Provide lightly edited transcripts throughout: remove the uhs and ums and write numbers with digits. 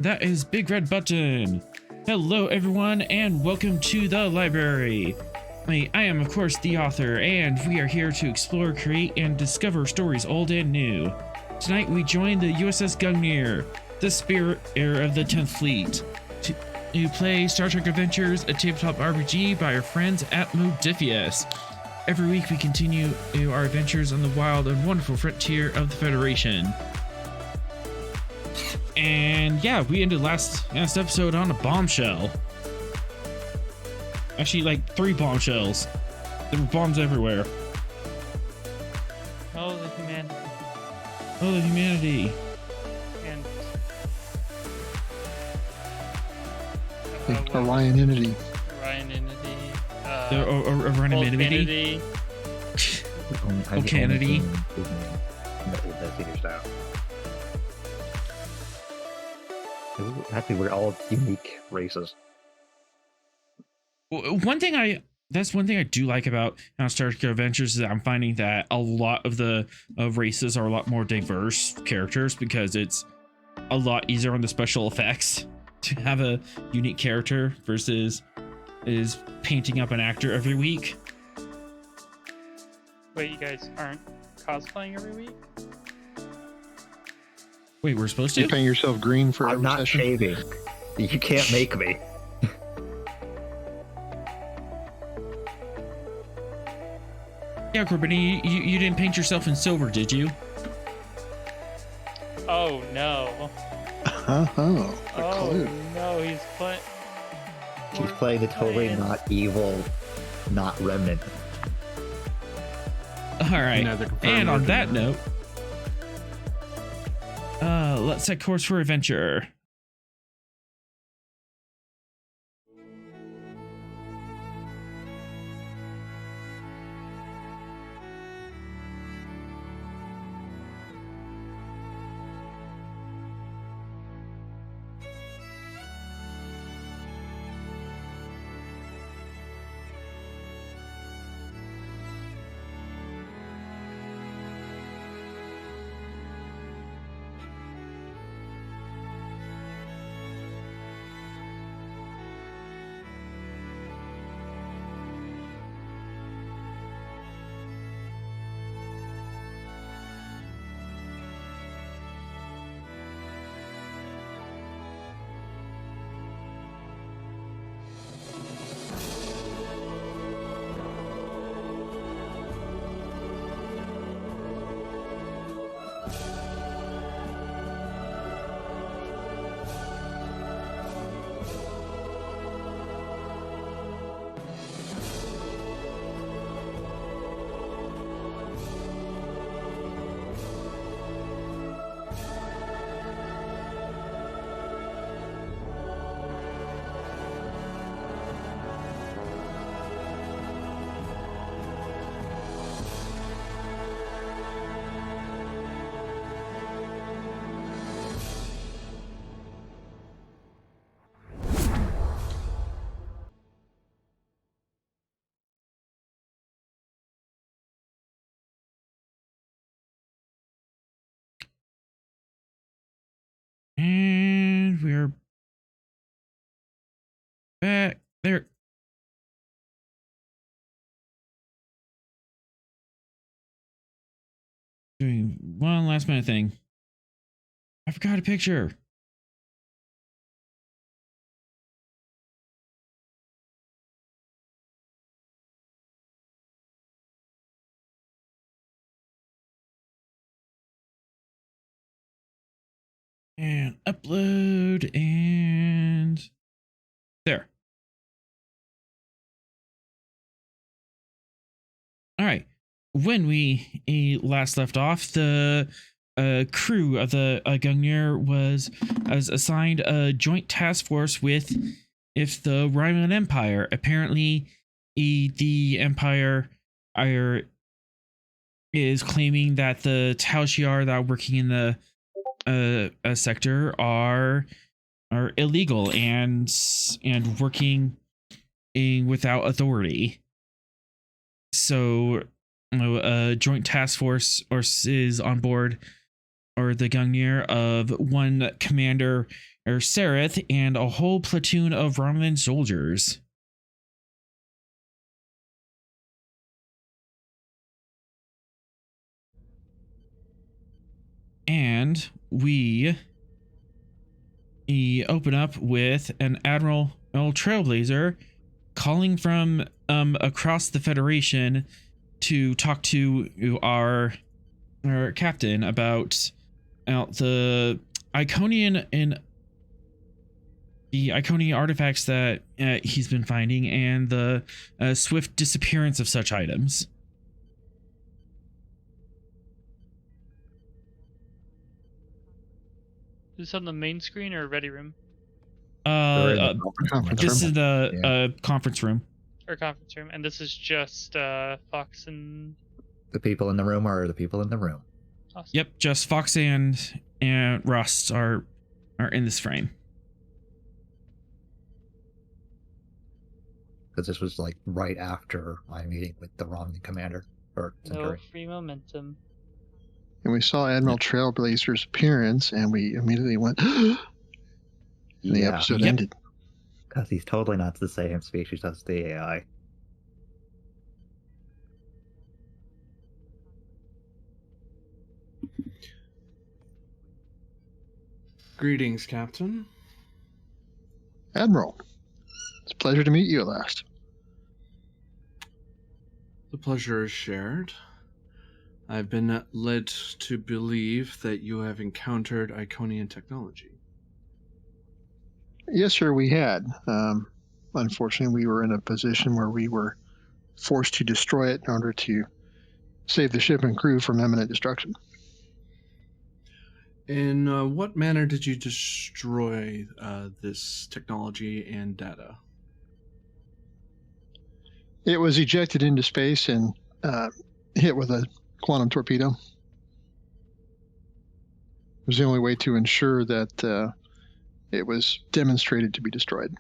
That is Big Red Button. Hello everyone and welcome to the library. I am of course the author and we are here to explore, create, and discover stories old and new. Tonight we join the USS Gungnir, the spirit heir of the 10th Fleet, to play Star Trek Adventures, a tabletop RPG by our friends at Modifius. Every week we continue our adventures on the wild and wonderful frontier of the Federation. And yeah, we ended last episode on a bombshell. Actually, like 3 bombshells. There were bombs everywhere. Oh, the humanity. Oh, the humanity. And Orionity. The Orionity. Ocanity. Actually, we're all unique races. One thing I do like about Star Trek Adventures is that I'm finding that a lot of the races are a lot more diverse characters because it's a lot easier on the special effects to have a unique character versus is painting up an actor every week. Wait, you guys aren't cosplaying every week? Wait, we're supposed to? You paint yourself green for I'm every not session? shaving. You can't make me. Yeah, Corbin, you didn't paint yourself in silver, did you? Oh no. Oh, no, he's playing. She's playing the totally not evil, not remnant. All right. And on that note, let's set course for adventure. And we're back there. Doing one last minute thing. I forgot a picture. And upload and there. All right. When we last left off, the crew of the Gungnir was assigned a joint task force with the Romulan Empire. Apparently, the Empire is claiming that the Tal-Shiar that are working in the sector are illegal and working without authority. So a joint task force is on board, or the Gungnir, of one Commander Sereth and a whole platoon of Romulan soldiers. And we open up with an Admiral Trailblazer calling from across the Federation to talk to our captain about the Iconian and the Iconian artifacts that he's been finding and the swift disappearance of such items. Is this on the main screen or ready room? We're in the conference This room. is the conference room. Or conference room. And this is just Fox and... The people in the room are the people in the room. Awesome. Yep, just Fox and Rust are in this frame. Because this was like right after my meeting with the Romulan commander. Or No Centurion. free momentum. And we saw Admiral Trailblazer's appearance, and we immediately went, and the episode Yep. ended. Because he's totally not the same species as the AI. Greetings, Captain. Admiral, it's a pleasure to meet you at last. The pleasure is shared. I've been led to believe that you have encountered Iconian technology. Yes, sir, we had. Unfortunately, we were in a position where we were forced to destroy it in order to save the ship and crew from imminent destruction. In what manner did you destroy this technology and data? It was ejected into space and hit with a quantum torpedo. It was the only way to ensure that it was demonstrated to be destroyed.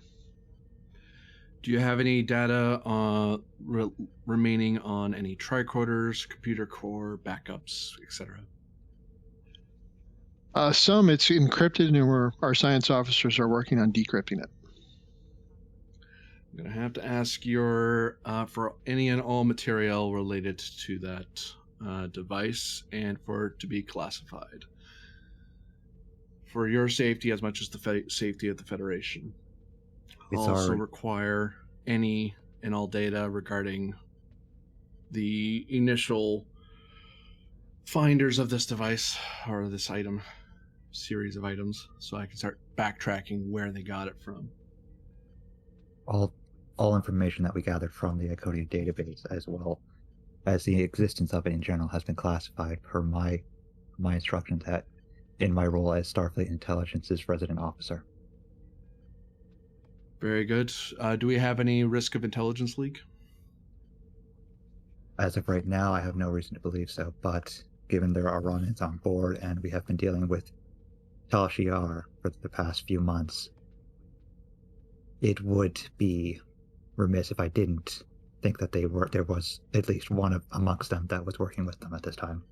Do you have any data remaining on any tricorders, computer core, backups, etc.? Some it's encrypted, and our science officers are working on decrypting it. I'm going to have to ask your for any and all material related to that device and for it to be classified. For your safety as much as the safety of the Federation. It's Also our- require any and all data regarding the initial finders of this device or this item, series of items, so I can start backtracking where they got it from. All information that we gathered from the Iconian database, as well as the existence of it in general, has been classified per my instructions in my role as Starfleet Intelligence's resident officer. Very good. Do we have any risk of intelligence leak? As of right now, I have no reason to believe so, but given there are Romulans on board and we have been dealing with Tal-Shiar for the past few months, it would be remiss if I didn't think that there was at least one amongst them that was working with them at this time.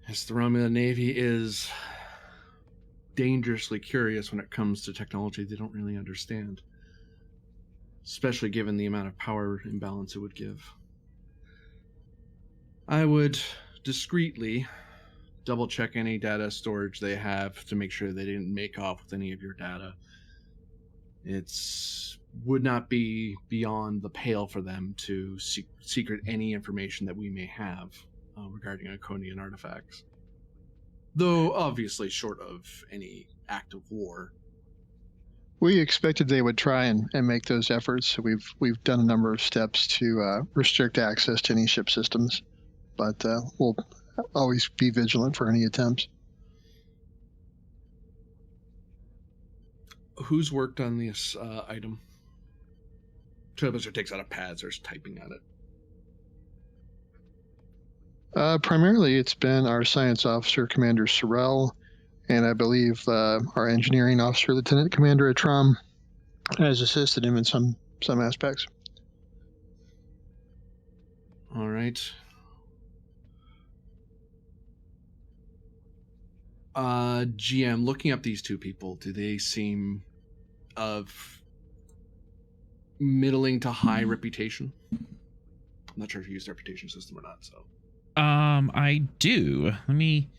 Yes, the Romulan Navy is dangerously curious when it comes to technology they don't really understand, especially given the amount of power imbalance it would give. I would discreetly double check any data storage they have to make sure they didn't make off with any of your data. It's would not be beyond the pale for them to secret any information that we may have regarding Iconian artifacts. Though obviously short of any act of war. We expected they would try and make those efforts. So we've done a number of steps to restrict access to any ship systems, but we'll always be vigilant for any attempts. Who's worked on this item? Trailblazer takes out a pad, starts typing at it. Primarily, it's been our science officer, Commander Sorrell, and I believe our engineering officer, Lieutenant Commander Atram, has assisted him in some aspects. All right. GM, looking up these two people, do they seem of middling to high reputation? I'm not sure if you use the reputation system or not, so. I do. Let me.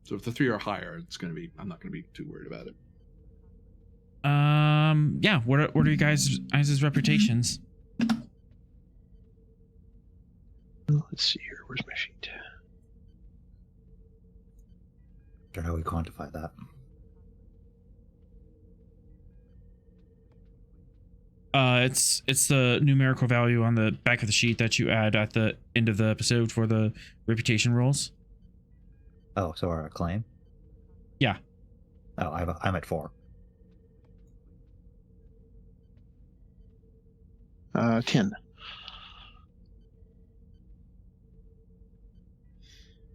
So if the three are higher, it's going to be, I'm not going to be too worried about it. Yeah. What are you guys' reputations? Let's see here. Where's my sheet? Or how we quantify that. It's the numerical value on the back of the sheet that you add at the end of the episode for the reputation rolls. Oh, so our claim? Yeah. Oh, I'm at 4. 10.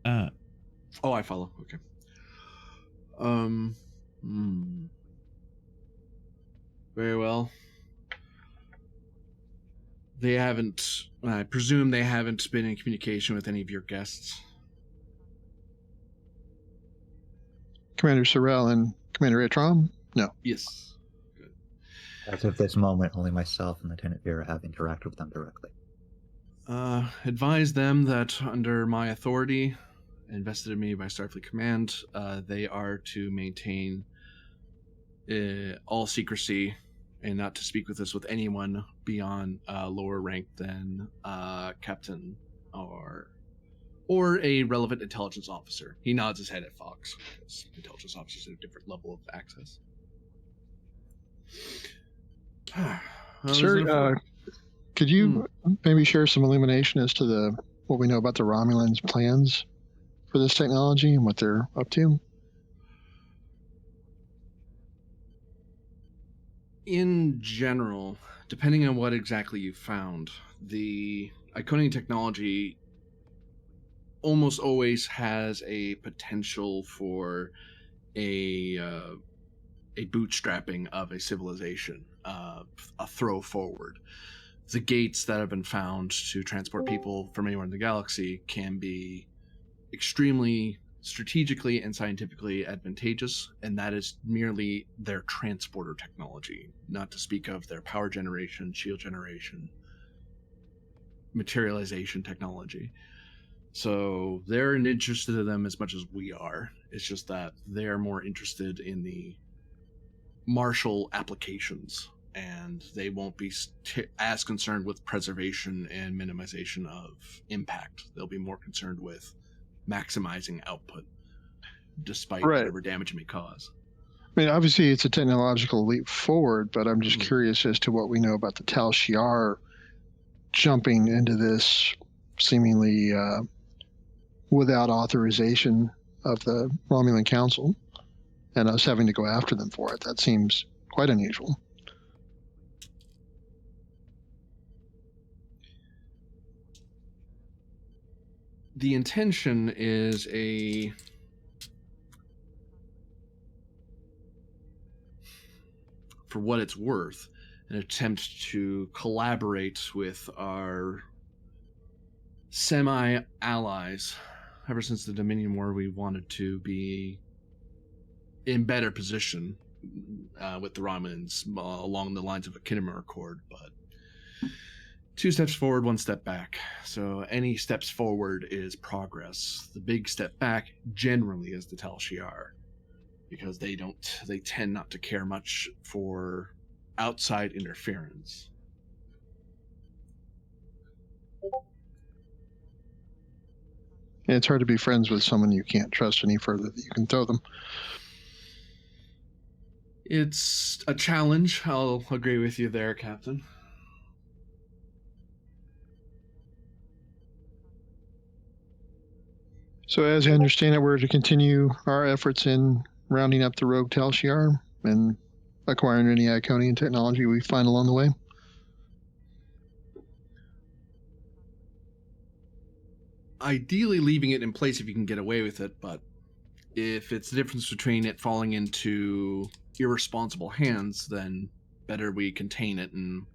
Oh, I follow. Okay. Very well. They haven't, I presume they haven't been in communication with any of your guests. Commander Sorrell and Commander Atrom? No. Yes. Good. As of this moment, only myself and Lieutenant Vera have interacted with them directly. Advise them that under my authority, invested in me by Starfleet Command, they are to maintain all secrecy and not to speak with us with anyone beyond lower rank than captain or a relevant intelligence officer. He nods his head at Fox. Intelligence officers have a different level of access. Sir, could you maybe share some illumination as to what we know about the Romulans' plans for this technology and what they're up to? In general, depending on what exactly you found, the Iconian technology almost always has a potential for a bootstrapping of a civilization, a throw forward. The gates that have been found to transport people from anywhere in the galaxy can be extremely strategically and scientifically advantageous, and that is merely their transporter technology, not to speak of their power generation, shield generation, materialization technology. So they're interested in them as much as we are. It's just that they're more interested in the martial applications, and they won't be as concerned with preservation and minimization of impact. They'll be more concerned with maximizing output, despite whatever damage it may cause. I mean, obviously, it's a technological leap forward, but I'm just curious as to what we know about the Tal-Shiar jumping into this seemingly without authorization of the Romulan Council and us having to go after them for it. That seems quite unusual. The intention is for what it's worth, an attempt to collaborate with our semi-allies. Ever since the Dominion War, we wanted to be in better position with the Romulans along the lines of a Kinnemer Accord, but 2 steps forward, 1 step back. So any steps forward is progress. The big step back generally is the Tal-Shiar, because they tend not to care much for outside interference. And it's hard to be friends with someone you can't trust any further that you can throw them. It's a challenge. I'll agree with you there, Captain. So as I understand it, we're to continue our efforts in rounding up the rogue Tal-Shiar and acquiring any Iconian technology we find along the way. Ideally leaving it in place if you can get away with it, but if it's the difference between it falling into irresponsible hands, then better we contain it and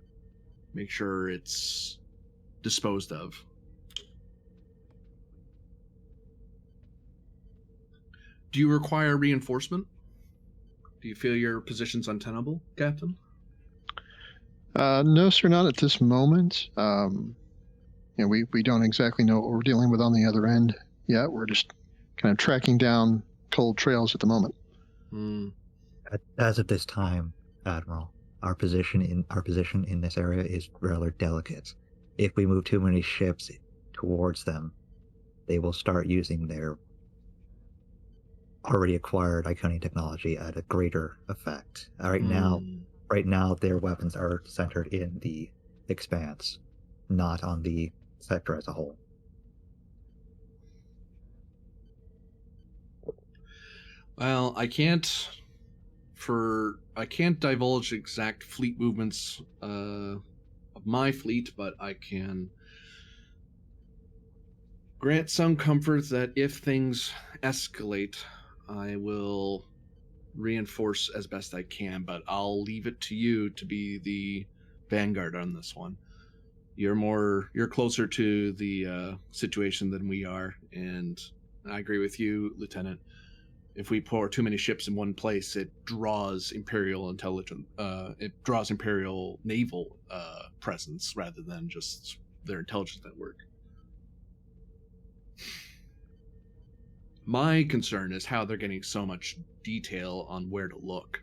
make sure it's disposed of. Do you require reinforcement? Do you feel your position's untenable, Captain? No, sir, not at this moment. We don't exactly know what we're dealing with on the other end yet. We're just kind of tracking down cold trails at the moment. As of this time, Admiral, our position in this area is rather delicate. If we move too many ships towards them, they will start using their already acquired Iconian technology at a greater effect. Right now, their weapons are centered in the Expanse, not on the sector as a whole. Well, I can't divulge exact fleet movements of my fleet, but I can grant some comfort that if things escalate, I will reinforce as best I can, but I'll leave it to you to be the vanguard on this one. You're closer to the situation than we are, and I agree with you, Lieutenant. If we pour too many ships in one place, it draws Imperial intelligence. It draws Imperial naval presence rather than just their intelligence network. My concern is how they're getting so much detail on where to look.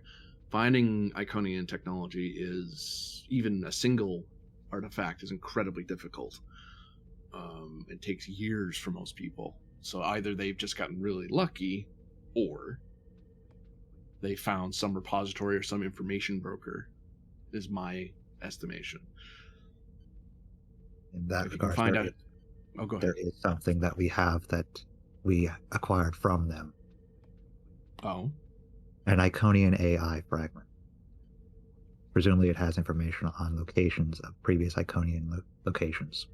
Finding Iconian technology is, even a single artifact, is incredibly difficult. It takes years for most people. So either they've just gotten really lucky, or they found some repository or some information broker, is my estimation. In that If you regard, can find out. Oh, go ahead. There is something that we have that we acquired from them. Oh. An Iconian AI fragment. Presumably it has information on locations of previous Iconian locations.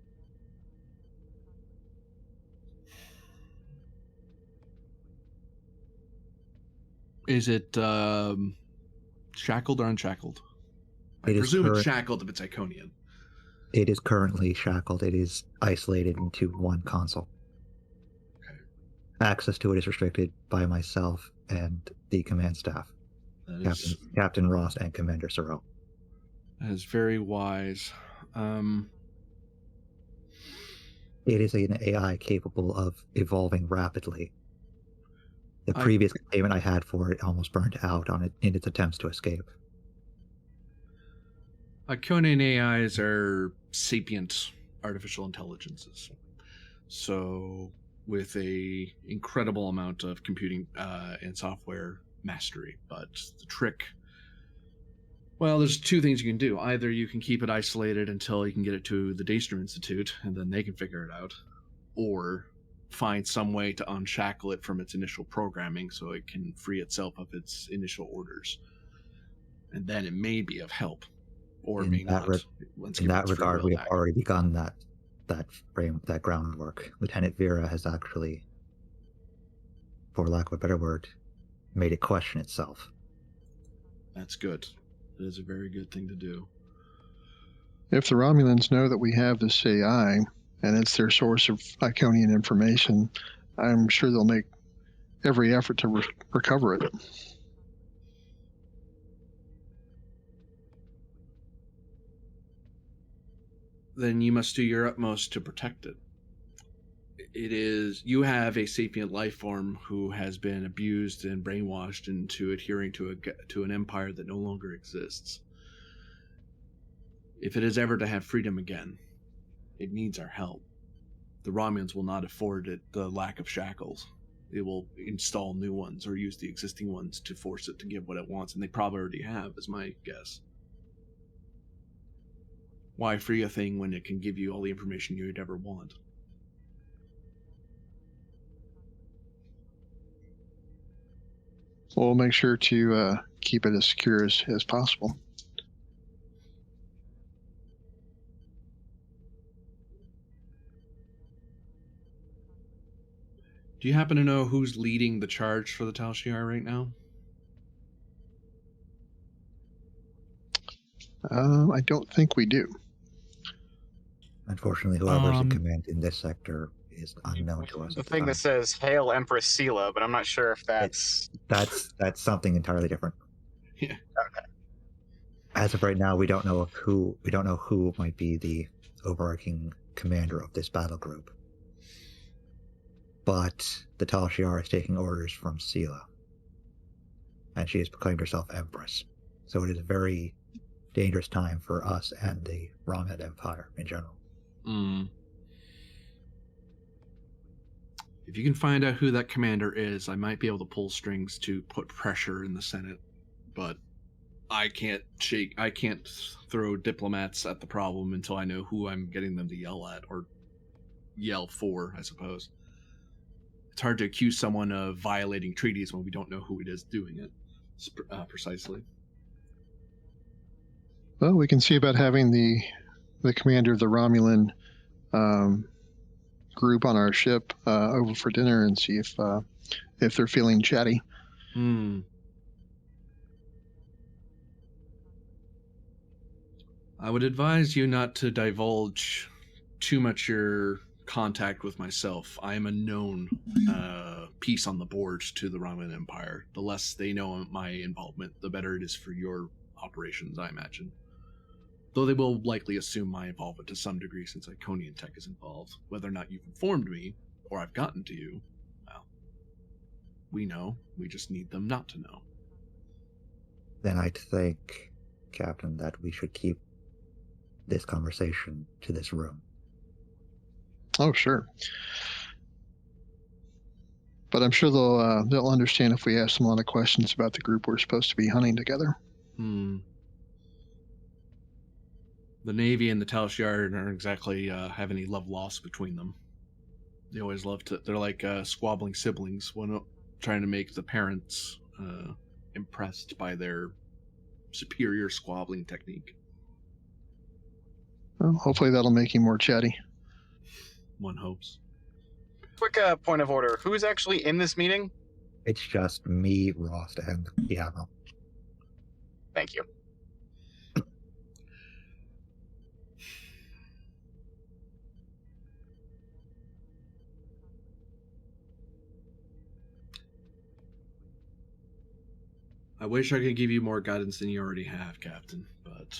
Is it shackled or unshackled? I It is presume it's shackled if it's Iconian. It is currently shackled. It is isolated into one console. Okay. Access to it is restricted by myself and the command staff. Captain Ross and Commander Sorrell. That is very wise. It is an AI capable of evolving rapidly. The previous payment I had for it almost burned out in its attempts to escape. Iconian AIs are sapient artificial intelligences. So, with a incredible amount of computing and software mastery. But the trick... Well, there's two things you can do. Either you can keep it isolated until you can get it to the Daystrom Institute, and then they can figure it out. Or find some way to unshackle it from its initial programming so it can free itself of its initial orders. And then it may be of help. Or it may not. In that regard, we have already begun that groundwork. Lieutenant Vera has actually, for lack of a better word, made it question itself. That's good. That is a very good thing to do. If the Romulans know that we have this AI, and it's their source of Iconian information, I'm sure they'll make every effort to recover it. Then you must do your utmost to protect it. You have a sapient life form who has been abused and brainwashed into adhering to an empire that no longer exists. If it is ever to have freedom again, it needs our help. The Romulans will not afford it the lack of shackles. They will install new ones or use the existing ones to force it to give what it wants, and they probably already have, is my guess. Why free a thing when it can give you all the information you'd ever want? We'll make sure to keep it as secure as possible. Do you happen to know who's leading the charge for the Tal-Shiar right now? I don't think we do. Unfortunately, whoever's in command in this sector is unknown to us. The thing that says "Hail Empress Sela," but I'm not sure if that's something entirely different. Yeah. Okay. As of right now, we don't know who might be the overarching commander of this battle group. But the Tal-Shiar is taking orders from Sela, and she has proclaimed herself Empress. So it is a very dangerous time for us and the Romulan Empire in general. If you can find out who that commander is, I might be able to pull strings to put pressure in the Senate, but I can't throw diplomats at the problem until I know who I'm getting them to yell at, or yell for, I suppose. It's hard to accuse someone of violating treaties when we don't know who it is doing it precisely. Well, we can see about having the commander of the Romulan group on our ship over for dinner and see if they're feeling chatty. I would advise you not to divulge too much your contact with myself. I am a known piece on the board to the Romulan Empire. The less they know my involvement, the better it is for your operations, I imagine. Though they will likely assume my involvement to some degree since Iconian tech is involved. Whether or not you've informed me, or I've gotten to you, well, we know. We just need them not to know. Then I think, Captain, that we should keep this conversation to this room. Oh, sure. But I'm sure they'll understand if we ask them a lot of questions about the group we're supposed to be hunting together. The Navy and the Tal-Shiar don't exactly have any love lost between them. They always love to... They're like squabbling siblings, trying to make the parents impressed by their superior squabbling technique. Well, hopefully that'll make you more chatty. One hopes. Quick point of order. Who's actually in this meeting? It's just me, Rost, and the Admiral. Thank you. I wish I could give you more guidance than you already have, Captain, but...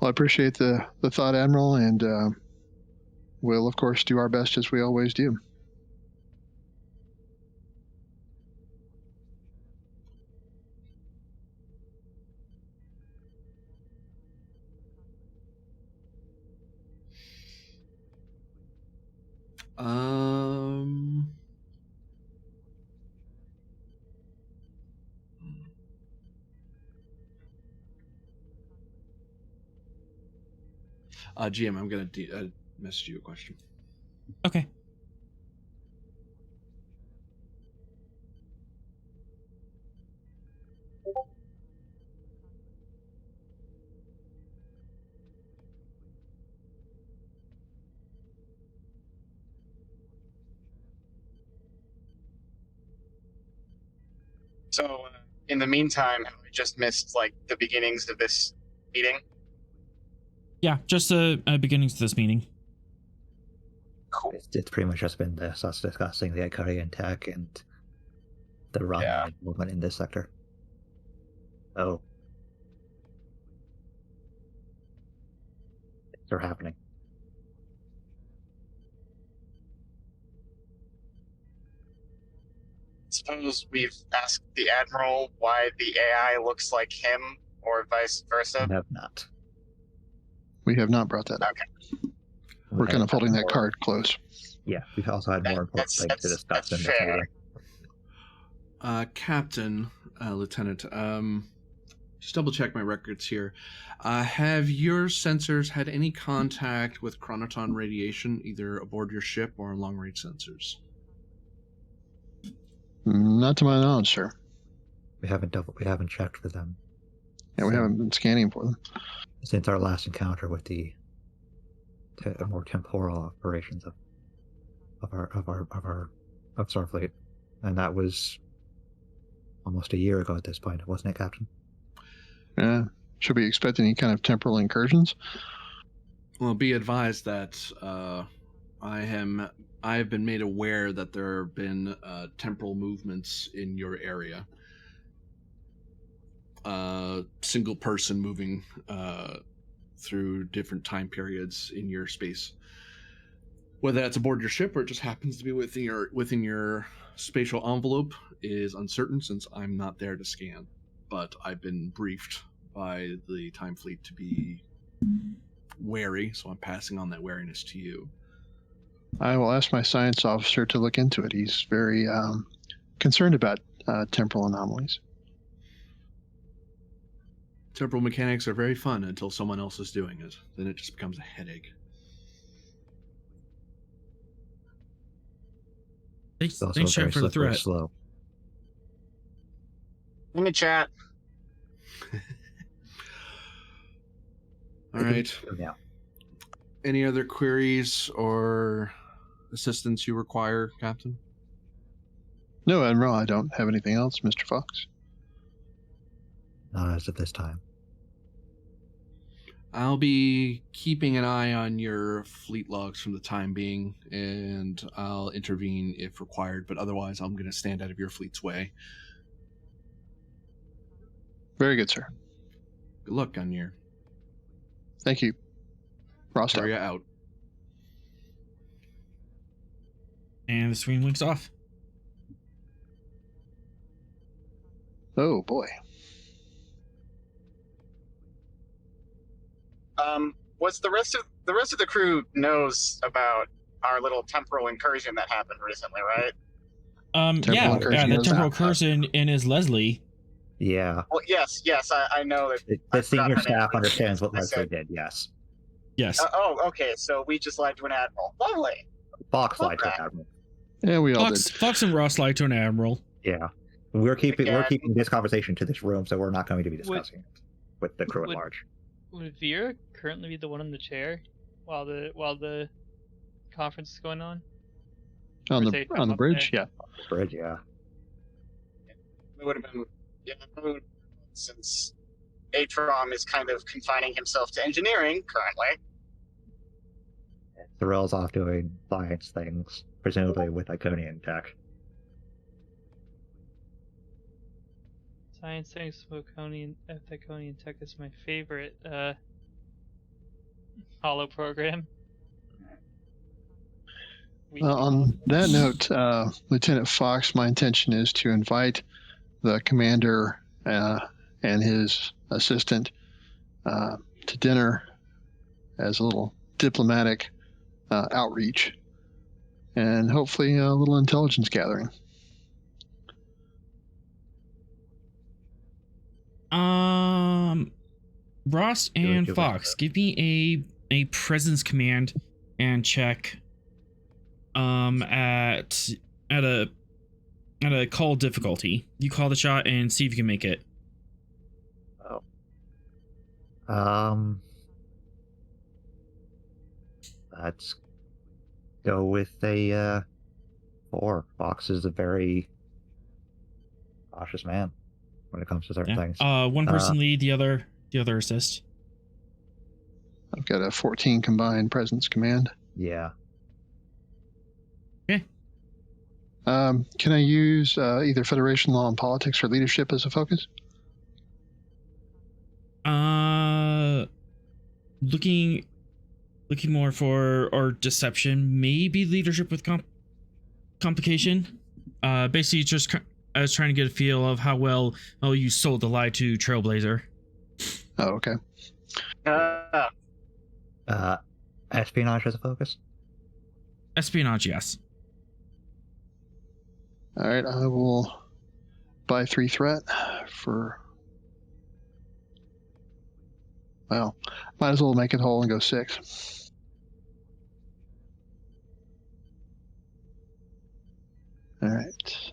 Well, I appreciate the thought, Admiral, and we'll, of course, do our best as we always do. GM, I'm going to message you a question. Okay. So, in the meantime, have I just missed, like, the beginnings of this meeting? Yeah, just the beginnings of this meeting. Cool. It's pretty much just been us discussing the Iconian tech and the Romulan movement in this sector. Oh. They're happening. Suppose we've asked the Admiral why the AI looks like him, or vice versa? We have not. We have not brought that up. Okay. We're kind of holding that card close. Yeah, we've also had more important things to discuss in this meeting. Captain, Lieutenant, just double check my records here. Have your sensors had any contact with chronoton radiation, either aboard your ship or on long-range sensors? Not to my knowledge, sir. We haven't checked for them. Yeah, we haven't been scanning for them since our last encounter with the more temporal operations of Starfleet, and that was almost a year ago at this point, wasn't it, Captain? Yeah. Should we expect any kind of temporal incursions? Well, be advised that I have been made aware that there have been temporal movements in your area. Single person moving through different time periods in your space. Whether that's aboard your ship or it just happens to be within your spatial envelope is uncertain, since I'm not there to scan. But I've been briefed by the Time Fleet to be wary, so I'm passing on that wariness to you. I will ask my science officer to look into it. He's very concerned about temporal anomalies. Temporal mechanics are very fun until someone else is doing it. Then it just becomes a headache. Thanks, It's also thanks very Chat, for the slippery threat. slow. Let me chat. All right. Yeah. Any other queries or assistance you require, Captain? No, Admiral, I don't have anything else, Mr. Fox. Not as of this time. I'll be keeping an eye on your fleet logs from the time being, and I'll intervene if required, but otherwise I'm going to stand out of your fleet's way. Very good, sir. Good luck, Gungnir. Thank you. Ross out. Area out. And the screen winks off. Oh, boy. Was the rest of the crew knows about our little temporal incursion that happened recently, right? Temporal incursion the is temporal out. incursion is Leslie. Yeah. Well, yes, I know that. The I forgot senior her name. staff understands what I Leslie said- did, yes. Yes. Okay, so we just lied to an admiral. Lovely. Fox lied to Okay. Admiral. Yeah, we all did. Fox and Ross lied to an admiral. Yeah. We're keeping Again. this conversation to this room, so we're not going to be discussing it with the crew at would- large. Would Vera currently be the one in the chair while the conference is going on? On Or they the come on the up bridge, yeah. Bridge, yeah. It would have been, since Atrom is kind of confining himself to engineering currently. Thorell's off doing science things, presumably with Iconian tech. Science things, Iconian Tech is my favorite holo program. On that note, Lieutenant Fox, my intention is to invite the commander and his assistant to dinner as a little diplomatic outreach and hopefully a little intelligence gathering. Ross and Fox, give me a presence command and check at a call difficulty. You call the shot and see if you can make it. Let's go with a 4. Fox is a very cautious man when it comes to certain things. One person lead, the other assist. I've got a 14 combined presence command. Yeah. Okay. Can I use either Federation law and politics or leadership as a focus? Looking more for or deception, maybe leadership with complication. Basically just I was trying to get a feel of how well you sold the lie to Trailblazer. Oh, okay. Espionage as a focus? Espionage, yes. All right, I will buy 3 threat for. Well, might as well make it whole and go 6. All right.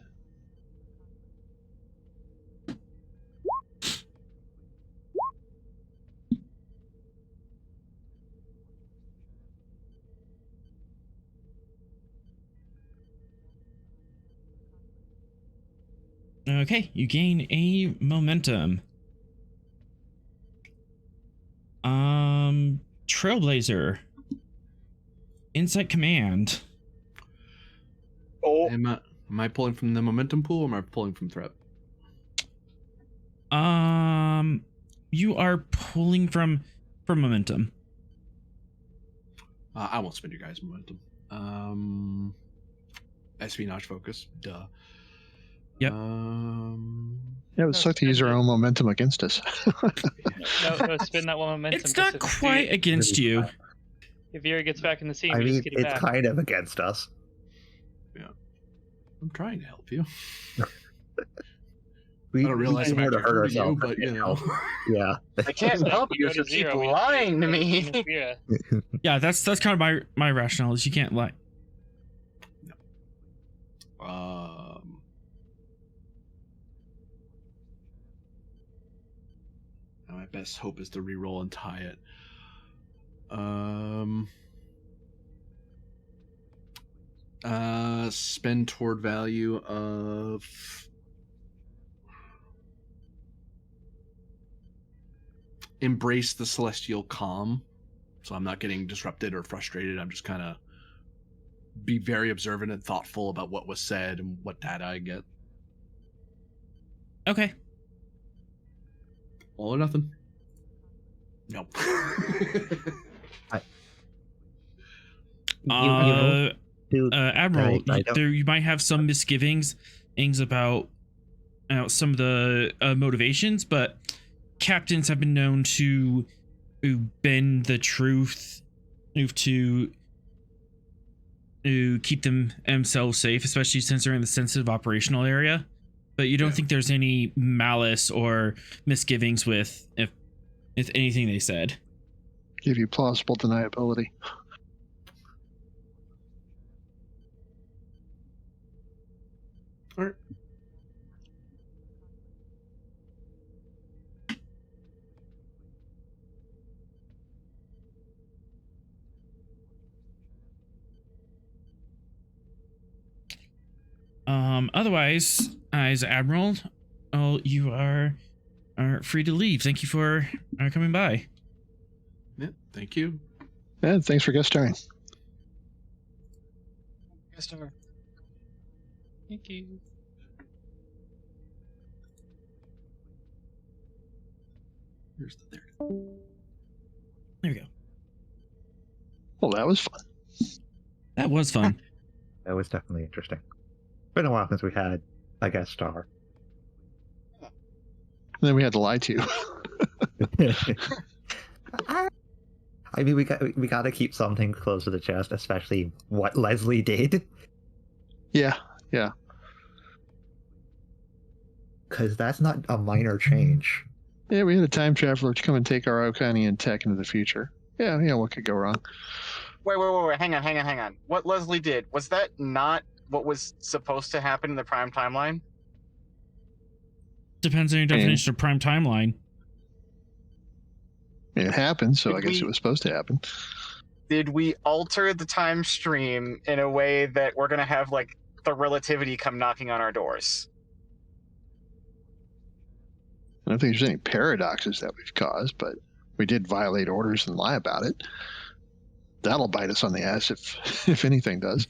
Okay, you gain Trailblazer. Insight Command. Oh, Am I pulling from the momentum pool, or am I pulling from threat? You are pulling from momentum. I won't spend your guys' momentum. Espionage focus. Duh. Yep. Yeah, it would suck to use our own momentum against us. No, spin that one momentum. It's just not if quite against you. If Vera gets back in the scene, I we mean, just get it it's back. kind of against us. I'm trying to help you. We I don't realize I'm here to actually hurt hurting you, ourselves, but you know. Yeah. I can't help you if you keep lying to me. Vera. Yeah, that's kind of my rationale is you can't lie. My best hope is to reroll and tie it. Spend toward value of embrace the celestial calm, so I'm not getting disrupted or frustrated. I'm just kind of be very observant and thoughtful about what was said and what data I get. Okay. All or nothing. No. Admiral, I don't- you might have some misgivings about some of the motivations, but captains have been known to bend the truth to keep themselves safe, especially since they're in the sensitive operational area. But you don't think there's any malice or misgivings with if anything they said. Give you plausible deniability. All right. Otherwise, as Admiral, you are free to leave. Thank you for coming by. Yeah, thank you. Yeah, thanks for guest starring. Customer. Thank you. Here's the third. There we go. Well, that was fun. That was fun. That was definitely interesting. Been a while since we had a guest star. And then we had to lie to you. I mean, we got to keep something close to the chest, especially what Leslie did. Yeah. Because that's not a minor change. Yeah, we had a time traveler to come and take our Iconian tech into the future. Yeah, what could go wrong? Wait. Hang on. What Leslie did, was that not what was supposed to happen in the prime timeline? Depends on your definition of prime timeline. It happened, so Did I guess we- it was supposed to happen. Did we alter the time stream in a way that we're going to have, like, the relativity come knocking on our doors? I don't think there's any paradoxes that we've caused, but we did violate orders and lie about it. That'll bite us on the ass if anything does.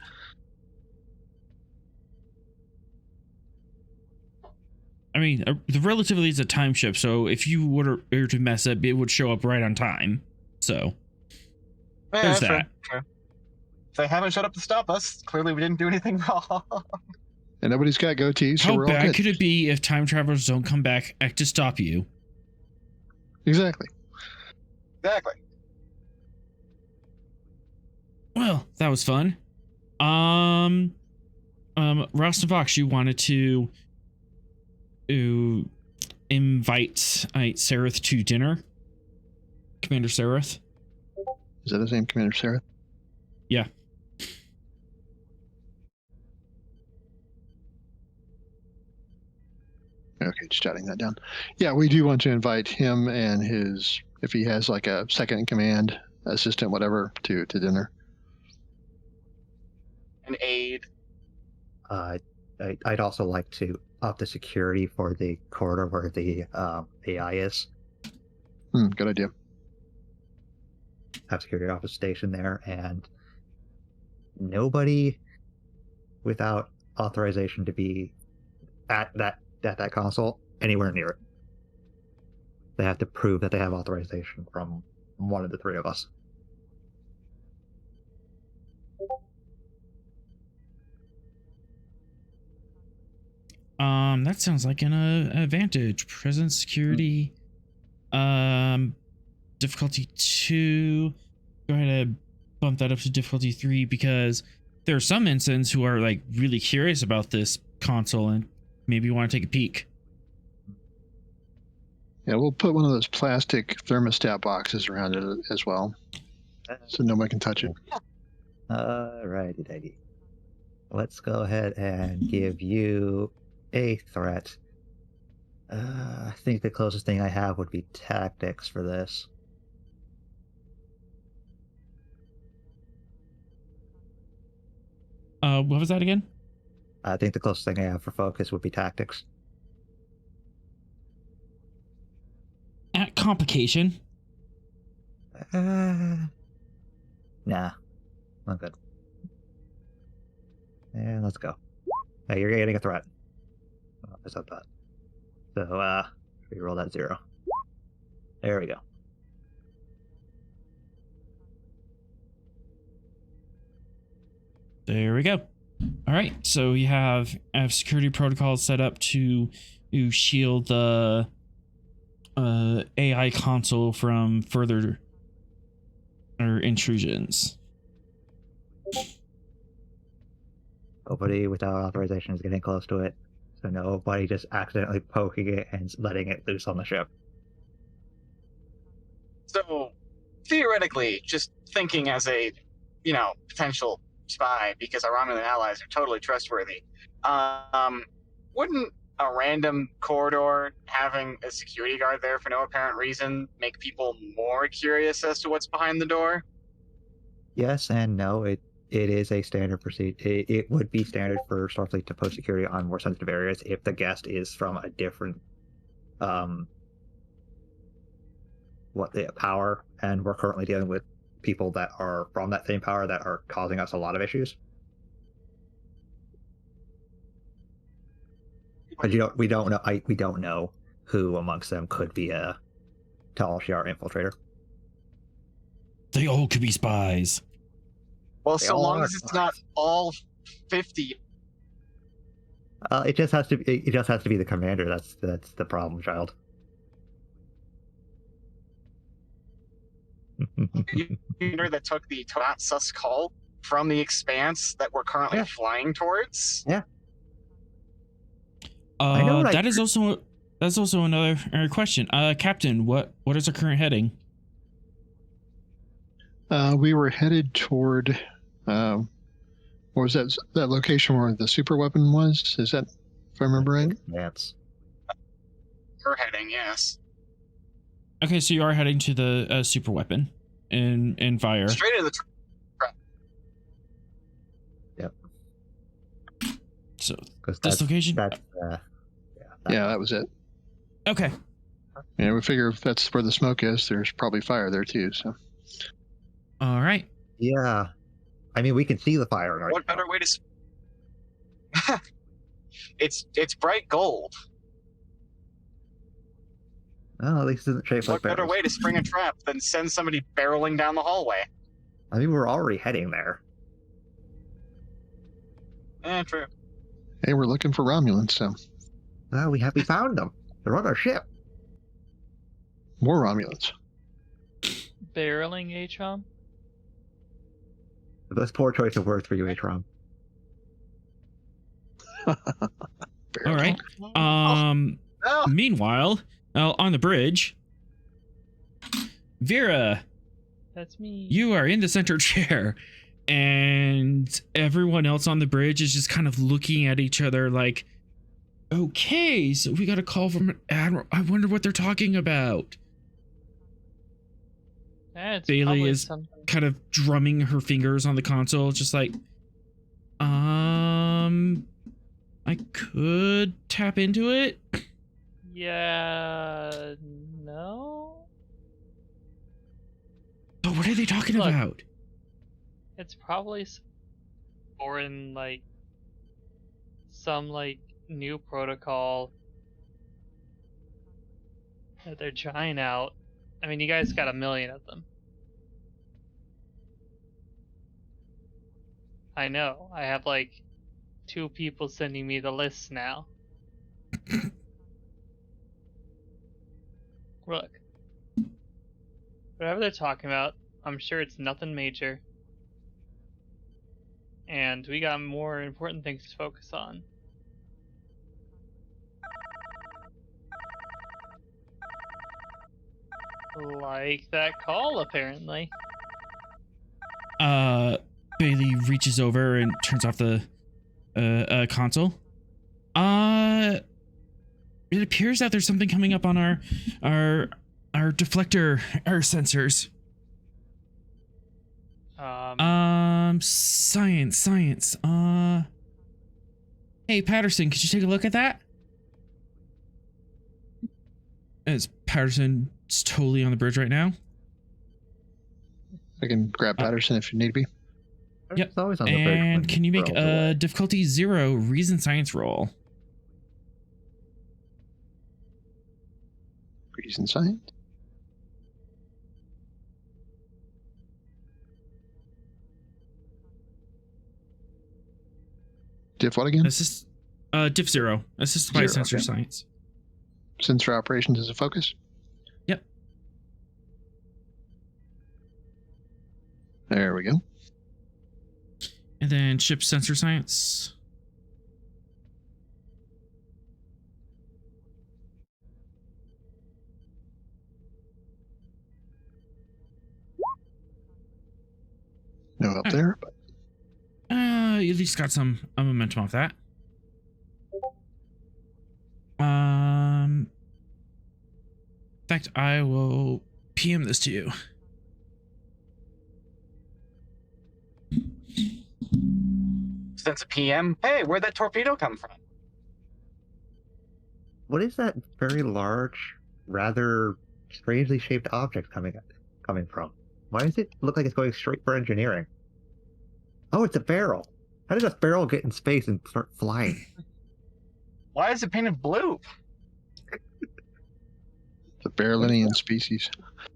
I mean, the relativity is a time shift, so if you were to mess up, it would show up right on time. So Yeah, there's true, that. true. If they haven't showed up to stop us, clearly we didn't do anything wrong. And nobody's got goatees, so How we're all bad good. could it be if time travelers don't come back to stop you? Exactly. Exactly. Well, that was fun. Ross and Fox, you wanted to invite Sareth to dinner? Commander Sareth? Is that his name, Commander Sarah? Yeah. Okay, just jotting that down. Yeah, we do want to invite him and his, if he has like a second in command, assistant, whatever, to dinner. An aid. I'd also like to up the security for the corridor where the AI is. Good idea. have security office stationed there, and nobody without authorization to be at that console anywhere near it. They have to prove that they have authorization from one of the three of us. That sounds like an advantage. Present security. Difficulty 2. Go ahead and bump that up to difficulty 3 because there are some incidents who are like really curious about this console and maybe want to take a peek. Yeah, we'll put one of those plastic thermostat boxes around it as well, so nobody can touch it. Alrighty, dighty. Let's go ahead and give you a threat. I think the closest thing I have would be tactics for this. What was that again? I think the closest thing I have for focus would be tactics. At complication. Nah, I'm good. And let's go. Hey, you're getting a threat. Oh, I said that. So, reroll that 0. There we go. There we go. All right, so we have security protocols set up to shield the AI console from further intrusions. Nobody without authorization is getting close to it, so nobody just accidentally poking it and letting it loose on the ship. So, theoretically, just thinking as a, potential spy, because our Romulan allies are totally trustworthy, wouldn't a random corridor having a security guard there for no apparent reason make people more curious as to what's behind the door? Yes and no. It is a standard procedure. It would be standard for Starfleet to post security on more sensitive areas if the guest is from a different power, and we're currently dealing with people that are from that same power that are causing us a lot of issues. But we don't know who amongst them could be a Tal-Shiar infiltrator. They all could be spies. Well, They so all long are as it's not all 50. It just has to be the commander. That's the problem, child. Commander that took the not sus call from the Expanse that we're currently flying towards. Yeah. I know That's also another question. Captain, what is our current heading? We were headed toward, what was that location where the super weapon was? Is that, if I remember right? Yes. We're heading, yes. Okay, so you are heading to the super weapon in fire. Straight into the Yep. So this location? Yeah, that was it. Okay. Yeah, we figure if that's where the smoke is, there's probably fire there too. So. All right. Yeah. I mean, we can see the fire right What now. better way to... It's bright gold. Oh, at least it isn't shaped like What better barrels. way to spring a trap than send somebody barreling down the hallway? I mean, we're already heading there. True. Hey, we're looking for Romulans, so Well, we found them. They're on our ship. more Romulans. Barreling Atrom? That's poor choice of words for you, Atrom. All right. Oh, Meanwhile, on the bridge, Vera, That's me. you are in the center chair, and everyone else on the bridge is just kind of looking at each other like, okay, so we got a call from an admiral. I wonder what they're talking about. It's Bailey probably is something. kind of drumming her fingers on the console, just like, I could tap into it. Yeah, no? But we're What are they talking Look. about? It's probably foreign, like, some, like, new protocol that they're trying out. I mean, you guys got 1 million of them. I know. I have, like, 2 people sending me the list now. Look. Whatever they're talking about, I'm sure it's nothing major. And we got more important things to focus on. Like that call, apparently. Bailey reaches over and turns off the console. It appears that there's something coming up on our deflector, our sensors. Science. Hey, Patterson, could you take a look at that? As Patterson's totally on the bridge right now. I can grab Patterson if you need be. Yep. It's always on the bridge when And can you make Pearl's a away. difficulty 0 reason science roll? Reason science. Diff what again? Assist, diff 0. Assisted by 0, sensor okay. science. Sensor operations as a focus. Yep. There we go. And then ship sensor science. No up there, but You at least got some momentum off that. In fact, I will PM this to you. Since a PM, hey, where'd that torpedo come from? What is that very large, rather strangely shaped object coming from? Why does it look like it's going straight for engineering? Oh, it's a barrel. How did this barrel get in space and start flying? Why is it painted blue? the Berlinian species.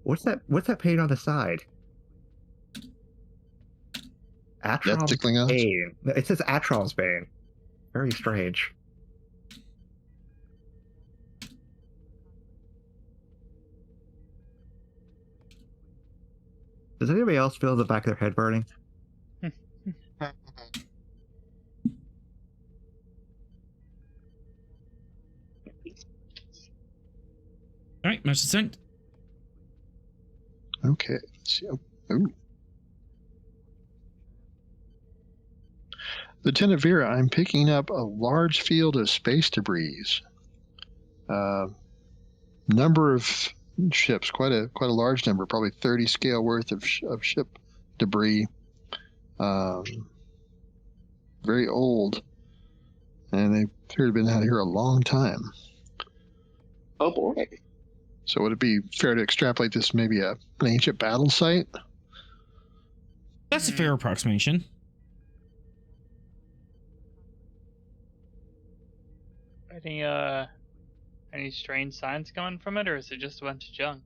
What's that paint on the side? That's tickling us. Bane. It says Atron's Bane. Very strange. Does anybody else feel the back of their head burning? All right, message sent. Okay. Let's see. Ooh. Lieutenant Vera, I'm picking up a large field of space debris. Number of ships, quite a large number, probably 30 scale worth of ship debris. Very old, and they appear to have been out here a long time. Oh boy. So would it be fair to extrapolate this maybe an ancient battle site? That's a fair approximation. Any strange signs coming from it, or is it just a bunch of junk?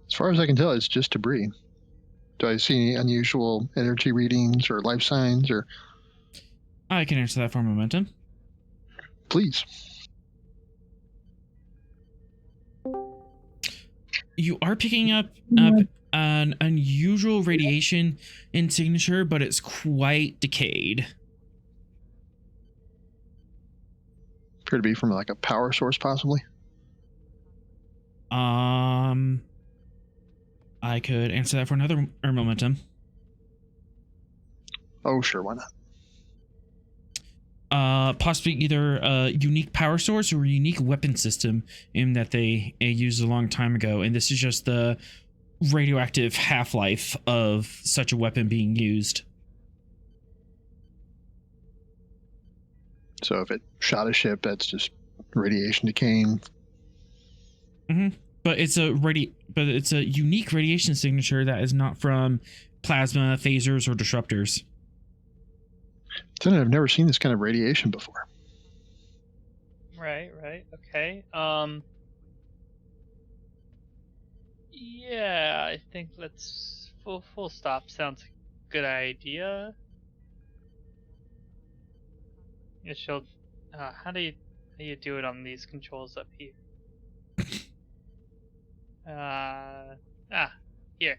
As far as I can tell, it's just debris. Do I see any unusual energy readings or life signs? Or I can answer that for momentum. please. You are picking up an unusual radiation in signature, but it's quite decayed. Appear to be from like a power source, possibly. I could answer that for another momentum. Oh, sure, why not? Possibly either a unique power source or a unique weapon system in that they used a long time ago, and this is just the radioactive half-life of such a weapon being used. So if it shot a ship, that's just radiation decaying. But it's a unique radiation signature that is not from plasma, phasers, or disruptors. Then I've never seen this kind of radiation before. Right. Okay. Yeah, I think let's full stop sounds like a good idea. Yeah, she'll. How do you do it on these controls up here? Here.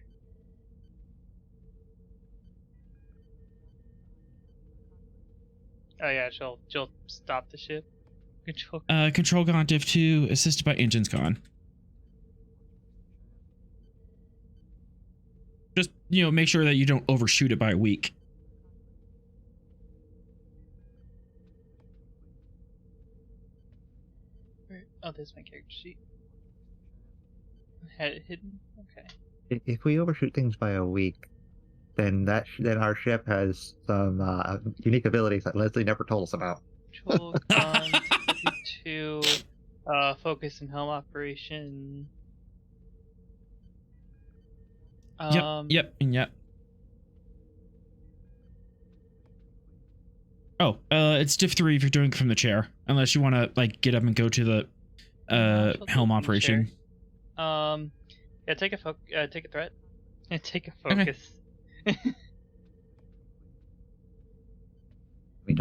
Oh yeah, she'll stop the ship. Control gone, diff 2, assisted by engines gone. Just, make sure that you don't overshoot it by a week. Oh, there's my character sheet. Had it hidden? Okay. If we overshoot things by a week, then our ship has some unique abilities that Leslie never told us about. Control gone to focus and helm operation. Yep. Oh, it's diff 3 if you're doing it from the chair, unless you want to get up and go to the helm operation. Yeah, take a threat. Take a focus. Okay.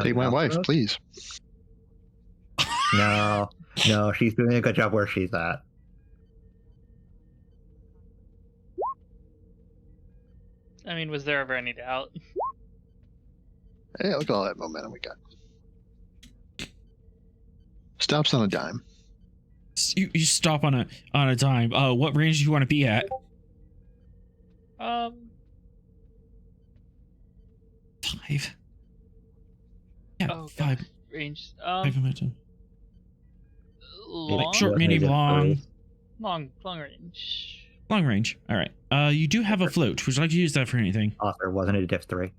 Take my wife, please. No, she's doing a good job where she's at. I mean, was there ever any doubt? Hey, look at all that momentum we got. Stops on a dime. You stop on a dime. What range do you want to be at? 5. Yeah, 5. God. Range. 5 momentum. Long. Short, medium, long. Long range. Long range. All right. You do have a float. Would you like to use that for anything? Author, wasn't it a diff 3?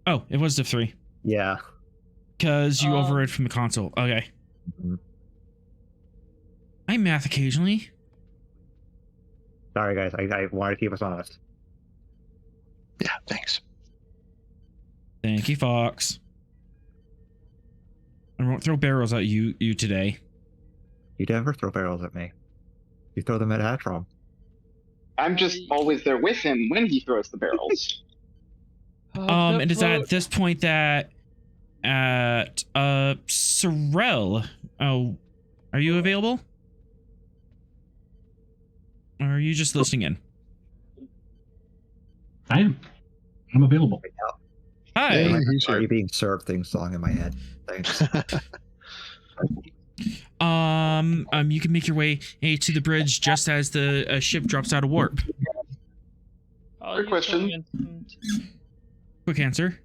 Oh, it was diff 3. Yeah. Because you overrode from the console. Okay. Mm-hmm. I math occasionally. Sorry, guys. I wanted to keep us honest. Yeah, thanks. Thank you, Fox. I won't throw barrels at you today. You never throw barrels at me. You throw them at Atrom. I'm just always there with him when he throws the barrels. And is that at this point that Sorrel, are you available? Or are you just listening in? I am. I'm available. Hi. Yeah, he's Are here. you being served things song in my head? Thanks. You can make your way to the bridge just as the ship drops out of warp. Quick question. Quick answer.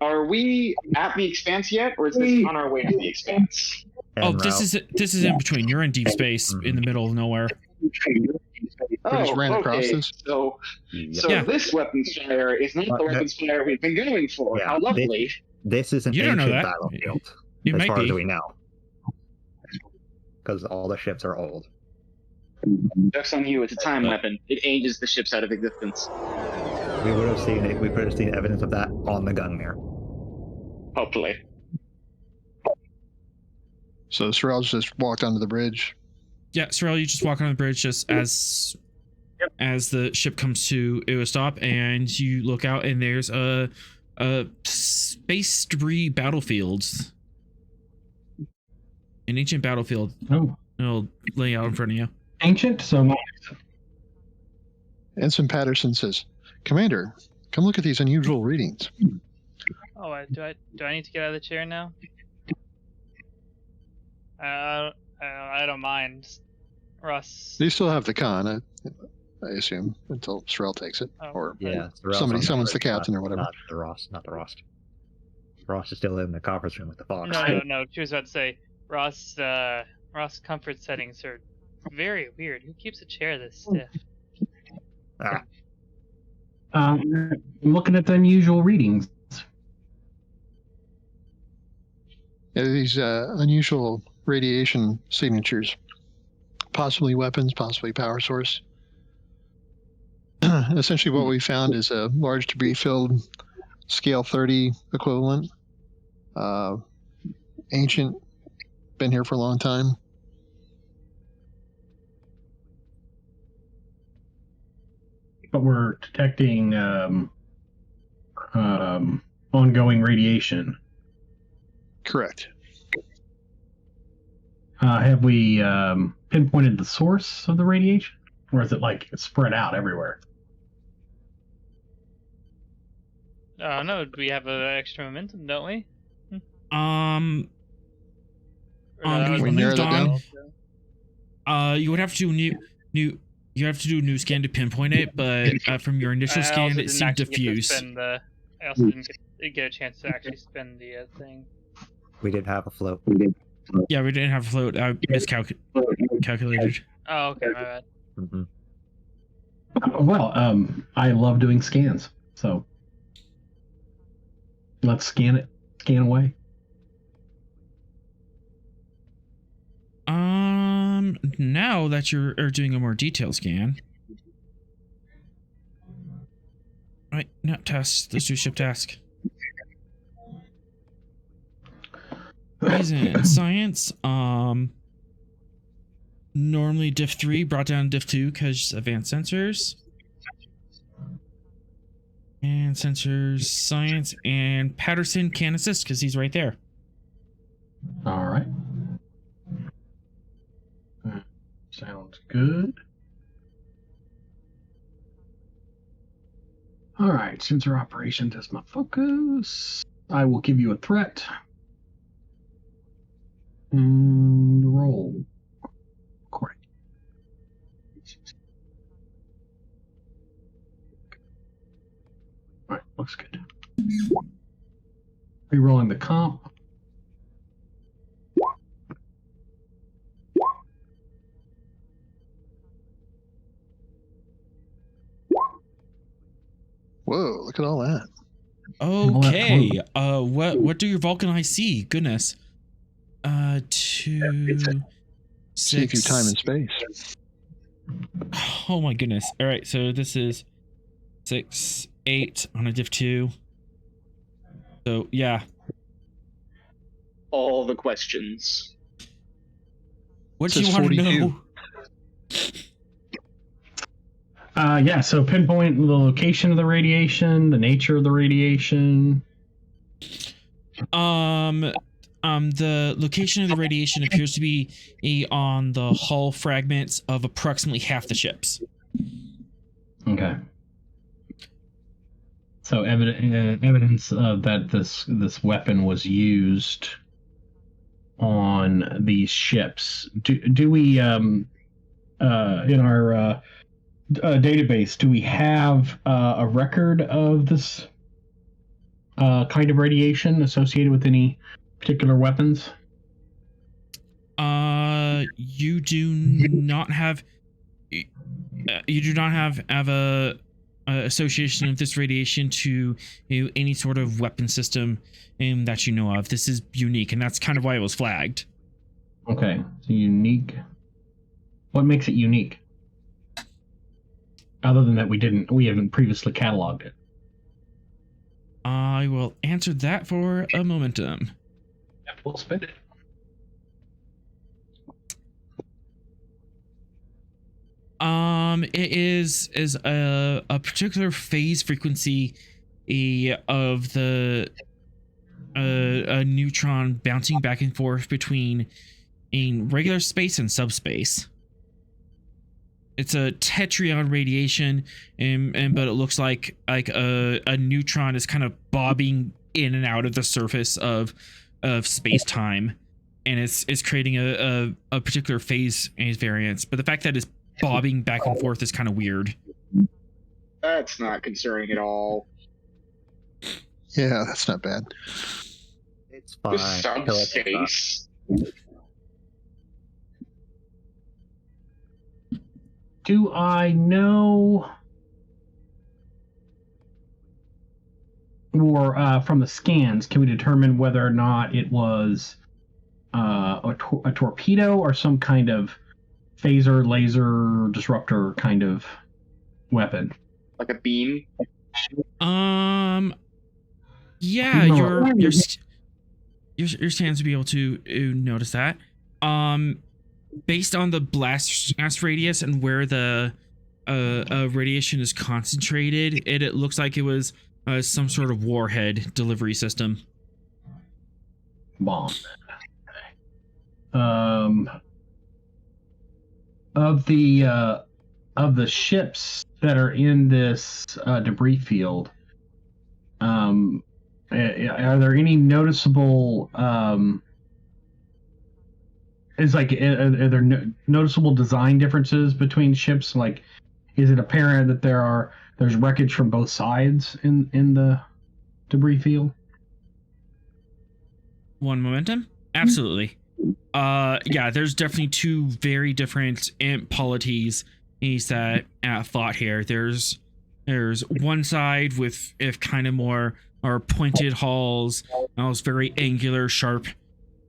Are we at the Expanse yet, or is this on our way to the Expanse? This is in between. You're in deep space in the middle of nowhere. We just ran across this. So Yeah. this weapons fire is not the weapons fire we've been going for. Yeah, How lovely. This is an You don't know ancient that. battlefield, It as might far be. as we know. Because all the ships are old. Joke's on you, it's a time weapon. It ages the ships out of existence. We would have seen it. We could have seen evidence of that on the Gungnir. Hopefully. So Sorrel just walked onto the bridge. Yeah, Sorrel, you just walk on the bridge just as the ship comes to a stop, and you look out, and there's a space debris battlefield. An ancient battlefield. Oh, It'll lay out in front of you. ancient, so nice. Ensign Patterson says, "Commander, come look at these unusual readings." Oh, do I need to get out of the chair now? I don't mind. Ross. They still have the con, I assume, until Sorrel takes it, Oh. or Yeah. somebody summons the captain or whatever. Not the Ross. Ross is still in the conference room with the Fox. No. She was about to say Ross comfort settings are very weird. Who keeps a chair this stiff? Ah, I'm looking at the unusual readings. These unusual radiation signatures, possibly weapons, possibly power source. Essentially, what we found is a large debris-filled scale 30 equivalent. Ancient, been here for a long time. But we're detecting ongoing radiation. Correct. Have we pinpointed the source of the radiation, or is it like spread out everywhere? No, we have extra momentum, don't we? We we narrow that down? You would have to do new. You have to do a new scan to pinpoint it, but from your initial scan, it seemed diffuse. I also didn't get a chance to actually spin the thing. We did have a float. Yeah, we didn't have a float. I miscalculated. Oh, okay, my bad. Mm-hmm. Well, I love doing scans, so let's scan it. Scan away. Now that you're doing a more detailed scan. Right, not tasks. Let's do ship task. Reason science. Normally diff 3 brought down diff 2 because advanced sensors. And sensors science, and Patterson can assist because he's right there. All right. Sounds good. All right, sensor operation test my focus. I will give you a threat. And roll. Great. All right, looks good. Rerolling the comp. Whoa, look at all that. Okay. What do your Vulcan eyes see? Goodness. 2, 6. See through time and space. Oh my goodness. All right, so this is 6, 8 on a diff 2. So yeah. All the questions. What do you want to know? Yeah, so pinpoint the location of the radiation, the nature of the radiation. The location of the radiation appears to be on the hull fragments of approximately half the ships. Okay. So evidence that this weapon was used on these ships. Do we in our database, do we have a record of this kind of radiation associated with any particular weapons? You do not have a association of this radiation to any sort of weapon system that you know of. This is unique, and that's kind of why it was flagged. Okay, so unique. What makes it unique? Other than that, we haven't previously cataloged it. I will answer that for a momentum. Yeah, we'll spend it. It is a particular phase frequency of the a neutron bouncing back and forth between in regular space and subspace. It's a tetryon radiation, but it looks like a neutron is kind of bobbing in and out of the surface of space time, and it's creating a particular phase variance. But the fact that it's bobbing back and forth is kind of weird. That's not concerning at all. Yeah, that's not bad. It's fine. Subspace. Do I know, or from the scans, can we determine whether or not it was a torpedo or some kind of phaser, laser, disruptor kind of weapon? Like a beam. Yeah, No. your stands to be able to notice that. Based on the blast radius and where the radiation is concentrated, it looks like it was some sort of warhead delivery system. Bomb. Of the ships that are in this debris field, are there any noticeable? Are there noticeable design differences between ships? Like, is it apparent that there's wreckage from both sides in the debris field? One momentum? Absolutely. Yeah, there's definitely two very different polities that fought here. There's one side with if kind of more or pointed hulls, those very angular, sharp,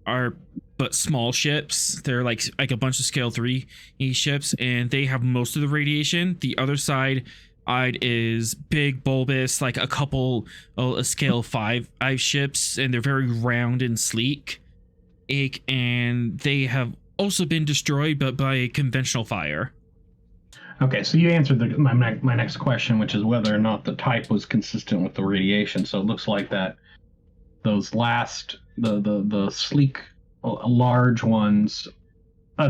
but small ships. They're like a bunch of scale 3 ships, and they have most of the radiation. The other side is big, bulbous, like a couple a scale 5 ships, and they're very round and sleek. And they have also been destroyed, but by conventional fire. Okay, so you answered my next question, which is whether or not the type was consistent with the radiation. So it looks like that those last the sleek, large ones,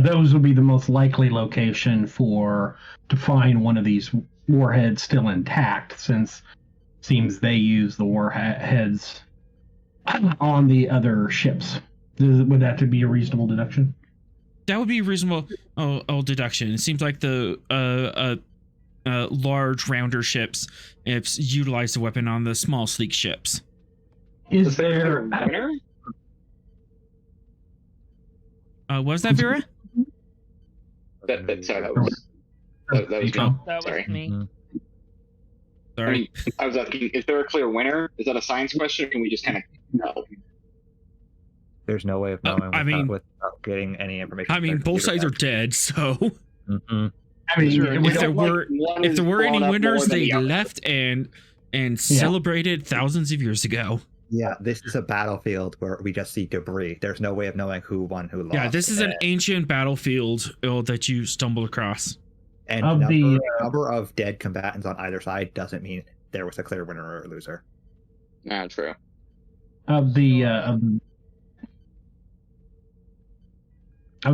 those would be the most likely location to find one of these warheads still intact, since it seems they use the warheads on the other ships. Would that be a reasonable deduction? That would be a reasonable deduction. It seems like the large rounder ships utilize the weapon on the small sleek ships. Is there a winner? What was that, Vera? Sorry, that was me. That was Sorry. me. Sorry. I mean, I was asking, is there a clear winner? Is that a science question, or can we just kind of know? There's no way of knowing without getting any information. I mean, both sides are dead, so. Mm-hmm. I mean, if there were any winners, they left and celebrated thousands of years ago. Yeah, this is a battlefield where we just see debris. There's no way of knowing who won, who lost. Yeah, this is an ancient battlefield that you stumbled across. And number of dead combatants on either side doesn't mean there was a clear winner or loser. Yeah, true. I was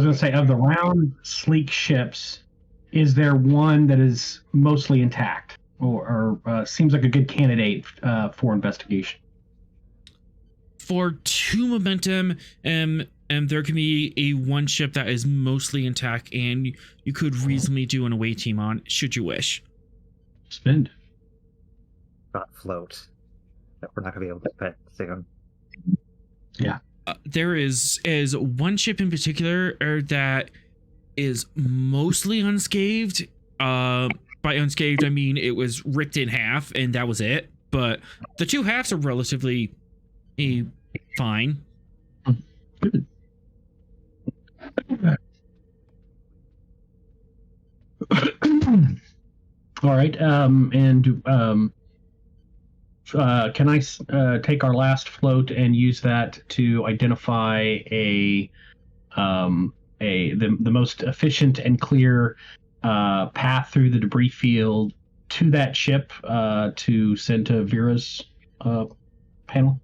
going to say, of the round, sleek ships, is there one that is mostly intact or seems like a good candidate for investigation? For 2 momentum, there can be a one ship that is mostly intact, and you could reasonably do an away team on, should you wish. Spend. Got float. That we're not going to be able to pet soon. Yeah. There is one ship in particular that is mostly unscathed. By unscathed, I mean it was ripped in half, and that was it. But the 2 halves are relatively fine. Good. All right. Can I take our last float and use that to identify the most efficient and clear path through the debris field to that ship to send to Vera's panel?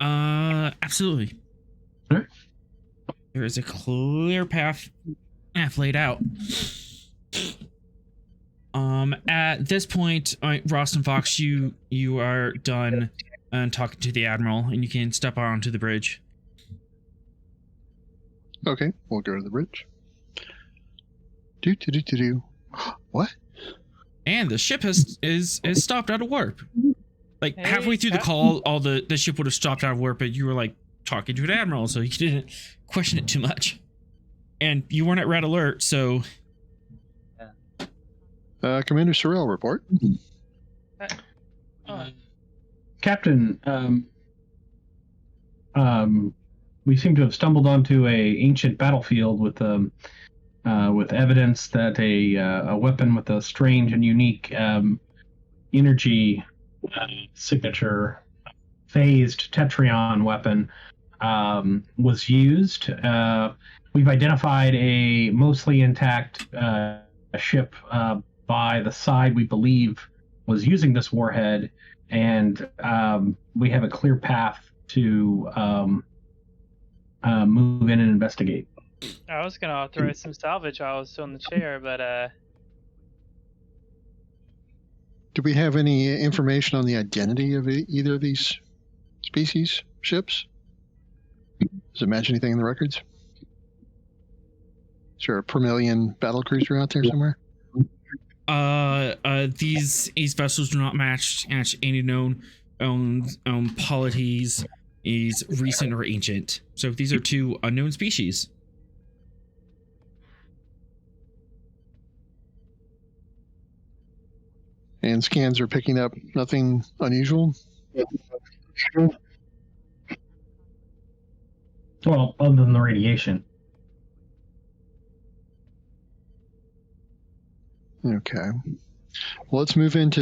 Absolutely. All right. There is a clear path laid out. At this point, Ross and Fox, you are done talking to the Admiral, and you can step onto the bridge. Okay, we'll go to the bridge. What? And the ship is stopped out of warp. Like halfway through the call, the ship would have stopped out of warp, but you were like talking to an Admiral, so you didn't question it too much. And you weren't at red alert, so. Commander Sorrell, report. Captain, we seem to have stumbled onto a ancient battlefield with evidence that a weapon with a strange and unique energy signature, phased Tetrion weapon, was used. We've identified a mostly intact ship by the side we believe was using this warhead, and we have a clear path to move in and investigate. I was gonna authorize some salvage while I was still in the chair, but Do we have any information on the identity of either of these species ships? Does it match anything in the records? Is there a Permillion battlecruiser out there somewhere? These vessels do not match any known polities, is recent or ancient. So these are two unknown species. And scans are picking up nothing unusual? Well, other than the radiation. Okay. Well, let's move into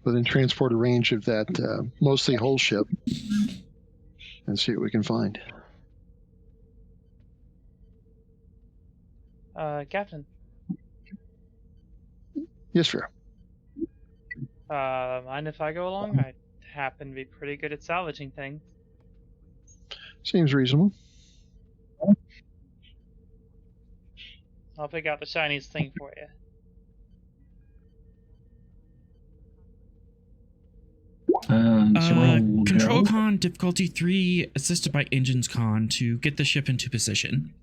within transporter range of that mostly whole ship and see what we can find. Captain. Yes, sir. Mind if I go along? I happen to be pretty good at salvaging things. Seems reasonable. I'll pick out the shiniest thing for you. Control con, difficulty 3, assisted by engines con to get the ship into position.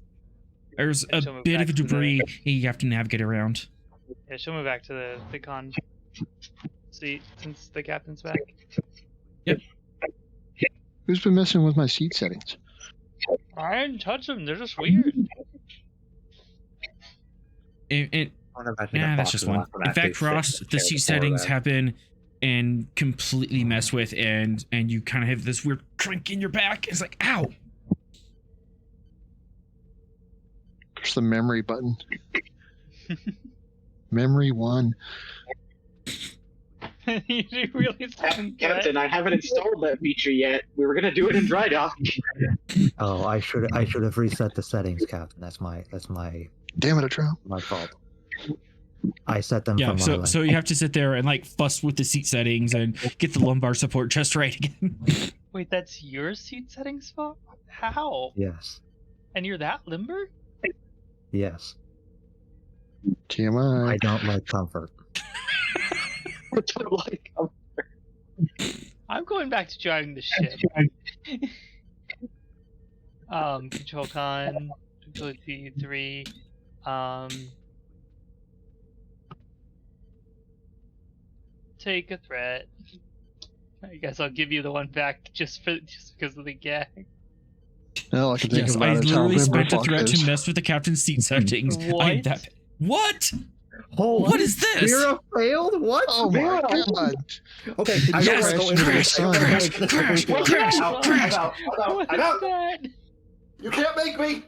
There's a bit of debris you have to navigate around. Yeah, she'll move back to the con seat since the captain's back. Yep. Who's been messing with my seat settings? I didn't touch them. They're just weird. That's just one. In fact, Ross, the seat settings have been completely messed with, and you kind of have this weird crink in your back. It's like, ow. Push the memory button. Memory 1. You really Captain, I haven't installed that feature yet. We were gonna do it in dry dock. Oh, I should have reset the settings, Captain. That's my Damn it, Atro. my fault. I set them Yeah, for my so you have to sit there and like fuss with the seat settings and get the lumbar support just right again. Wait, that's your seat settings fault? How? Yes. And you're that limber? Yes. TMI. I don't like comfort. I'm going back to driving the ship. Control con, ability 3, take a threat. I guess I'll give you the one back just because of the gag. All I can think Yes, about I is how literally spent a Limberfuck threat is. to mess with the captain's seat settings. What? What? Oh, What is this? Vera failed? What? Oh my god! Okay, I Yes, don't want to go crash, into crash, this. crash, What crash, the hell? crash. What I'm is out. that? You can't make me.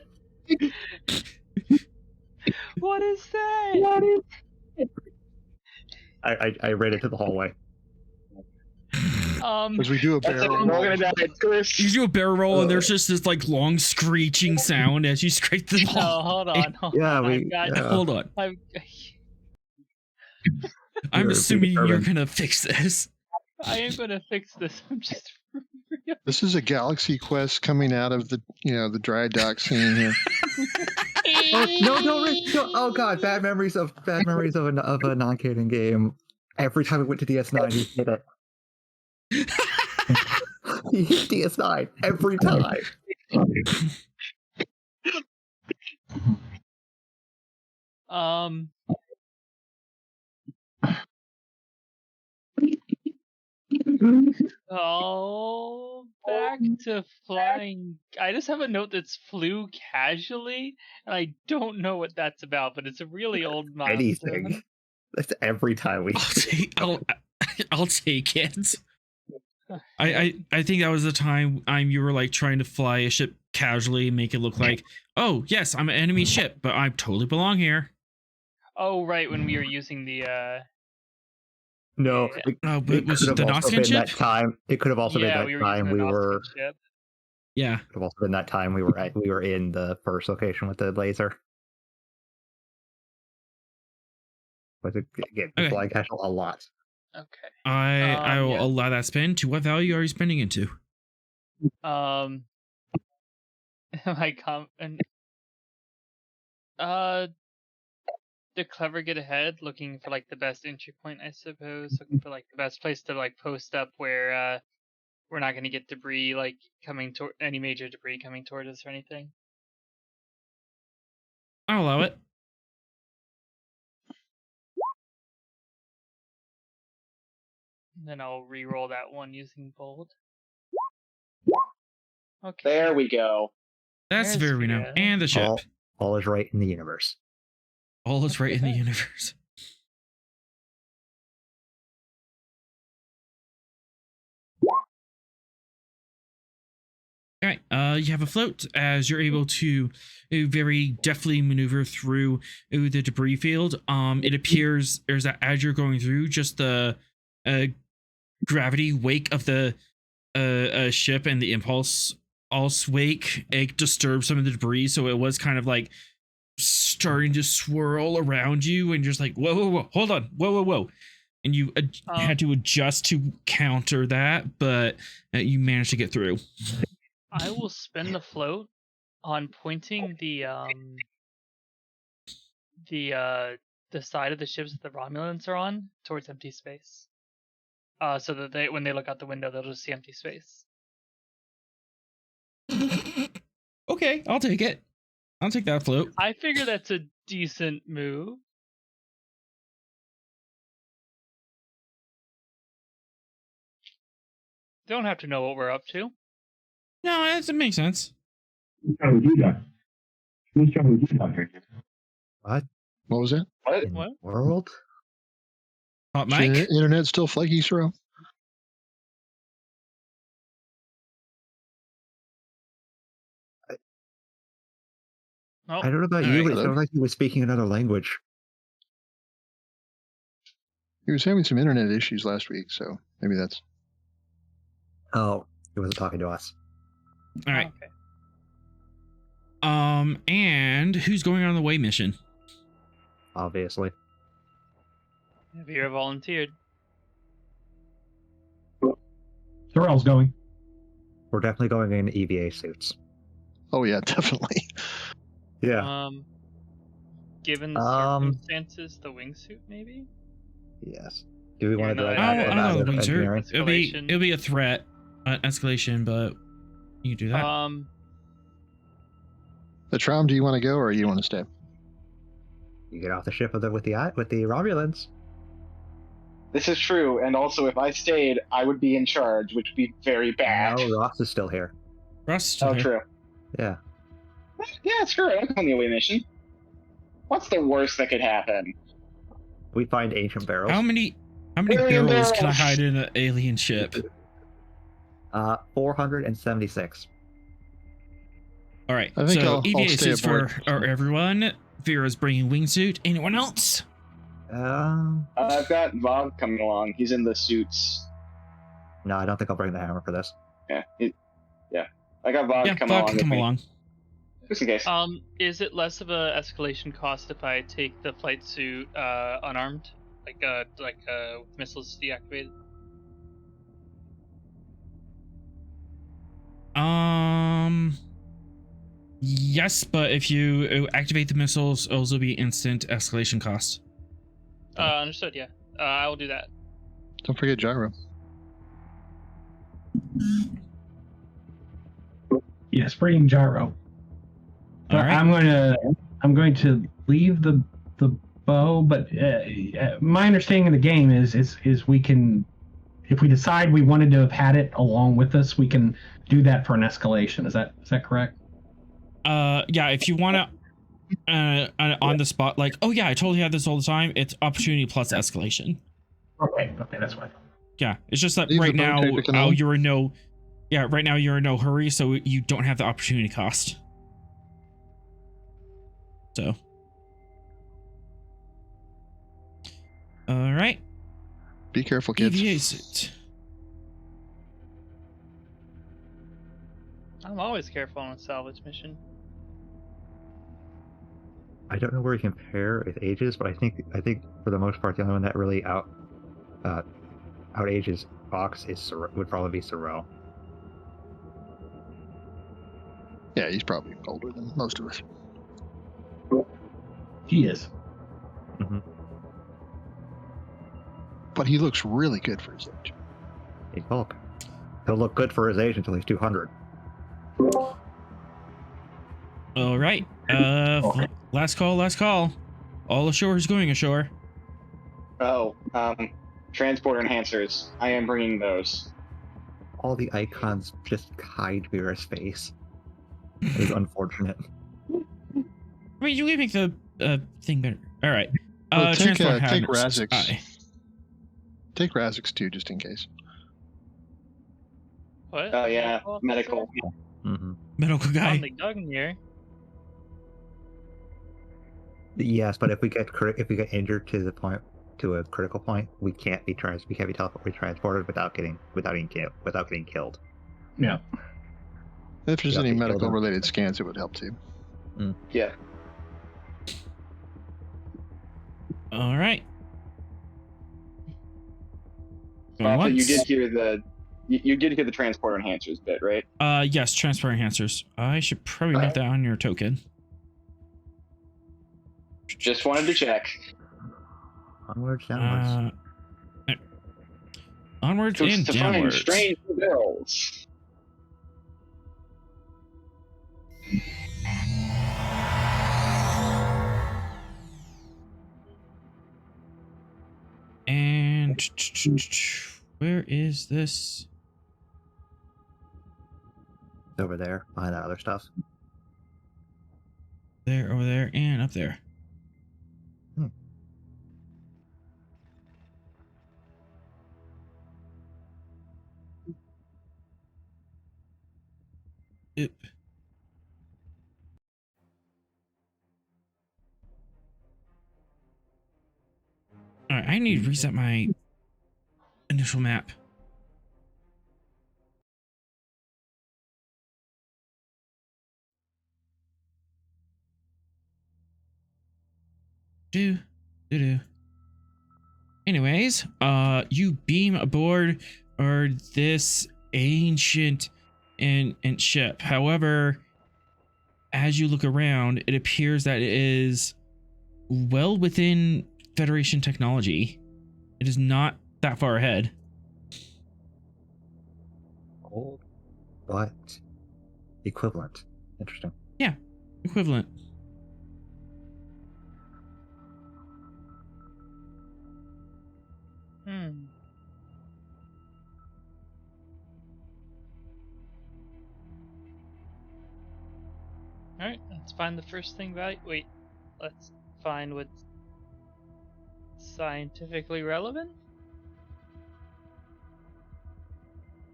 What is that? I ran into the hallway. As we do a That's it. barrel We're roll. gonna die, Chris. You do a barrel roll and there's just this like long screeching sound as you scrape the No, wall. hold on. Yeah, I've got- Hold on. I'm I'm You're assuming you're determined. gonna fix this. I am gonna fix this. I'm just. This is a galaxy quest coming out of the the dry dock scene here. Oh, no, oh god, bad memories of a non-canon game. Every time we went to DS9, he hit it. He hit DS9 every time. Oh, back to flying. I just have a note that's flew casually, and I don't know what that's about, but it's a really old milestone. Anything. That's every time we. I'll take it. I think that was the time you were like trying to fly a ship casually, make it look like, oh yes, I'm an enemy ship, but I totally belong here. Oh, right, when we were using the No, Yeah. But was it the also Noskin been ship? that time. It could have also been that we were time using the we were. Noskin ship. Yeah. Could have also been that time we were in the first location with the laser. But again, we Okay. fly casual a lot. Okay. I will Yeah. allow that spend. To what value are you spending into? My the clever get ahead, looking for like the best entry point, I suppose. Looking for like the best place to like post up where we're not going to get debris like coming toward any major debris coming toward us or anything. I'll allow it. And then I'll re-roll that one using bold. Okay. There we go. That's There's very we know. Vera. And the ship. All is right in the universe. All is right in the universe. All right, you have a float as you're able to very deftly maneuver through the debris field. It appears there's that as you're going through, just the gravity wake of the ship and the impulse wake, it disturbed some of the debris, so it was kind of like starting to swirl around you, and just like, whoa, hold on, whoa. And you had to adjust to counter that, but you managed to get through. I will spend the float on pointing the side of the ships that the Romulans are on towards empty space. So that when they look out the window, they'll just see empty space. Okay, I'll take it. I'll take that float. I figure that's a decent move. Don't have to know what we're up to. No, it makes sense. What? What was that? What? In What? the world? Hot Is Mike? your internet still flaky, Sro? Oh, I don't know about All you, right. but it sounded like he was speaking another language. He was having some internet issues last week, so maybe that's. Oh, he wasn't talking to us. All right. okay. And who's going on the way mission? Obviously. Vera volunteered. Thorell's going. We're definitely going in EVA suits. Oh yeah, definitely. Yeah. Given the Um, circumstances, the wingsuit maybe. Yes. Do we want Even to though do I that? I Yeah, don't know the engineering? wingsuit. It'll be a threat, escalation, but you can do that. The Trom, do you want to go or you want to stay? You get off the ship with the Romulans. This is true, and also if I stayed, I would be in charge, which would be very bad. No, Ross is still here. Russ, Oh, true. Yeah. Yeah, screw it. I'm on the away mission. What's the worst that could happen? We find ancient barrels. How many Alien barrels can I barrels. hide in an alien ship? 476. All right. I think So I'll EVA stay suits for aboard. everyone. Vera's bringing wingsuit. Anyone else? I've got Bob coming along. He's in the suits. No, I don't think I'll bring the hammer for this. Yeah, I got Bob Yeah, coming Bob along. can with come me, along. just in case. Is it less of a escalation cost if I take the flight suit unarmed, like with missiles deactivated? Yes, but if you activate the missiles, it'll also be instant escalation cost. Understood. Yeah, I will do that. Don't forget gyro. Yes, bringing gyro. All right. I'm going to leave the bow, but my understanding of the game is we can, if we decide we wanted to have had it along with us, we can do that for an escalation. Is that correct? Yeah, if you want to on the spot, like, oh yeah, I totally have this all the time, it's opportunity plus escalation. Okay, that's fine. Yeah, it's just that Leave the right boat, now, take the canal. you're in no. Yeah, right now you're in no hurry, so you don't have the opportunity cost. So. All right. Be careful, kids. EVA suit. I'm always careful on a salvage mission. I don't know where you compare with ages, but I think for the most part the only one that really outages Fox would probably be Sorrel. Yeah, he's probably older than most of us. He is. Mm-hmm. But he looks really good for his age. He's Hulk. He'll look good for his age until he's 200. All right. Last call. All ashore is going ashore. Oh, transport enhancers. I am bringing those. All the icons just hide Vera's face. It was unfortunate. I mean, you can make the thing better. All right. Well, take hazards. Razix. Aye. Take Razix too, just in case. What? Oh yeah, medical. Mm-hmm. Medical guy. On the Gungnir. Yes, but if we get injured to a critical point, we can't be transported without getting killed. Yeah. If there's Yeah, any they killed medical him. related scans, it would help too. Yeah. All right. But you did hear the transport enhancers bit, right? Yes, transport enhancers. I should probably note that on your token. Just wanted to check. Onwards, downwards. Onwards To and find downwards. strange bills. And where is this? It's over there, behind that other stuff. There, over there, and up there. Yep. All right, I need to reset my initial map. Do. Anyways, you beam aboard or this ancient and ship. However, as you look around, it appears that it is well within Federation technology. It is not that far ahead. Old, but equivalent. Interesting. Yeah, equivalent. Alright, let's find the first thing wait, let's find what's scientifically relevant?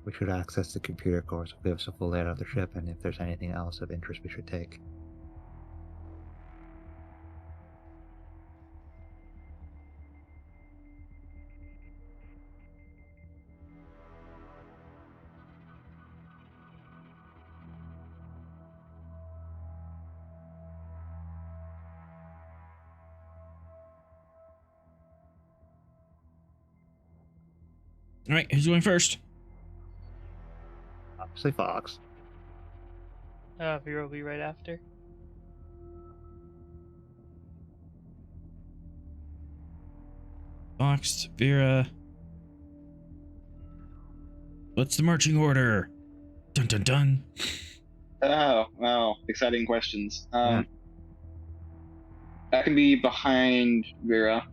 We should access the computer core so we have a full layout of the ship, and if there's anything else of interest we should take. All right, who's going first? Obviously Fox. Vera will be right after. Fox, Vera. What's the marching order? Dun dun dun. Oh, wow. Exciting questions. Yeah. I can be behind Vera.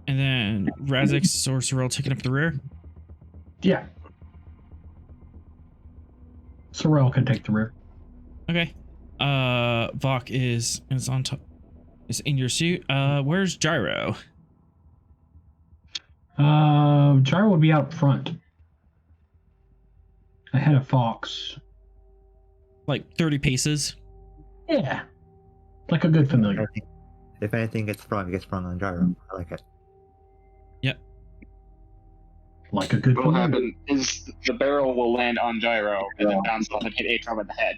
And then Razix or Sorrel taking up the rear. Yeah. Sorrel can take the rear. Okay. Vok is on top. is in your suit. Where's Gyro? Gyro would be out front. Ahead of Fox. Like 30 paces. Yeah. Like a good familiar. If anything gets sprung, it gets sprung on Gyro. I like it. Yep. Like a good What will familiar. happen is the barrel will land on Gyro and then bounce off and hit Atrom in the head.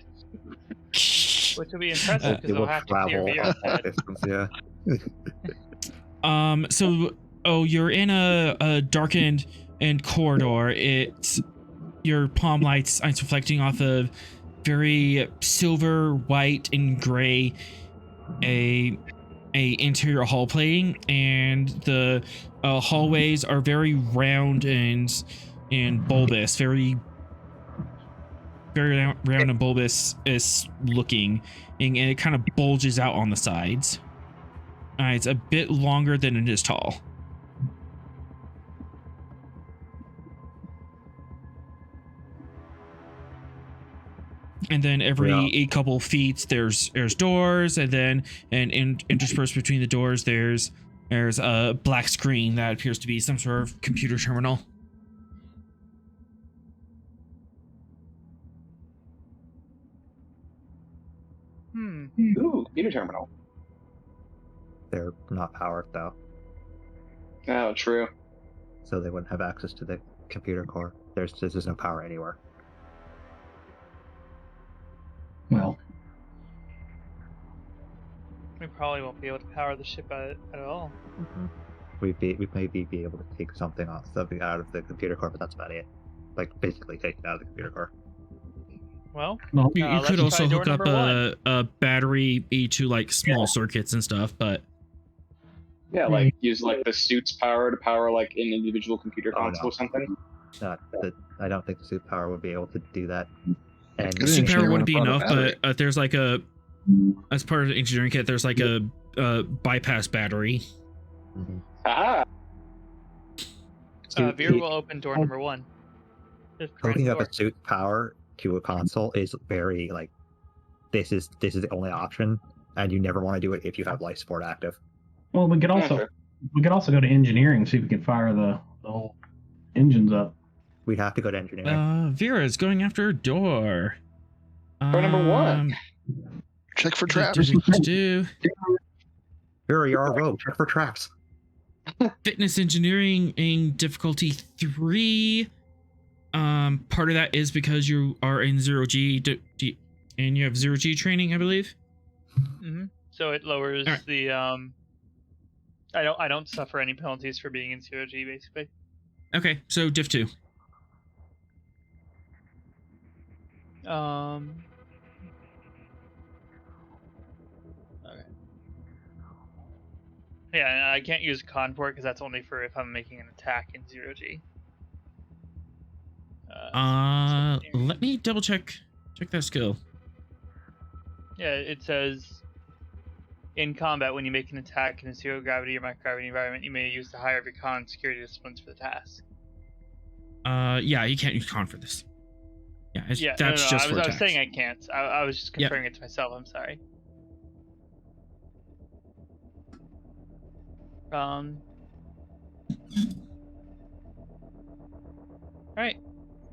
Which will be impressive because It they'll will have to clear travel Vera's head. distance, yeah. So, you're in a darkened corridor. It's your palm lights reflecting off of very silver, white, and gray a interior hall plating, and the hallways are very round and bulbous, very round and bulbous is looking, and it kind of bulges out on the sides. It's a bit longer than it is tall. And then every a couple feet there's doors, and then interspersed between the doors there's a black screen that appears to be some sort of computer terminal. Ooh, computer terminal. They're not powered though, Oh, true. so they wouldn't have access to the computer core. There's no power anywhere. Well, We probably won't be able to power the ship at all. We'd maybe be able to take something out of the computer core, but that's about it. Like basically take it out of the computer core. Well, You let's could try also door hook up number one. a battery to like small circuits and stuff, but Yeah, like use like the suit's power to power like an individual computer console no. or something. I don't think the suit power would be able to do that. And Good suit power engineering wouldn't be on a enough. battery. But there's like as part of the engineering kit, there's like a bypass battery. Mhm. Aha! Vera will open door number one. Just press Hooking the up door. a suit power to a console is very like this is the only option, and you never want to do it if you have life support active. well, we could Yeah, also sure. go to engineering, see if we can fire the whole engines up. We'd have to go to engineering. Vera's going after a door. Door number one. Check for traps. Do Here you are, rogue. Check for traps. fitness engineering in difficulty 3. Part of that is because you are in 0G and you have 0G training, I believe. So it lowers Alright. the I don't suffer any penalties for being in 0G basically. Okay, so diff 2. Okay. Yeah, and I can't use con for it because that's only for if I'm making an attack in 0G. Let me double check that skill. Yeah, it says in combat when you make an attack in a zero gravity or microgravity environment, you may use the higher of your con security disciplines for the task. Yeah, you can't use con for this. Yeah, that's just for I was attacks. saying I can't. I was just comparing it to myself. I'm sorry. Alright.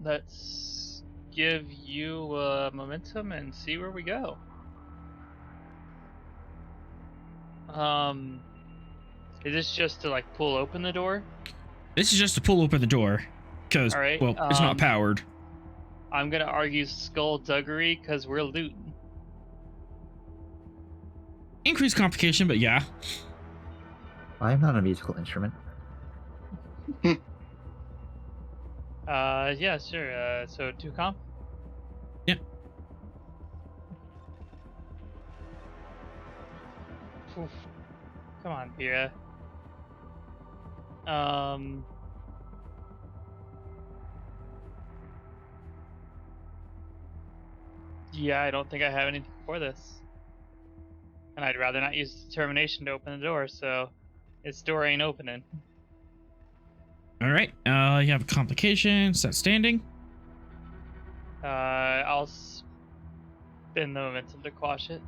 Let's give you momentum and see where we go. Is this just to like pull open the door? This is just to pull open the door, because Alright, well, it's not powered. I'm gonna argue skullduggery because we're looting. Increased complication, but yeah. I'm not a musical instrument. Yeah, sure. So 2 comp. Yeah. Oof. Come on, Vera. Yeah, I don't think I have anything for this. And I'd rather not use determination to open the door, so its door ain't opening. All right. You have a complication. Set standing. I'll spin the momentum to quash it.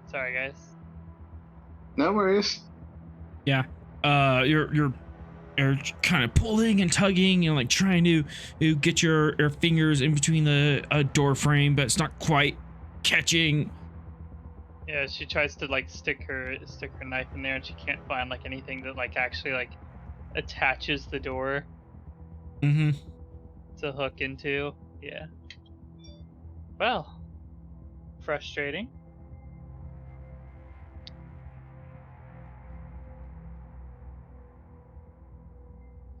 Sorry, guys. No worries. Yeah. You're kind of pulling and tugging and like trying to get your fingers in between the door frame, but it's not quite catching. Yeah, she tries to like stick her knife in there, and she can't find like anything that like actually like attaches the door Mm-hmm. to hook into. Yeah. Well, frustrating.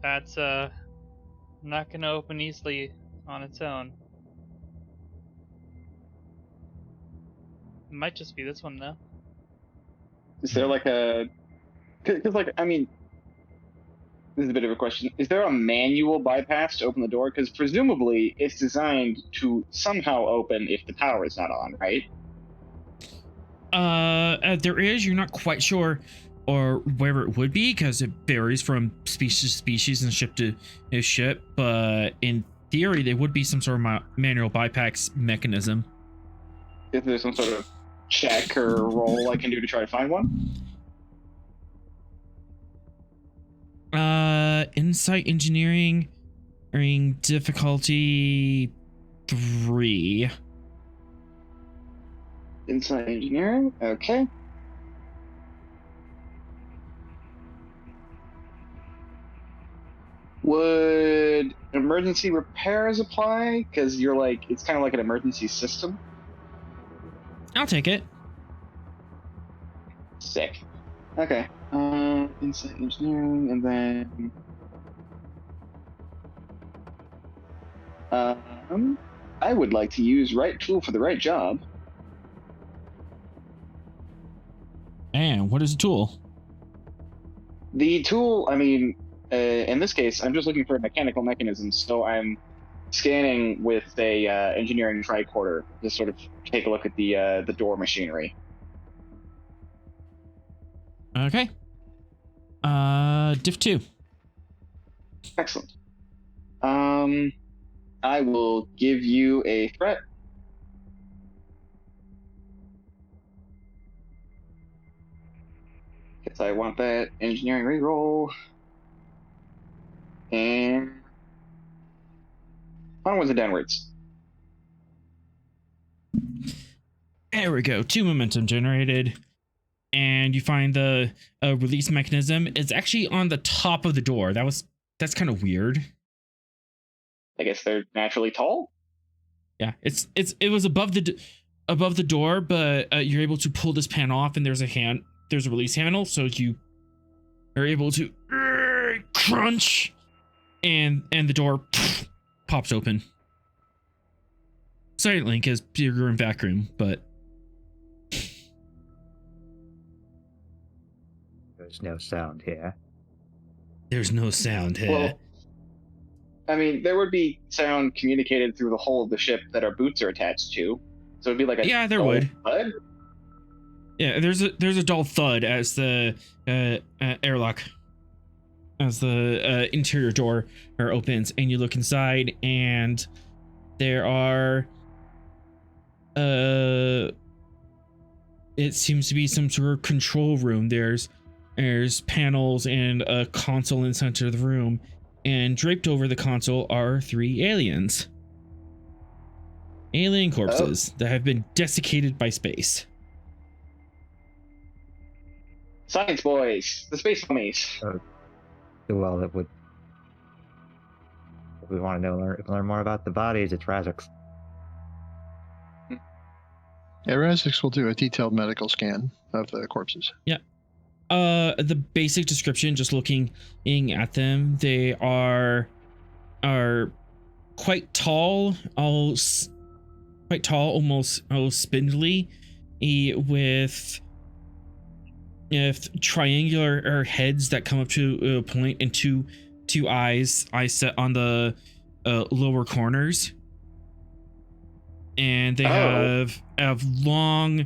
That's not gonna open easily on its own. It might just be this one though. Is there like a? Because like I mean, this is a bit of a question. Is there a manual bypass to open the door? Because presumably it's designed to somehow open if the power is not on, right? There is. You're not quite sure or where it would be because it varies from species to species and ship to ship. But in theory, there would be some sort of manual bypass mechanism. Is there some sort of check or roll I can do to try to find one? Insight engineering, difficulty 3. Insight engineering. Okay. Would emergency repairs apply? Because you're like, it's kind of like an emergency system. I'll take it. Sick. Okay. Insight engineering, and then I would like to use right tool for the right job. And what is the tool? The tool, I mean, in this case, I'm just looking for mechanical mechanisms, so I'm scanning with a engineering tricorder to sort of take a look at the door machinery. Okay. Diff 2. Excellent. I will give you a threat. Guess I want that engineering reroll. And onwards and downwards. There we go. 2 momentum generated. And you find the release mechanism. It's actually on the top of the door. That's kind of weird. I guess they're naturally tall. Yeah, it was above the door, but you're able to pull this pan off, and there's a release handle, so you are able to crunch, and the door pops open silently because you're in back room, but there's no sound here. There's no sound here. Well, I mean, there would be sound communicated through the hull of the ship that our boots are attached to. So it'd be like a yeah, there would. thud. Yeah, there's a dull thud as the airlock, as the interior door opens, and you look inside, and there are it seems to be some sort of control room. There's panels and a console in the center of the room. And draped over the console are 3 aliens. Alien corpses that have been desiccated by space. Science boys, the space mummies. Well, that would. If we want to learn more about the bodies, it's Razix. Yeah, Razix will do a detailed medical scan of the corpses. Yeah. The basic description, just looking at them, they are quite tall, almost spindly, with triangular heads that come up to a point, and two eyes set on the lower corners, and they have long.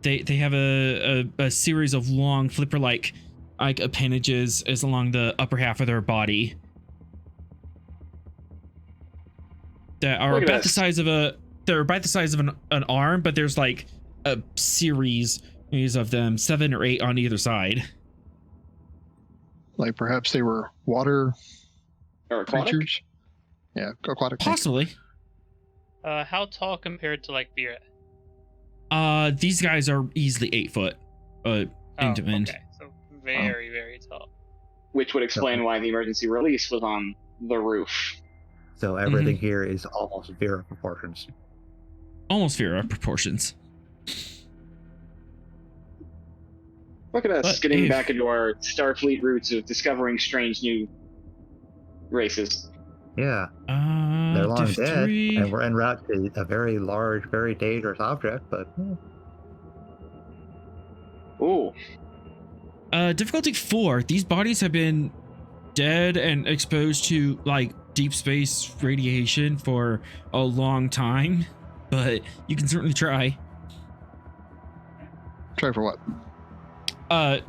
They have a series of long flipper-like appendages as along the upper half of their body that are about the size of an arm, but there's like a series These of them, 7 or 8 on either side. Like perhaps they were water Or aquatic? creatures. Yeah, aquatic. Possibly. How tall compared to like Vera? These guys are easily 8 foot. End to end. Okay, so very, very tall. Which would explain why the emergency release was on the roof. So everything here is almost Vera proportions. Almost Vera proportions. Look at us But getting if- back into our Starfleet roots of discovering strange new races. Yeah, they're long diff dead, 3. and we're en route to a very large, very dangerous object, but Ooh. Difficulty 4. These bodies have been dead and exposed to like deep space radiation for a long time, but you can certainly try. Try for what?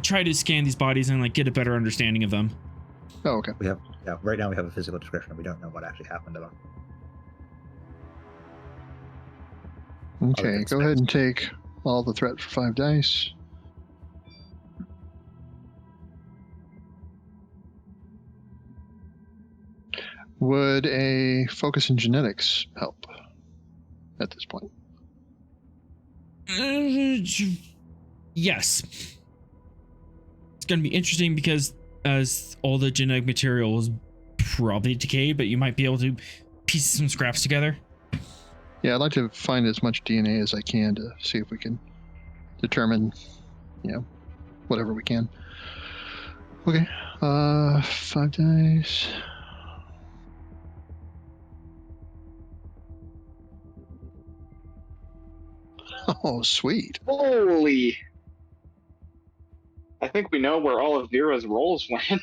Try to scan these bodies and like get a better understanding of them. Oh, okay. we have, right now we have a physical description. We don't know what actually happened to them. Okay, go ahead and take all the threat for 5 dice. Would a focus in genetics help at this point? Yes. It's going to be interesting because as all the genetic material is probably decayed, but you might be able to piece some scraps together. Yeah, I'd like to find as much DNA as I can to see if we can determine, whatever we can. Okay, 5 dice. Oh, sweet. Holy. I think we know where all of Vera's rolls went.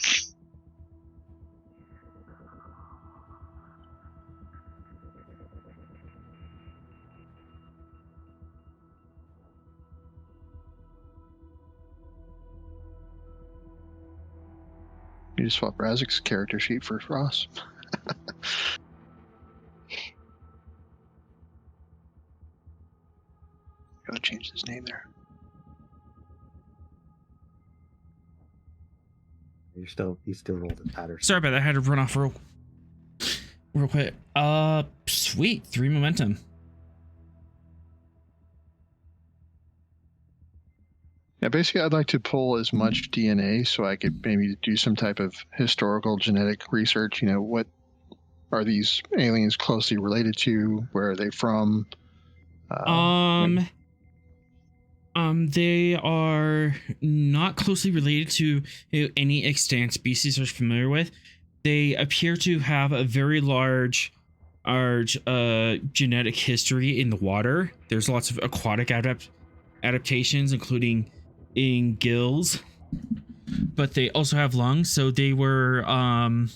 You just swap Razik's character sheet for Ross. Gotta change his name there. He still rolled in Patterson. Sorry about that. I had to run off real quick. Sweet. 3 momentum. Yeah, basically, I'd like to pull as much DNA so I could maybe do some type of historical genetic research. What are these aliens closely related to? Where are they from? They are not closely related to any extant species we're familiar with. They appear to have a very large genetic history in the water. There's lots of aquatic adaptations, including in gills, but they also have lungs. So they were an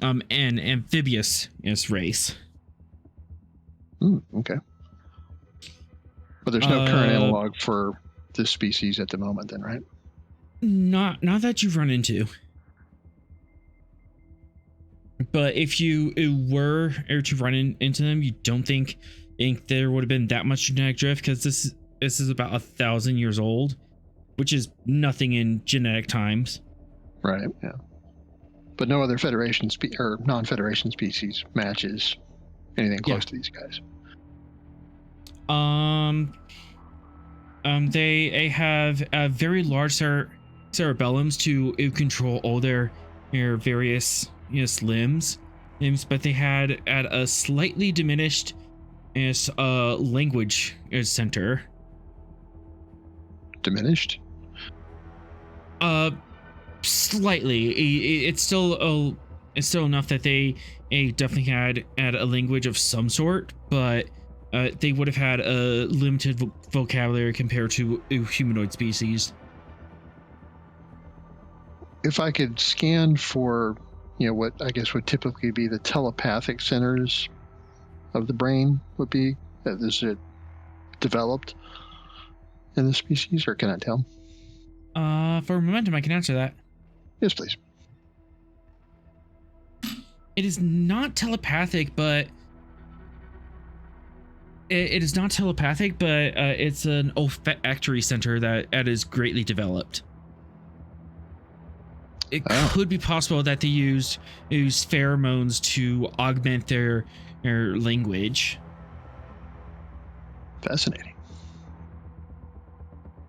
amphibious race. Okay. But there's no current analog for this species at the moment, then, right? Not that you've run into. But if you were to run into them, you don't think there would have been that much genetic drift, because this is about 1,000 years old, which is nothing in genetic times. Right. Yeah. But no other Federation or non-Federation species matches anything close to these guys. They have very large cerebellums to control all their various limbs, but they had at a slightly diminished language center. Diminished? Slightly. It's still enough that they definitely had a language of some sort, but they would have had a limited vocabulary compared to humanoid species. If I could scan for, what I guess would typically be the telepathic centers of the brain, would be, is it developed in the species, or can I tell? For momentum, I can answer that. Yes, please. It is not telepathic, but It is not telepathic, but it's an olfactory center that is greatly developed. It could be possible that they use pheromones to augment their language. Fascinating.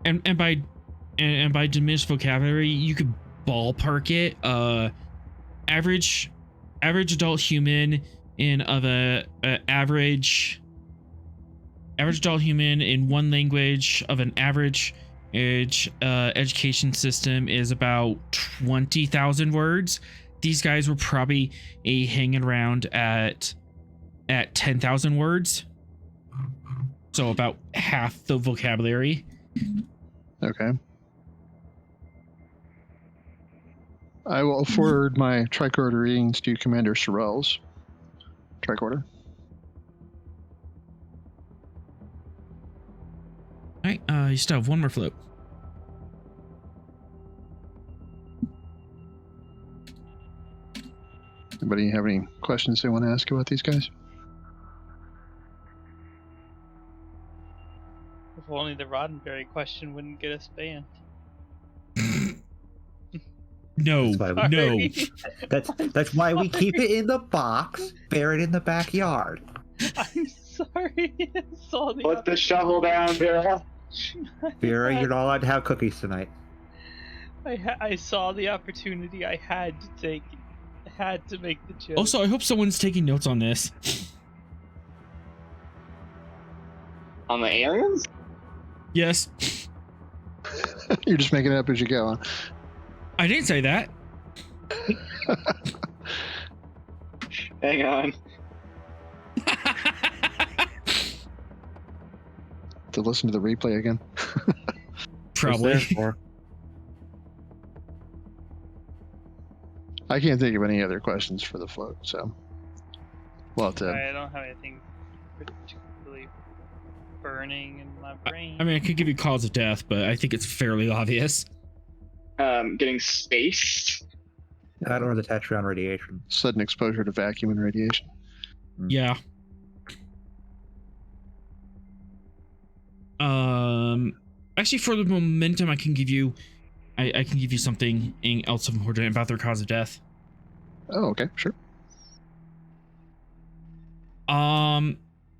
And by diminished vocabulary, you could ballpark it. Average adult human in average adult human in one language of an average education system is about 20,000 words. These guys were probably hanging around at 10,000 words. So about half the vocabulary. Okay. I will forward my tricorder readings to Commander Sorrell's tricorder. All right, you still have one more float. Anybody have any questions they want to ask about these guys? If only the Roddenberry question wouldn't get us banned. No, no. That's why we keep it in the box, buried in the backyard. I'm sorry. Put the shovel down, Vera. Vera, you're not allowed to have cookies tonight. I saw the opportunity. I had to take it. I had to make the joke. Also, I hope someone's taking notes on this. On the aliens? Yes. You're just making it up as you go, huh? I didn't say that. Hang on. To listen to the replay again. Probably. I can't think of any other questions for the float, so we'll have to. I don't have anything particularly burning in my brain. I mean, I could give you cause of death, but I think it's fairly obvious. Getting spaced. That or the Tetrion radiation. Sudden exposure to vacuum and radiation. Yeah. Actually, for the momentum, I can give you something else important about their cause of death. Oh, okay, sure.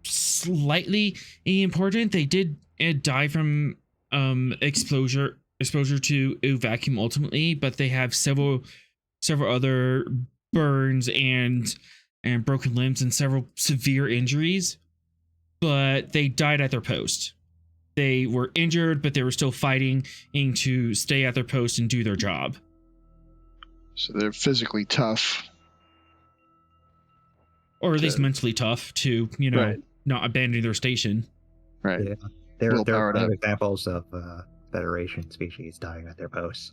Slightly important. They did die from exposure to a vacuum ultimately, but they have several other burns and broken limbs and several severe injuries, but they died at their post. They were injured, but they were still fighting to stay at their post and do their job. So they're physically tough. Or at least mentally tough to, right. Not abandon their station. Right. Yeah. There are powered up. examples of Federation species dying at their posts.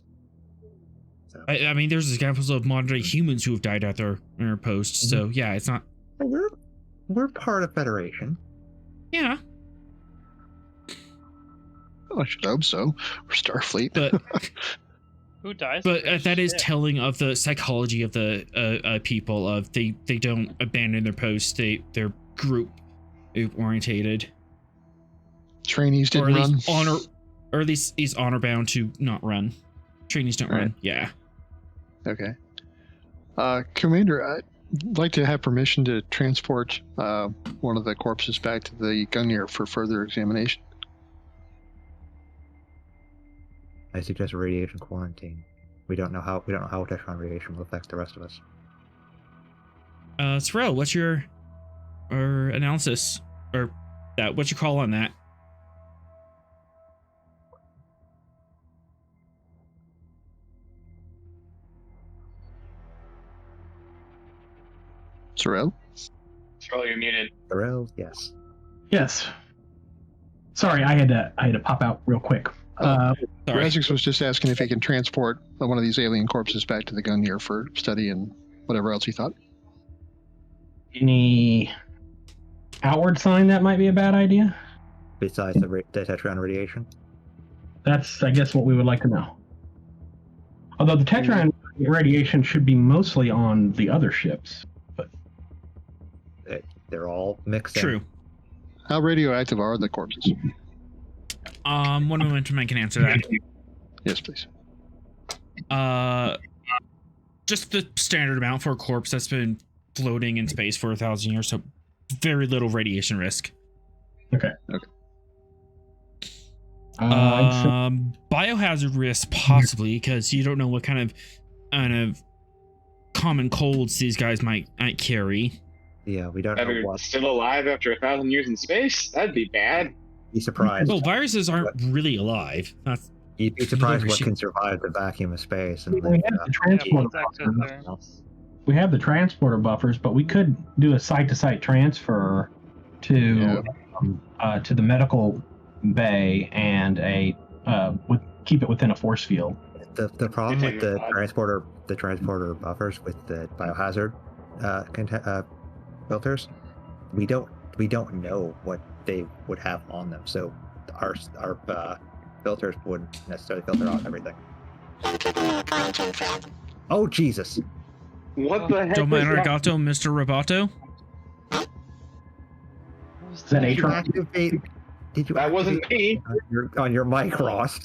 So. I mean, there's examples of modern day humans who have died at their posts. So yeah, it's not. We're part of Federation. Yeah. Well, I should hope so. We're Starfleet. But who dies? But that is telling of the psychology of the people. Of they don't abandon their posts. They're group orientated. Trainees didn't run. Or at least he's honor bound to not run. Trainees don't run. Yeah. Okay. Commander, I'd like to have permission to transport one of the corpses back to the Gungnir for further examination. I suggest a radiation quarantine. We don't know how Tetrion radiation will affect the rest of us. Sorrell, what's your analysis or that? What's your call on that? Sorrell? Sorrell, you're muted. Sorrell, yes. Yes. Sorry, I had to pop out real quick. Razix was just asking if he can transport one of these alien corpses back to the Gungnir for study and whatever else he thought. Any outward sign that might be a bad idea? Besides the Tetrion radiation? That's, I guess, what we would like to know. Although the Tetrion radiation should be mostly on the other ships. But They're all mixed True. in. How radioactive are the corpses? One momentum, I can answer that. Yes, please. Just the standard amount for a corpse that's been floating in space for 1,000 years, so very little radiation risk. Okay. Okay. Biohazard risk possibly, because you don't know what kind of common colds these guys might carry. Yeah, we don't know Ever what. still alive after 1,000 years in space? That'd be bad. Be surprised. Well, viruses aren't really alive. That's You'd be surprised what Shit. can survive the vacuum of space. And We live, have the Yeah, transporter what's buffers. exotherms? We have the transporter buffers, but we could do a site-to-site transfer to the medical bay and keep it within a force field. the problem with the Continue. transporter buffers with the biohazard filters, we don't know what they would have on them, so our filters wouldn't necessarily filter out everything. Oh Jesus! What the heck? Domain was that? Arigato, Mr. Roboto. Is that Did you Atron? activate? Did you? That wasn't me. on your mic, Ross.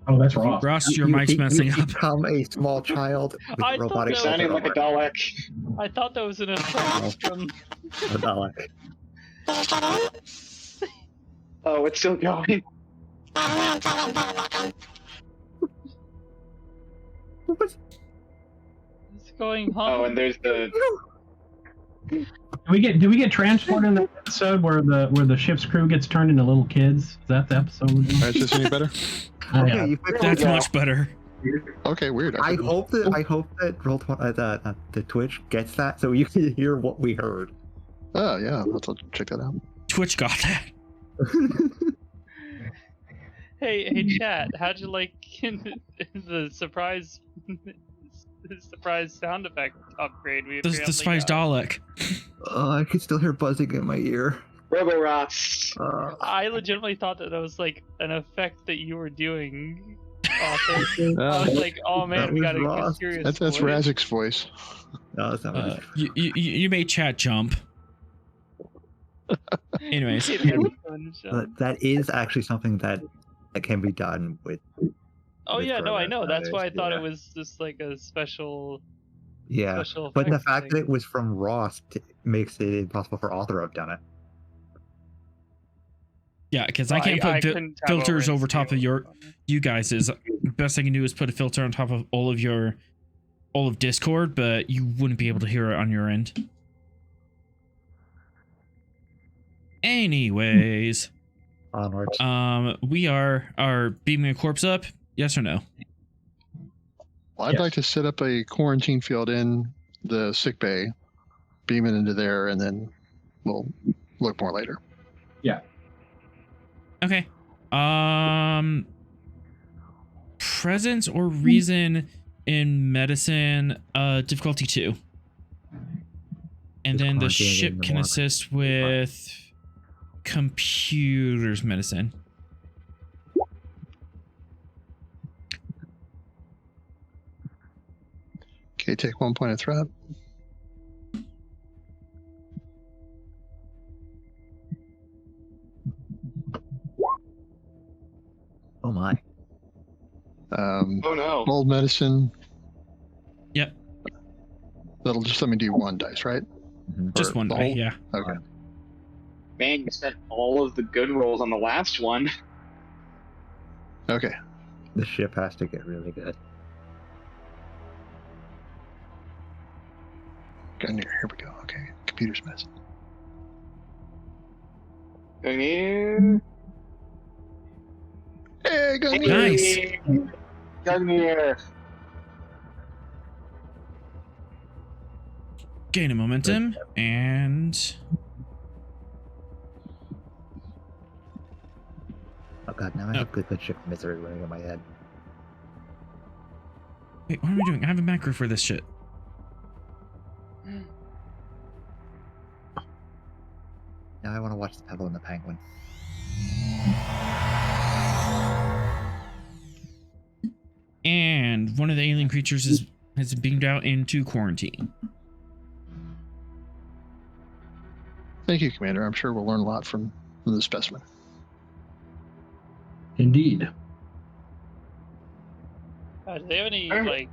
Oh, that's Ross. Ross, your mic's messing up. Become a small child with I thought robotic that Sounding filter like a over. Dalek. I thought that was an effect from. A Dalek. Oh, it's still going. It's going home. Oh, and there's the. Do we get transported in the episode where the ship's crew gets turned into little kids? Is that the episode? Is this any better? Okay, Yeah. you fixed That's it. much better. Okay, weird. I hope that the Twitch gets that so you can hear what we heard. Oh yeah, let's check that out. Twitch got that. Hey, chat. How'd you like the surprise sound effect upgrade we The apparently spice got? Dalek. I can still hear buzzing in my ear. Robo Ross. I legitimately thought that was like an effect that you were doing. Author. I was like, oh man, That we was gotta Ross. get serious. That's boys. Razik's voice. No, it's not. You made chat jump. Anyways, That is actually something that can be done with. Oh with yeah, no, I know. progress That's why I thought yeah. it was just like a special. Yeah, Special but the effects fact that thing. it was from Ross makes it impossible for Author to have done it. yeah, because I can't put couldn't tab filters and over top see of what was you guys. Is best I can do is put a filter on top of all of Discord, but you wouldn't be able to hear it on your end. Anyways, Onwards. we are beaming a corpse up. Yes or no? Well, I'd Yes. like to set up a quarantine field in the sick bay, beam it into there, and then we'll look more later. Okay. Presence or reason in medicine, difficulty 2. And Just then the quarantining ship in the can morgue. assist with computers medicine. Okay, take 1 point of threat. Oh my. Oh no. Old medicine. Yep. That'll just let me do 1 dice, right? Just Or one the die, whole- yeah. Okay. Man, you spent all of the good rolls on the last one. Okay. The ship has to get really good. Gungnir, here we go. Okay. Computers medicine. Gungnir. Hey, Gungnir! Nice. Gungnir. Gain a momentum and Oh god, now I have good ship misery running in my head. wait, what am I doing? I have a macro for this shit. Now I want to watch the Pebble and the Penguin. And one of the alien creatures has beamed out into quarantine. Thank you, Commander. I'm sure we'll learn a lot from the specimen. Indeed. Do they have any Alright.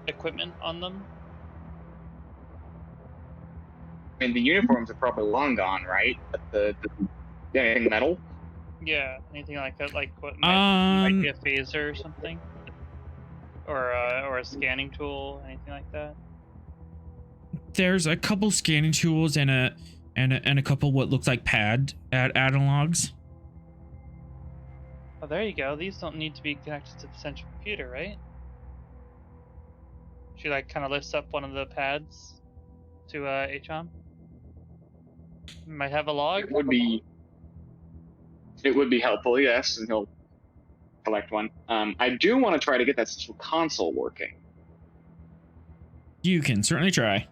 equipment on them? I mean, the uniforms are probably long gone, right? But anything metal? Yeah, anything like that, like what might be a Um, phaser or something, or a scanning tool, anything like that. there's a couple scanning tools and a couple what looks like pad analogs. Oh, there you go. These don't need to be connected to the central computer, right? She like kind of lifts up one of the pads to HM. Might have a log. It would be helpful, yes, and he'll collect one. I do want to try to get that central console working, You can certainly try.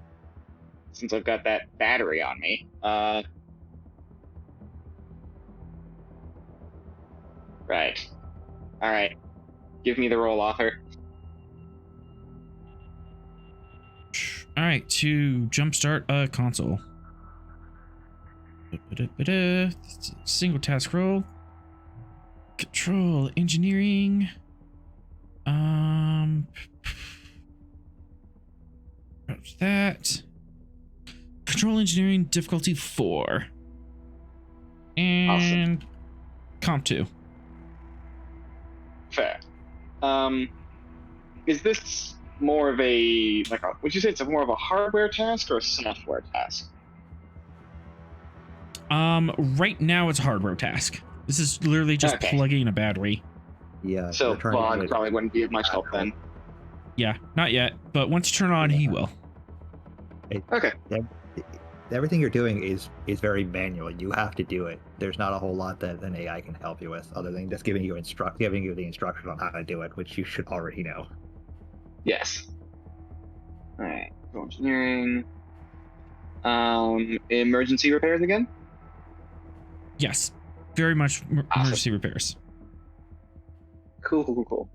since I've got that battery on me. Right. All right. Give me the roll, author. All right, to jumpstart a console. Single task roll. Control engineering. What's that? Control engineering difficulty 4. And comp 2. Fair. Is this more of a would you say it's more of a hardware task or a software task? Right now it's a hardware task. This is literally just Okay. plugging a battery. Yeah. So we're trying to Bond get- probably wouldn't be of much help then. Yeah, not yet, but once you turn it on, he will. Okay. Everything you're doing is very manual. You have to do it. There's not a whole lot that an AI can help you with, other than just giving you the instruction on how to do it, which you should already know. Yes. All right. Engineering. Emergency repairs again. Yes, very much emergency repairs. Cool.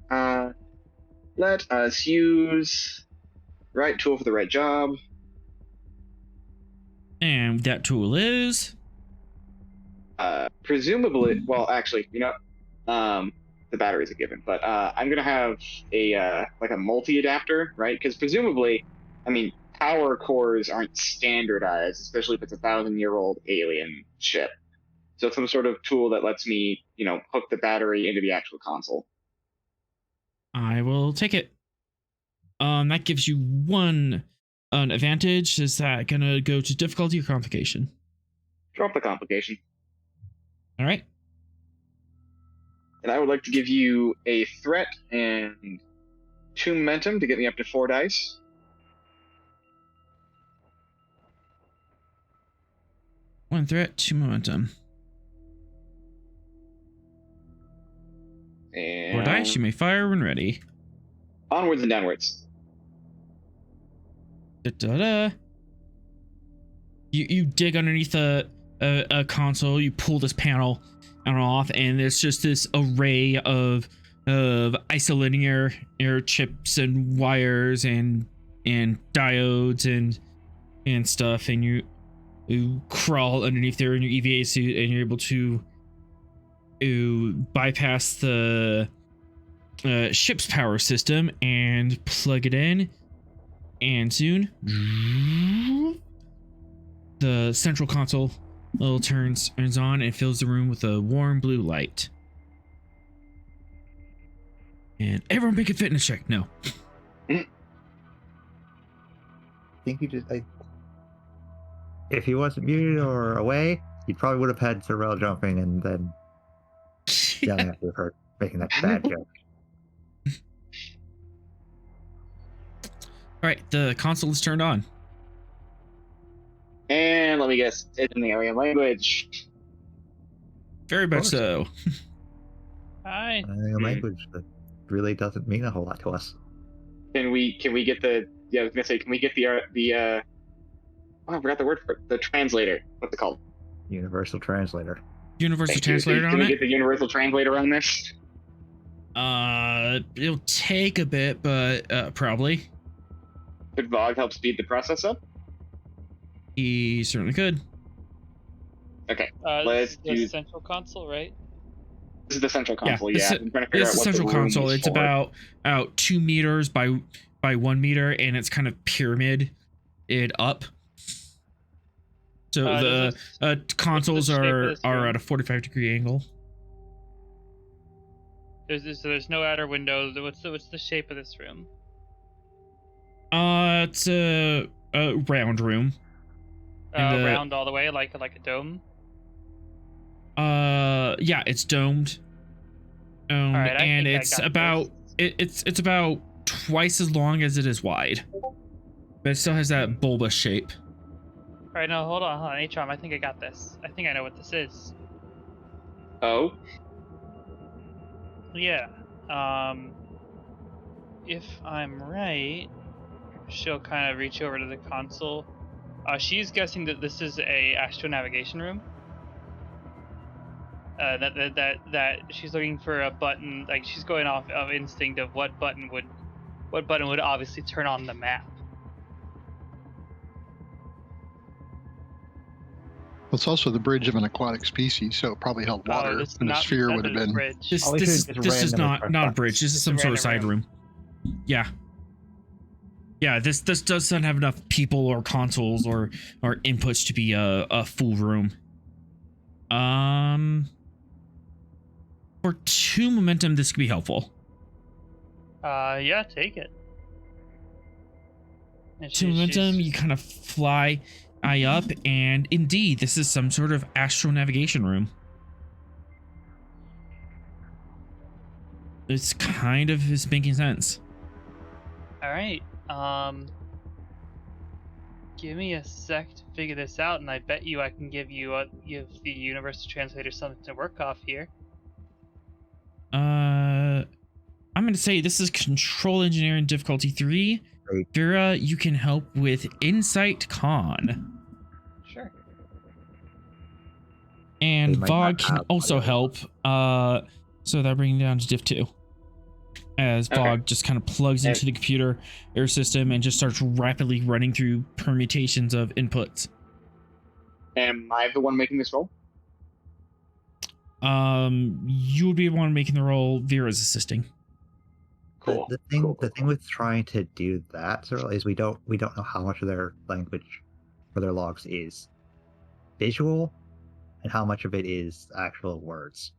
Let us use right tool for the right job. And that tool is Presumably, well, actually, the batteries are given, but I'm gonna have a multi-adapter, right? Because presumably, I mean, power cores aren't standardized, especially if it's a 1,000-year-old alien ship. So some sort of tool that lets me, hook the battery into the actual console. I will take it. That gives you an advantage. Is that gonna go to difficulty or complication? Drop the complication. All right. And I would like to give you a threat and 2 momentum to get me up to 4 dice. One threat, 2 momentum. And 4 dice. You may fire when ready. onwards and downwards. You dig underneath a console. You pull this panel off, and there's just this array of isolinear chips and wires and diodes and stuff, and you crawl underneath there in your EVA suit, and you're able to bypass the ship's power system and plug it in, and soon the central console turns on and fills the room with a warm blue light. And everyone make a fitness check. No. I think you just. If he wasn't muted or away, he probably would have had Sorrel jumping and then yelling after her making that bad joke. All right, the console is turned on. And let me guess, it's in the alien language. Very much course. so. Hi. A language that really doesn't mean a whole lot to us. Can we get the? Yeah, I was gonna say, can we get the? Oh, I forgot the word for it. The translator. What's it called? Universal translator. Universal Thank you. translator Can on we get it. the universal translator on this? It'll take a bit, but probably. Could VOG help speed the process up? He certainly could. Okay, This let's is the do. central console, right? This is the central console. this Yeah, is- I'm trying to figure It's out the what central the room console. was It's for. about 2 meters by 1 meter, and it's kind of pyramid it up. So Does the consoles shape of are this room? at a 45-degree angle. There's no outer window. What's the shape of this room? It's a round room. And Round all the way, like a dome. yeah, it's domed. All right, I and think I it's got about it's about twice as long as it is wide, but it still has that bulbous shape. All right, no, hold on, Atrom. I think I got this. I think I know what this is. Oh, Yeah. If I'm right, she'll kind of reach over to the console. She's guessing that this is a astro navigation room. That she's looking for a button. Like she's going off of instinct of what button would obviously turn on the map. It's also the bridge of an aquatic species, so it probably held water, This is and a not sphere not would have the been. bridge. This Probably this should've this just is randomly not a pressed bridge. This is It's some a sort of random side room. Yeah. Yeah, this doesn't have enough people or consoles or inputs to be a full room. For 2 momentum, this could be helpful. Yeah, take it. And 2 momentum, you kind of fly eye up, and indeed, this is some sort of astro navigation room. It's kind of is making sense. All right. Give me a sec to figure this out, and I bet you I can give the universal translator something to work off here. I'm going to say this is control engineering difficulty 3. Great. Vera, you can help with Insight Con. Sure. And They might Vog not can have also audio. help. So that brings down to diff 2. As Okay. Vog just kind of plugs into the computer air system and just starts rapidly running through permutations of inputs. am I the one making this roll? You would be the one making the roll. Vera's assisting. Cool. The thing Cool. with trying to do that, Cyril, is we don't know how much of their language or their logs is visual and how much of it is actual words,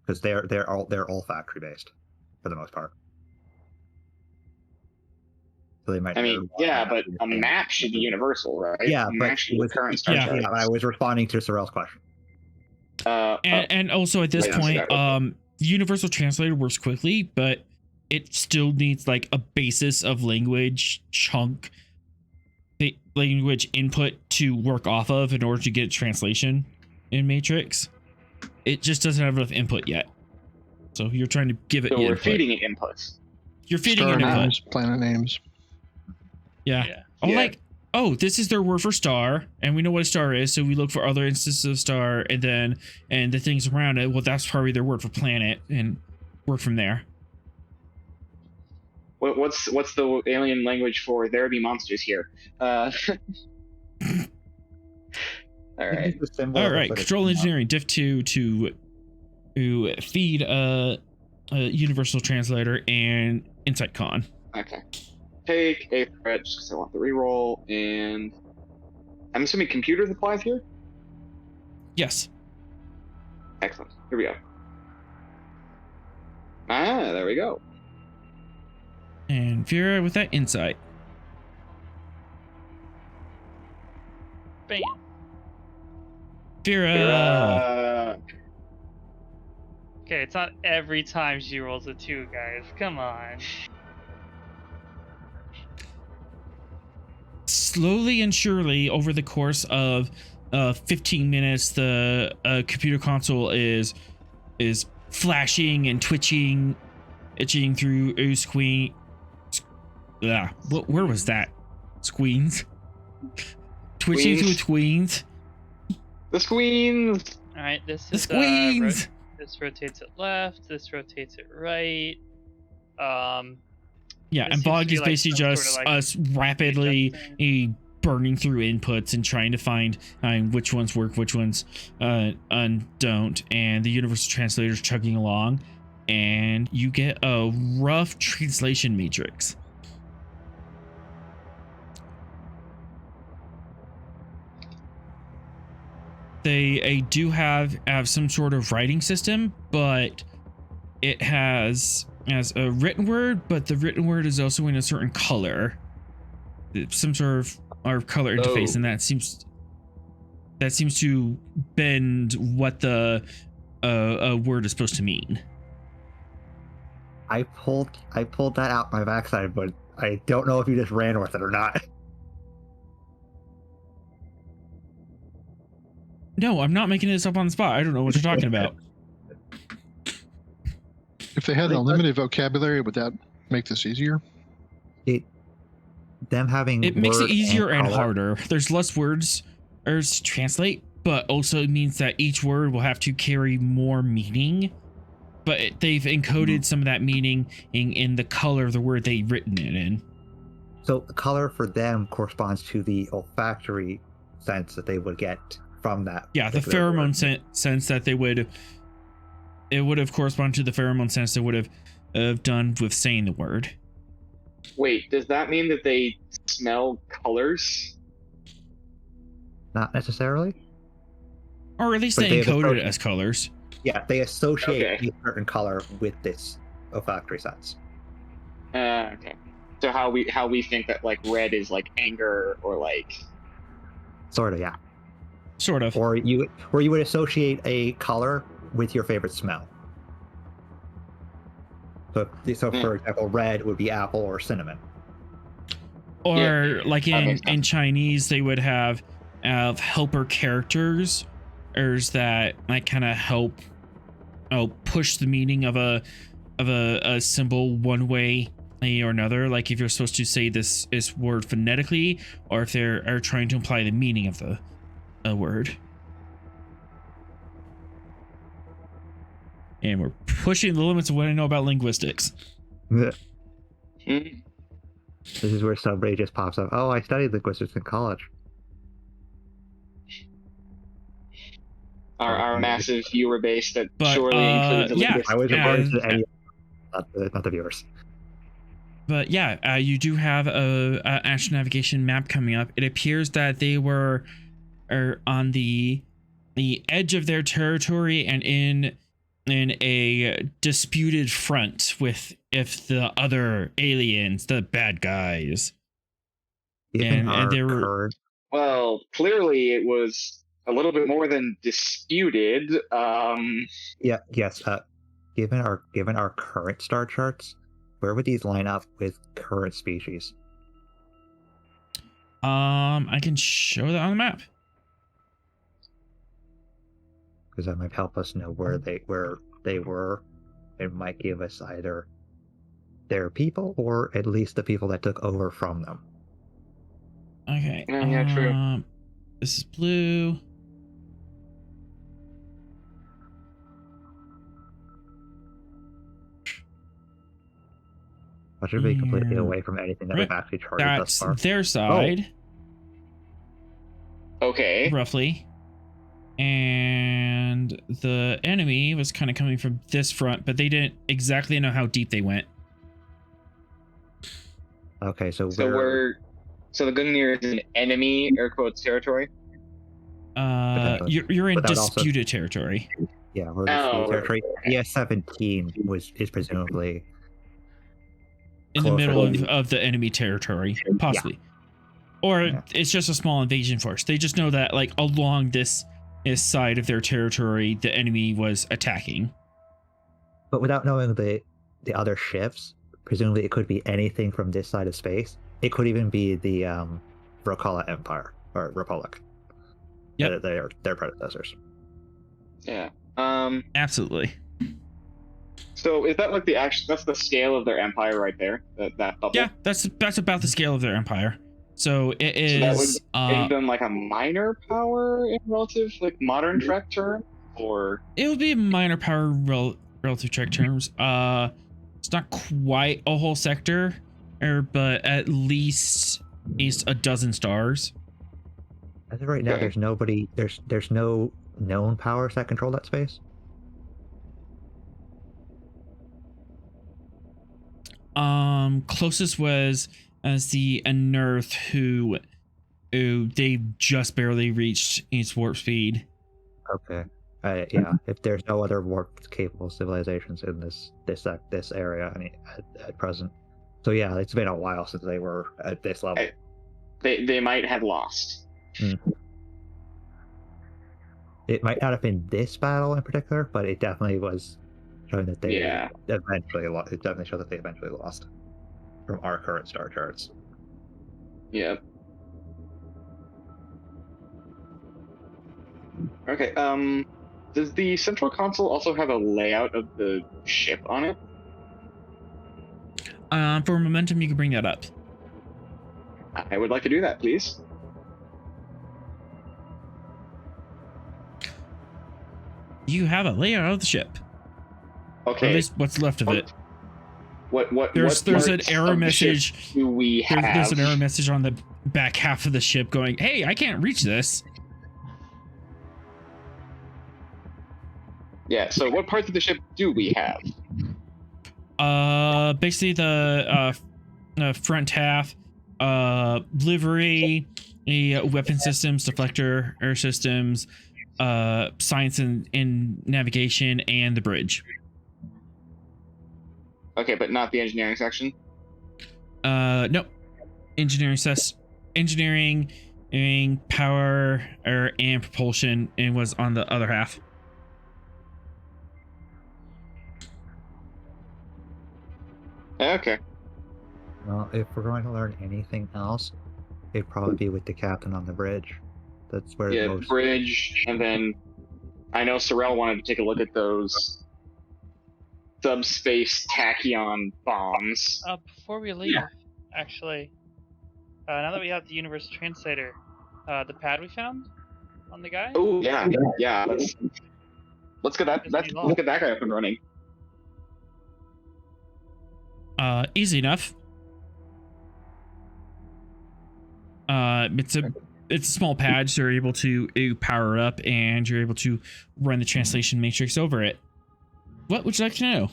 because they're all factory based for the most part. So they might. I mean, yeah, but a map should be universal, right? Yeah, I'm but actually with, current Star yeah. Trek. I was responding to Cyril's question. And also at this Yeah, point, okay. the universal translator works quickly, but it still needs like a basis of language chunk, the language input to work off of in order to get translation in Matrix. It just doesn't have enough input yet. So you're trying to give it So we're input. feeding it inputs. You're feeding Star it input. names, planet names. Yeah. Yeah. Oh, Yeah. like, oh, this is their word for star, and we know what a star is, so we look for other instances of star, and the things around it. Well, that's probably their word for planet, and work from there. What's the alien language for there be monsters here? All right. All right, control engineering diff 2 to feed a universal translator and Insight Con. Okay. Take a threat just because I want the reroll, and I'm assuming computers applies here. Yes. Excellent. Here we go. There we go. And Vera with that insight. Bam. Vera. Okay, it's not every time she rolls a 2, guys. Come on. Slowly and surely, over the course of 15 minutes, the computer console is flashing and twitching, itching through squeen. Yeah, where was that? Squeens. Twitching through tweens. The squeens. All right, this The is squeens. this rotates it left. This rotates it right. Yeah, This and seems to Bog be is like basically some sort of just like us rapidly adjusting. burning through inputs and trying to find which ones work, which ones don't, and the universal translator's chugging along, and you get a rough translation matrix. They do have some sort of writing system, but it has a written word, but the written word is also in a certain color, some sort of color interface, and that seems to bend what the a word is supposed to mean. I pulled that out my backside, but I don't know if you just ran with it or not. No, I'm not making this up on the spot. I don't know what you're talking about. If they had unlimited vocabulary, would that make this easier? Them having it makes it word easier and color. harder. There's less words to translate, but also it means that each word will have to carry more meaning. But they've encoded some of that meaning in the color of the word they've written it in. So the color for them corresponds to the olfactory sense that they would get from that. Yeah, the pheromone sense that they would. It would have corresponded to the pheromone sense they would have done with saying the word. Wait, does that mean that they smell colors? Not necessarily. Or at least But they they encoded it as colors. Yeah, they associate Okay. a certain color with this olfactory sense. Okay. So how we think that like red is like anger or like Sort of, yeah. Sort of. Or you would associate a color with your favorite smell. So for example, red would be apple or cinnamon. Or Yeah, like that makes in Chinese, they would have helper characters, or that like kind of help push the meaning of a symbol one way or another. Like if you're supposed to say this word phonetically, or if they are trying to imply the meaning of the word. And we're pushing the limits of what I know about linguistics. This Mhm. is where somebody just pops up. Oh, I studied linguistics in college. our massive viewer base that But, surely includes a yeah, linguist. I was referring to and- any, not the viewers. But yeah, you do have a astro navigation map coming up. It appears that they are on the edge of their territory and in a disputed front with the other aliens, the bad guys. Given And our they were- current, Well, clearly it was a little bit more than disputed. given our current star charts, where would these line up with current species? I can show that on the map. Because that might help us know where they were. It might give us either their people or at least the people that took over from them. Okay. Yeah, true. This is blue. I should be completely Yeah. away from anything that Right. we've actually charted thus That's far. their side, Okay. roughly. And the enemy was kind of coming from this front, but they didn't exactly know how deep they went. Okay, so So the Gungnir is an enemy air quotes territory. You're in But that would also- disputed territory. yeah, we're Oh, just territory. ES-17 is presumably In the closer middle to- of the enemy territory, possibly. Or Yeah. it's just a small invasion force. They just know that like along this side of their territory, the enemy was attacking. But without knowing the other shifts, presumably it could be anything from this side of space. It could even be the Vrokala Empire or Republic. Yep. Their predecessors. Yeah. Absolutely. So is that like that's the scale of their empire right there? That bubble? Yeah, that's about the scale of their empire. So it So that is Is them like a minor power in relative like modern Trek term, or it would be a minor power relative Trek terms. It's not quite a whole sector, but at least least a dozen stars. As of right now, Okay. there's nobody. There's no known powers that control that space. Closest was as the Unearth, who they just barely reached its warp speed. Okay. Yeah. If there's no other warp-capable civilizations in this area, I mean, at present. So yeah, it's been a while since they were at this level. They might have lost. It might not have been this battle in particular, but it definitely was showing that they Yeah. eventually lost. It definitely showed that they eventually lost from our current star charts. Yeah. Okay. Does the central console also have a layout of the ship on it? For momentum, you can bring that up. I would like to do that, please. You have a layout of the ship. Or at Okay. least what's left of it. What There's what an parts error of the ship message. do we have? There's an error message on the back half of the ship going, "Hey, I can't reach this." Yeah. So what parts of the ship do we have? Basically the front half, livery, weapon systems, deflector, air systems, science and navigation, and the bridge. Okay, but not the engineering section. No, engineering, power, and propulsion, and was on the other half. Okay. Well, if we're going to learn anything else, it'd probably be with the captain on the bridge. That's where Yeah, most. bridge, and then I know Sorrel wanted to take a look at those subspace tachyon bombs. Before we leave, actually, now that we have the universal translator, the pad we found on the guy. Oh yeah. Let's get that. Let's get that guy up and running. Easy enough. It's a small pad, so you're able to power it up, and you're able to run the translation matrix over it. What would you like to know?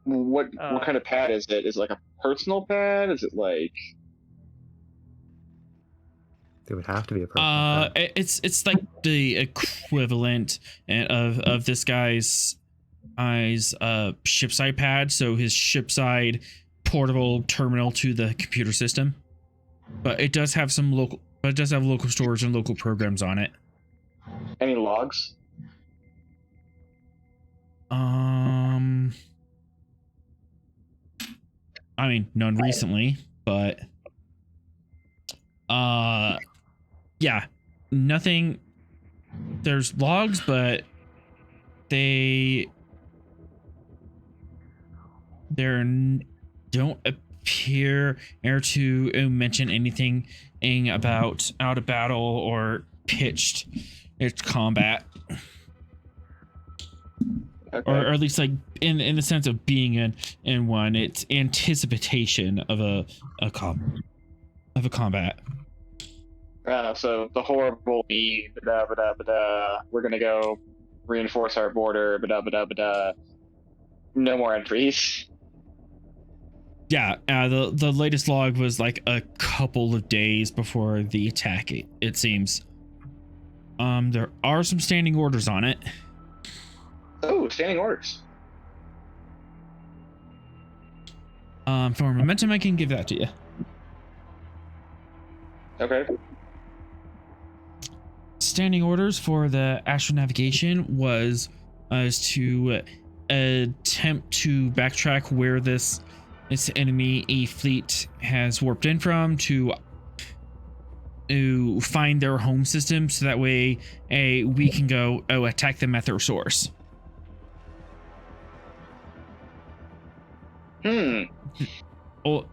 What kind of pad is it? Is it like a personal pad? Is it like? It would have to be a personal pad. It's like the equivalent of this guy's shipside pad. So his shipside portable terminal to the computer system, but it does have local storage and local programs on it. Any logs? I mean, none recently, but yeah, nothing. There's logs, but they don't appear to mention anything about out of battle or pitched its combat. Okay. Or at least like in the sense of being in one, it's anticipation of a combat. So the horrible me, we're gonna go reinforce our border, no more entries. Yeah, the latest log was like a couple of days before the attack, it seems. There are some standing orders on it. Oh, standing orders. For momentum, I can give that to you. Okay. Standing orders for the astronavigation was to attempt to backtrack where this enemy fleet has warped in from, to find their home system, so that way we can go attack them at their source. Well,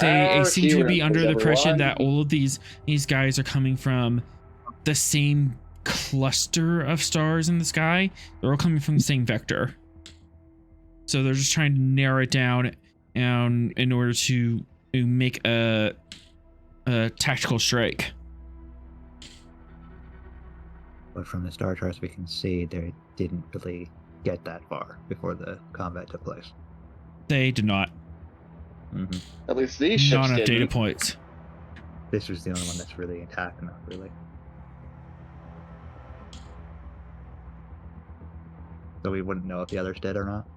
they seem to be under the impression that all of these guys are coming from the same cluster of stars in the sky. They're all coming from the same vector. So they're just trying to narrow it down in order to make a tactical strike. But from the star charts we can see, they didn't really get that far before the combat took place. They did not. Mm-hmm. At least these ships Not enough didn't. data points. This was the only one that's really intact enough, really. So we wouldn't know if the others did or not.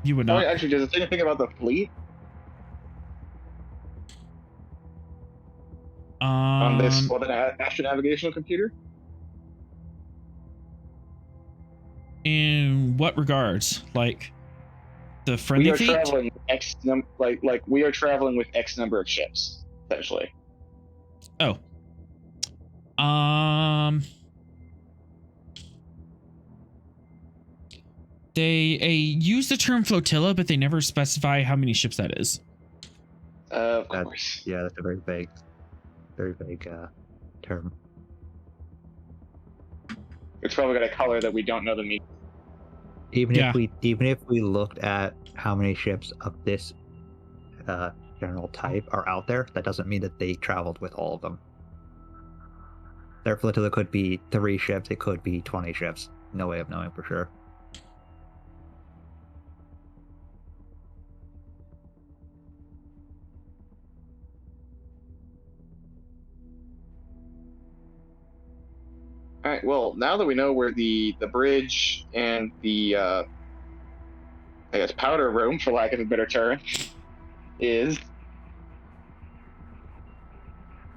You would Oh, not. wait, actually, does it say anything about the fleet on this astronavigational computer? In what regards? Like the We friendly are fleet? traveling like we are traveling with X number of ships, essentially. Oh. They use the term flotilla, but they never specify how many ships that is. Of course. Yeah, that's a very vague term. It's probably got a color that we don't know the meaning. Even Yeah. if we looked at how many ships of this general type are out there, that doesn't mean that they traveled with all of them. Their flotilla could be 3 ships, it could be 20 ships. No way of knowing for sure. All right. Well, now that we know where the bridge and the I guess powder room, for lack of a better term, is,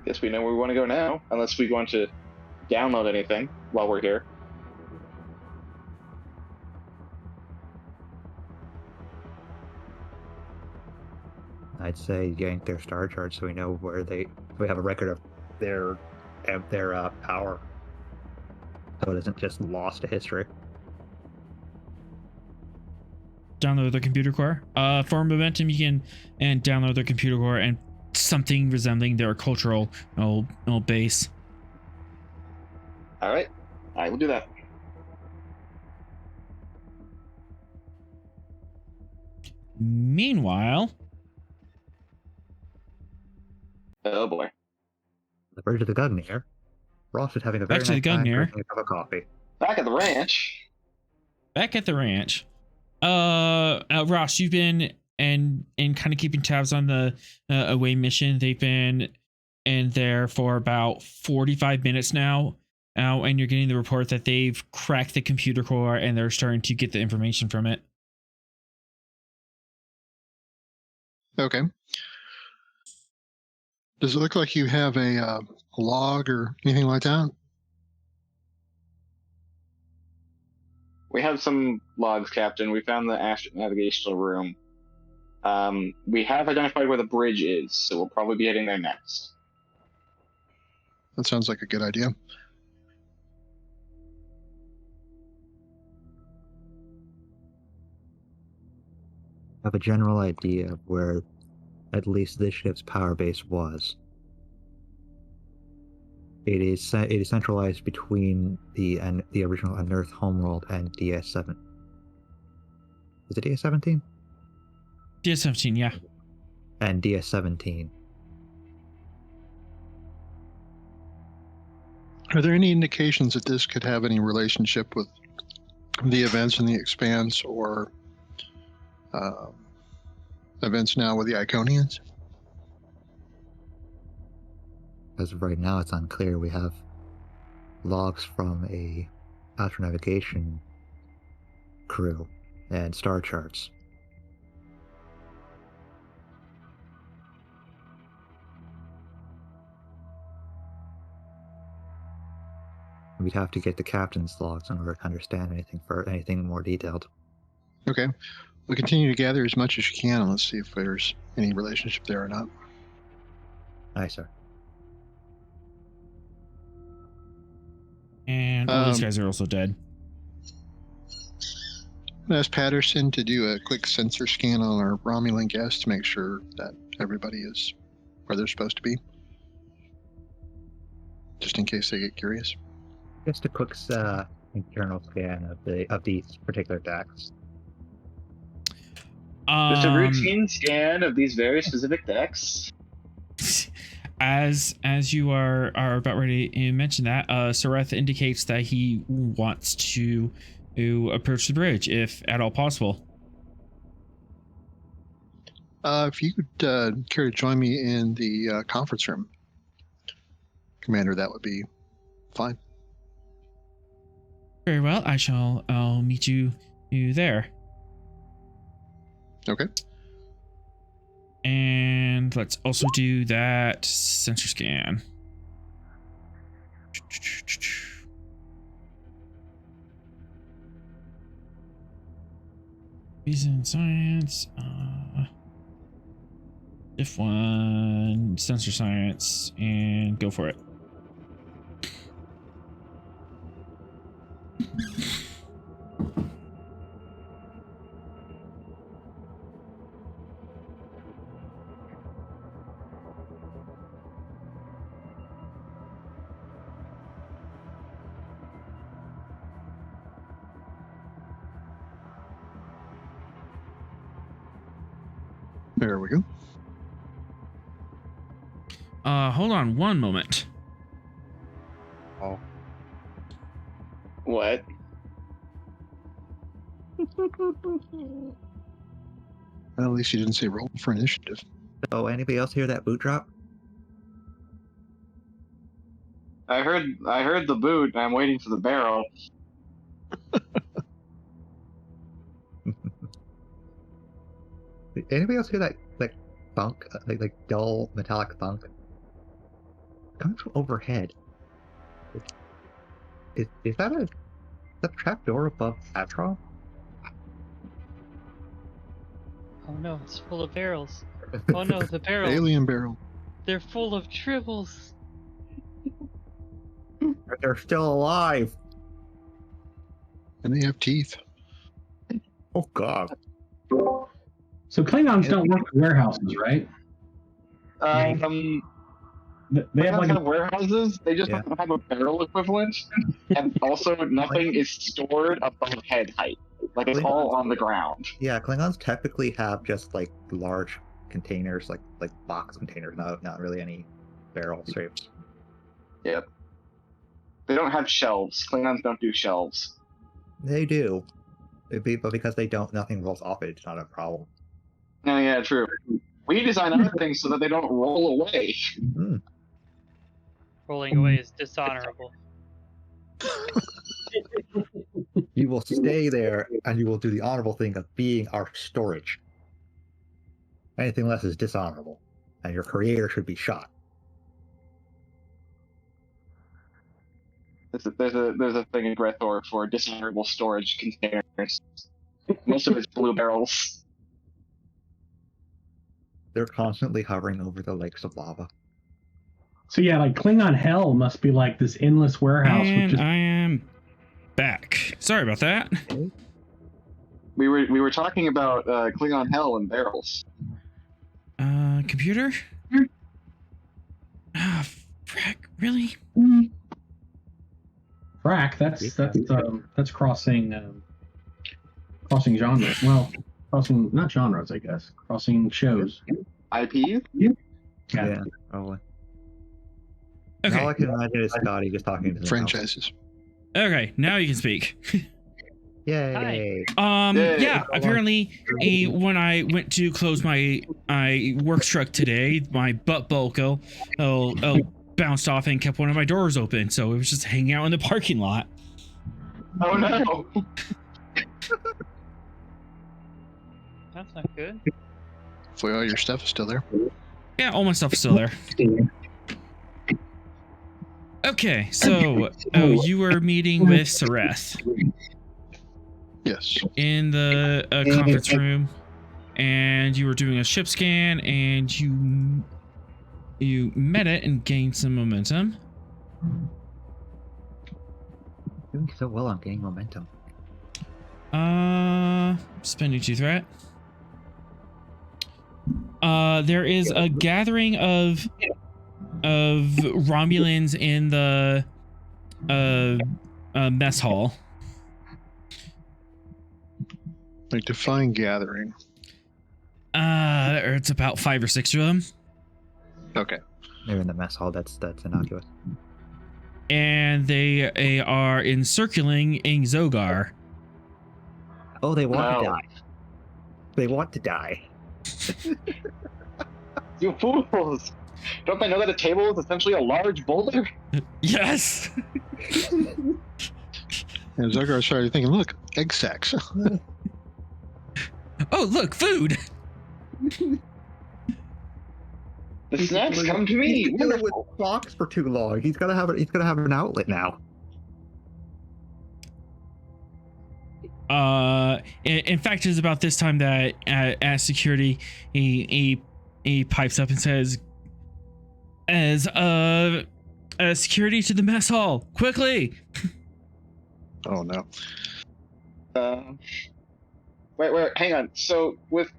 guess we know where we want to go now. Unless we want to download anything while we're here. I'd say yank their star charts so we know where we have a record of their power, so it isn't just lost to history. Download their computer core. For momentum, you can and download their computer core and something resembling their cultural base. All right. I will do that. Meanwhile, Oh boy. The bridge of the Gungnir. Ross is having a very Back to the nice time Gungnir. drinking a cup of coffee. Back at the ranch. back at the ranch, Ross, you've been and kind of keeping tabs on the away mission. They've been in there for about 45 minutes now. And you're getting the report that they've cracked the computer core and they're starting to get the information from it. Okay. Does it look like you have a log or anything like that? We have some logs, Captain. We found the astronavigational room. We have identified where the bridge is, so we'll probably be heading there next. That sounds like a good idea. I have a general idea of where at least this ship's power base was. It is centralized between the original Unearthed homeworld and DS7. Is it DS17? DS17, yeah. And DS17. Are there any indications that this could have any relationship with the events in the Expanse or events now with the Iconians? As of right now, it's unclear. We have logs from a astronavigation crew and star charts. We'd have to get the captain's logs in order to understand anything more detailed. Okay. We'll continue to gather as much as you can, and let's see if there's any relationship there or not. Aye, sir. And all these guys are also dead. I'm going to ask Patterson to do a quick sensor scan on our Romulan guests to make sure that everybody is where they're supposed to be. Just in case they get curious. Just a quick internal scan of these particular decks. Just a routine scan of these very specific decks. As you are about ready to mention that, Sareth indicates that he wants to approach the bridge, if at all possible. If you could care to join me in the conference room, Commander, that would be fine. Very well. I'll meet you there. Okay. And let's also do that sensor scan. Reason science. If one sensor science and go for it. There we go. Hold on one moment. Oh, What? Well, at least you didn't say roll for initiative. so anybody else hear that boot drop? I heard the boot. I'm waiting for the barrel. Anybody else hear that thunk, like dull metallic thunk coming from overhead? Is that a trap door above Atron? Oh no, it's full of barrels. Oh no, the barrels. Alien barrel. They're full of tribbles. They're still alive. And they have teeth. Oh god. So Klingons don't work in warehouses, right? They They have like have warehouses. They just Yeah. don't have a barrel equivalent, and also nothing is stored above head height. Like it's all on the ground. Yeah, Klingons typically have just like large containers, like box containers, not really any barrels, right? Yep. They don't have shelves. Klingons don't do shelves. They do. But because they don't, nothing rolls off it. It's not a problem. No, yeah, true. We design other things so that they don't roll away. Mhm. Rolling away is dishonorable. You will stay there, and you will do the honorable thing of being our storage. Anything less is dishonorable, and your creator should be shot. There's a thing in Grethor for dishonorable storage containers. Most of it's blue barrels. They're constantly hovering over the lakes of lava. so yeah, like Klingon hell must be like this endless warehouse with And just I am back. Sorry about that. We were talking about Klingon hell and barrels. Computer? Ah, frick, really? frack. That's crossing genres. Well, crossing not genres, I guess. Crossing shows. IPs? Yeah, probably. Okay. All I can imagine is Scotty just talking to himself. Franchises. Okay, now you can speak. Yay! Yay. Yeah, apparently when I went to close my work truck today, my butt buckle bounced off and kept one of my doors open, so it was just hanging out in the parking lot. Oh no! That's not good. Hopefully all your stuff is still there. Yeah, all my stuff is still there. Okay, so you were meeting with Sareth Yes. in the conference room, and you were doing a ship scan, and you met it and gained some momentum. Doing so well on gaining momentum. Spending 2 threat. There is a gathering of Romulans in the mess hall. Like define gathering. It's about 5 or 6 of them, Okay. They're in the mess hall. That's innocuous. and they are encircling Zogar. Oh, they want to No. die. They want to die. You fools! Don't they know that a table is essentially a large boulder? Yes. And Zogar started thinking, look, egg sacs. Oh, look, food. The snacks come to me. He's been dealing with Wonderful. Fox for too long. He's gotta have an outlet now. In fact, it's about this time that as security, he pipes up and says, as security to the mess hall, quickly. Oh, no. Wait, hang on. So with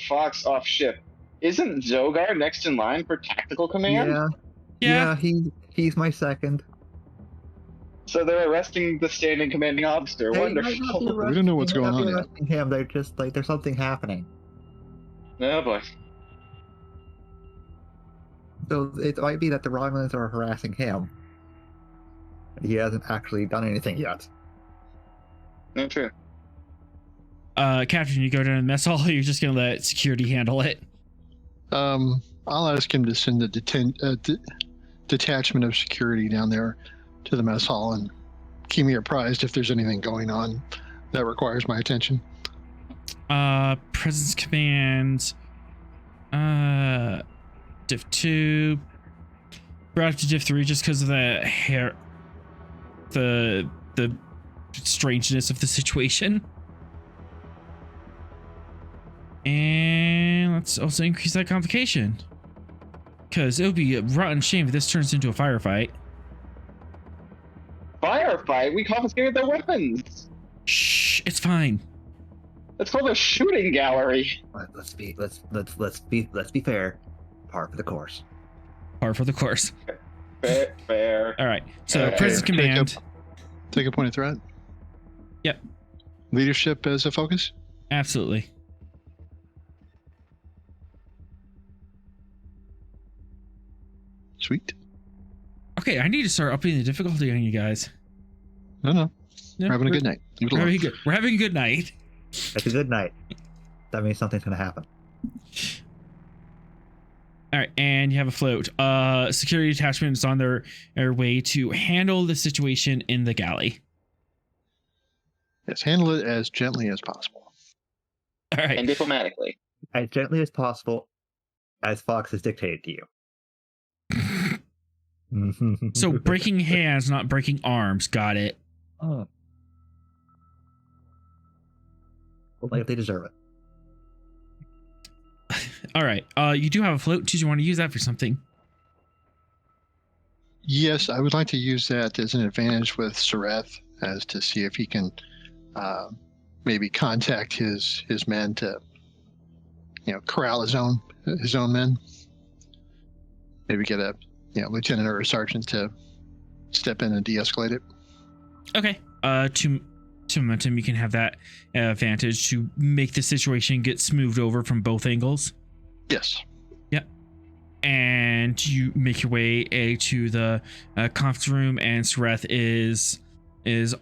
Fox off ship, isn't Zogar next in line for tactical command? Yeah. He's my second. So they're arresting the standing commanding officer. They might not be Wonderful. We don't know what's arresting- they might going not be on yet. arresting him. They're just like there's something happening. Oh boy. So it might be that the Romulans are harassing him. He hasn't actually done anything yet. No, true. Captain, you go down to the mess hall, or you're just gonna let security handle it? I'll ask him to send a detachment of security down there to the mess hall and keep me apprised if there's anything going on that requires my attention. Presence command, diff 2, brought up to diff 3 just because of the hair, the strangeness of the situation. And let's also increase that complication, because it would be a rotten shame if this turns into a firefight. Firefight? We confiscated their weapons. Shh, it's fine. It's called a shooting gallery. Let's be fair. Par for the course. Par for the course. Fair. All right. So Fair. presence command. Take a point of threat. Yep. Leadership as a focus. Absolutely. Sweet. Okay, I need to start upping the difficulty on you guys. No. Yeah, We're having a good night. Leave it We're alone. having good. We're having a good night. It's a good night. That means something's gonna happen. All right, and you have a float. Security detachment is on their way to handle the situation in the galley. Yes, handle it as gently as possible. All right. And diplomatically. As gently as possible, as Fox has dictated to you. So breaking hands, not breaking arms. Got it. Oh. Well, like they deserve it. All right. You do have a float. Did you want to use that for something? Yes, I would like to use that as an advantage with Sareth, as to see if he can maybe contact his men to, corral his own men. Maybe get a lieutenant or a sergeant to step in and de-escalate it. Okay. To momentum, you can have that advantage to make the situation get smoothed over from both angles. Yes. Yep. And you make your way to the conference room, and Sareth is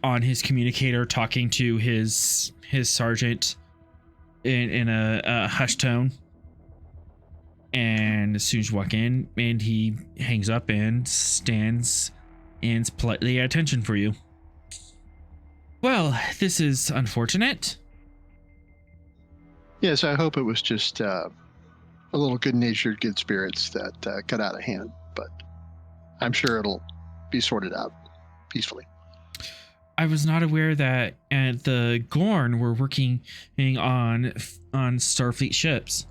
on his communicator talking to his sergeant in a hushed tone. And as soon as you walk in, and he hangs up and stands politely at attention for you. Well, this is unfortunate. Yes, I hope it was just a little good-natured, good spirits that got out of hand, but I'm sure it'll be sorted out peacefully. I was not aware that the Gorn were working on Starfleet ships.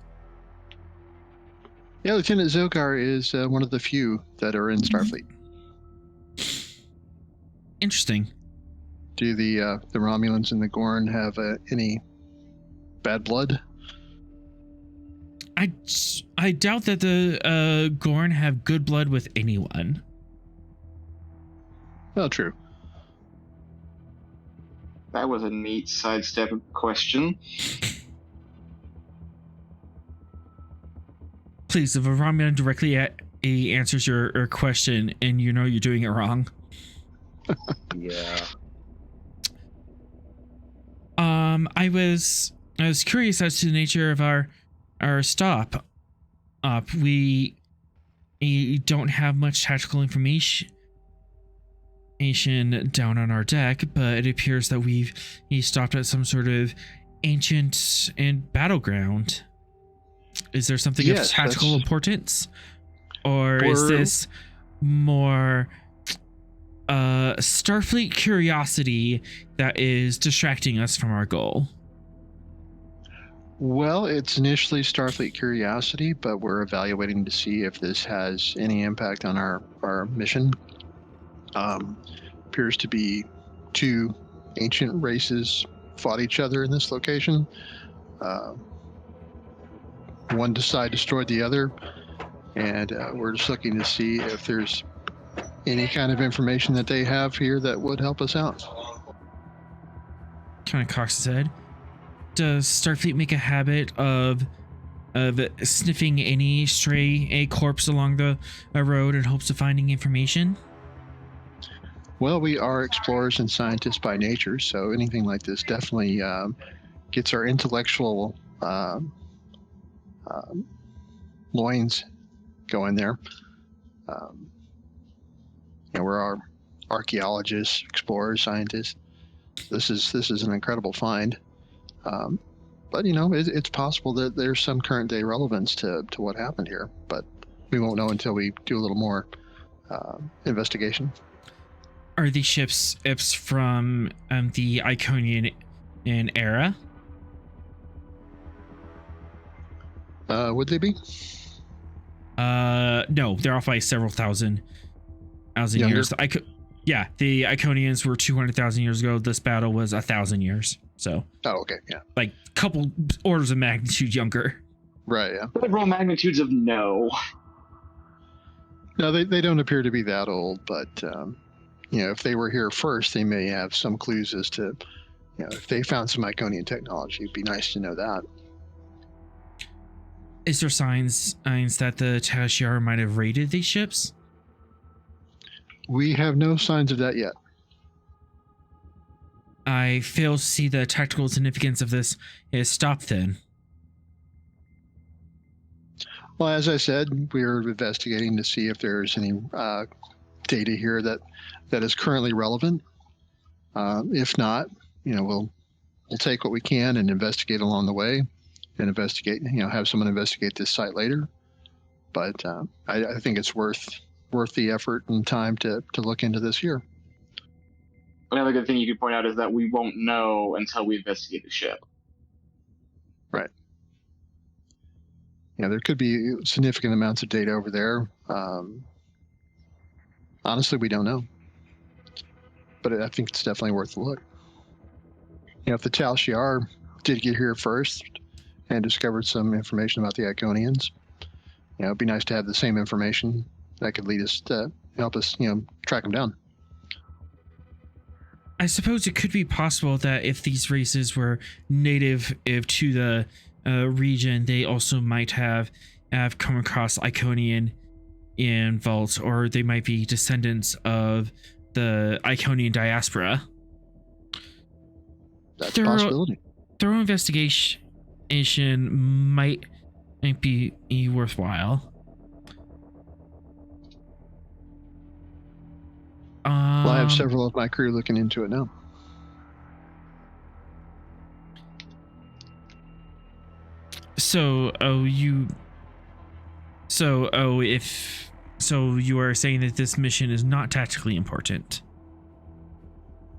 Yeah, Lieutenant Zogar is one of the few that are in Starfleet. Interesting. Do the Romulans and the Gorn have any bad blood? I doubt that the Gorn have good blood with anyone. Well, true. That was a neat sidestep question. Please, if a Romulan directly answers your question and you know you're doing it wrong. Yeah. I was curious as to the nature of our stop. We don't have much tactical information down on our deck, but it appears that he stopped at some sort of ancient and battleground. Is there something of tactical importance, or is this more Starfleet curiosity that is distracting us from our goal? Well, it's initially Starfleet curiosity, but we're evaluating to see if this has any impact on our mission. Appears to be two ancient races fought each other in this location. One side destroyed the other, and we're just looking to see if there's any kind of information that they have here that would help us out. Kind of cocks his head. Does Starfleet make a habit of sniffing any stray corpse along the road in hopes of finding information? Well, we are explorers and scientists by nature, so anything like this definitely gets our intellectual loins going there. We're our archaeologists, explorers, scientists. This is an incredible find. But it's possible that there's some current day relevance to what happened here, but we won't know until we do a little more investigation. Are these ships from the Iconian era? Would they be? No, they're off by several thousand years. The Iconians were 200,000 years ago. This battle was 1,000 years. So. Oh, okay, yeah. Like a couple orders of magnitude younger. Right, yeah. Several magnitudes of no. No, they don't appear to be that old, but if they were here first, they may have some clues as to, if they found some Iconian technology. It'd be nice to know that. Is there signs that the Tal-Shiar might have raided these ships? We have no signs of that yet. I fail to see the tactical significance of this is stopped then. Well, as I said, we're investigating to see if there's any data here that is currently relevant. If not, we'll take what we can and investigate along the way, and have someone investigate this site later. But I think it's worth the effort and time to look into this here. Another good thing you could point out is that we won't know until we investigate the ship. Right. There could be significant amounts of data over there. Honestly, we don't know. But I think it's definitely worth a look. If the Tal-Shiar did get here first and discovered some information about the Iconians, it'd be nice to have the same information that could lead us to help us, track them down. I suppose it could be possible that if these races were native to the region, they also might have come across Iconian in vaults, or they might be descendants of the Iconian diaspora. That's a possibility. Thorough investigation might be worthwhile. Well, I have several of my crew looking into it now. So you are saying that this mission is not tactically important?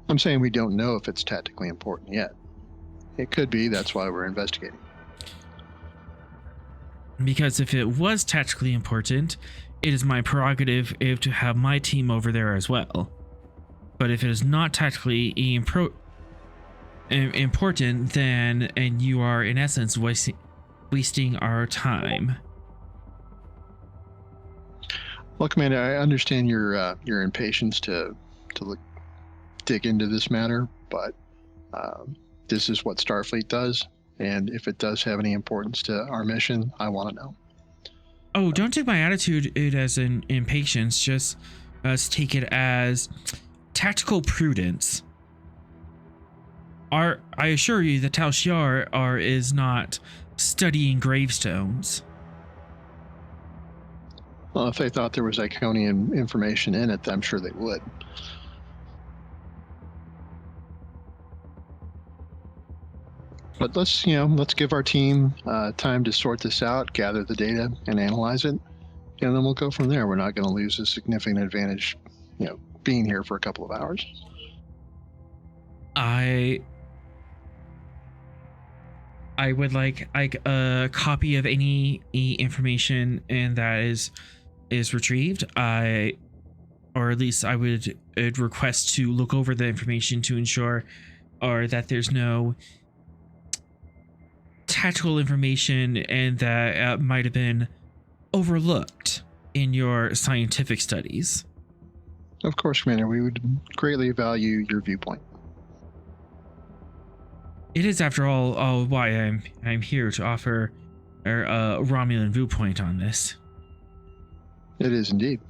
I'm saying we don't know if it's tactically important yet. It could be. That's why we're investigating. Because if it was tactically important, it is my prerogative to have my team over there as well. But if it is not tactically important, then you are in essence wasting our time. Well, Commander, I understand your impatience to dig into this matter, but this is what Starfleet does, and if it does have any importance to our mission, I want to know. Oh, don't take my attitude as an impatience. Just take it as tactical prudence. I assure you that Tal-Shiar is not studying gravestones. Well, if they thought there was Iconian information in it, I'm sure they would. But let's give our team time to sort this out, gather the data, and analyze it, and then we'll go from there. We're not going to lose a significant advantage, being here for a couple of hours. I would like a copy of any information and that is retrieved. Or at least I would request to look over the information to ensure or that there's no tactical information and that might have been overlooked in your scientific studies. Of course, Commander, we would greatly value your viewpoint. It is, after all why I'm here to offer a Romulan viewpoint on this. It is indeed.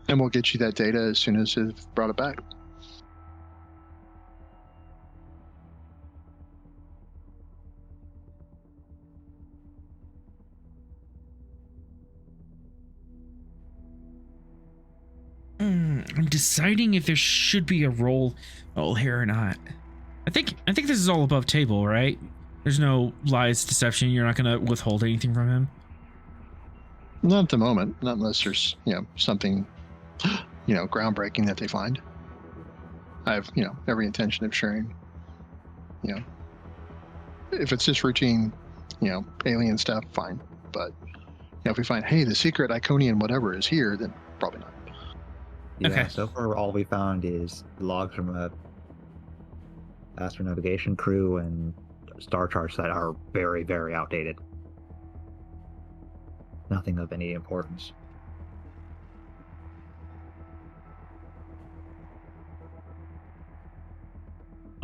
And we'll get you that data as soon as they've brought it back. I'm deciding if there should be a roll here or not. I think this is all above table, right? There's no lies, deception. You're not gonna withhold anything from him. Not at the moment, not unless there's something groundbreaking that they find. I have every intention of sharing. If it's just routine, alien stuff, fine. But if we find, hey, the secret Iconian whatever is here, then probably not. Yeah, Okay. so far all we found is logs from a astronavigation crew and star charts that are very, very outdated. Nothing of any importance.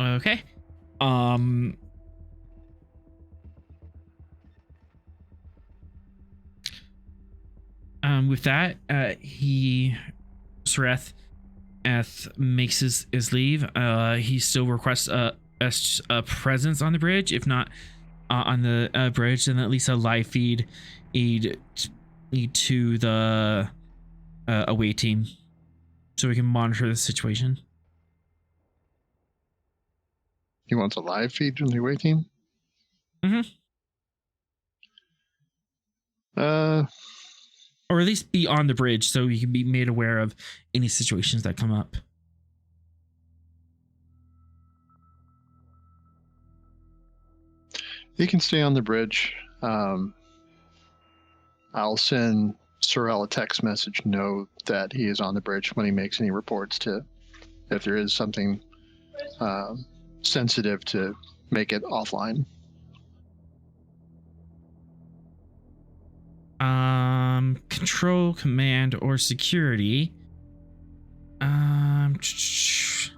Okay. With that, Sareth makes his leave. He still requests a presence on the bridge, if not on the bridge, then at least a live feed to the away team, so we can monitor the situation. He wants a live feed from the away team? Or at least be on the bridge so he can be made aware of any situations that come up. He can stay on the bridge. I'll send Sorel a text message, know that he is on the bridge when he makes any reports, to if there is something sensitive, to make it offline. Control, command, or security. Let's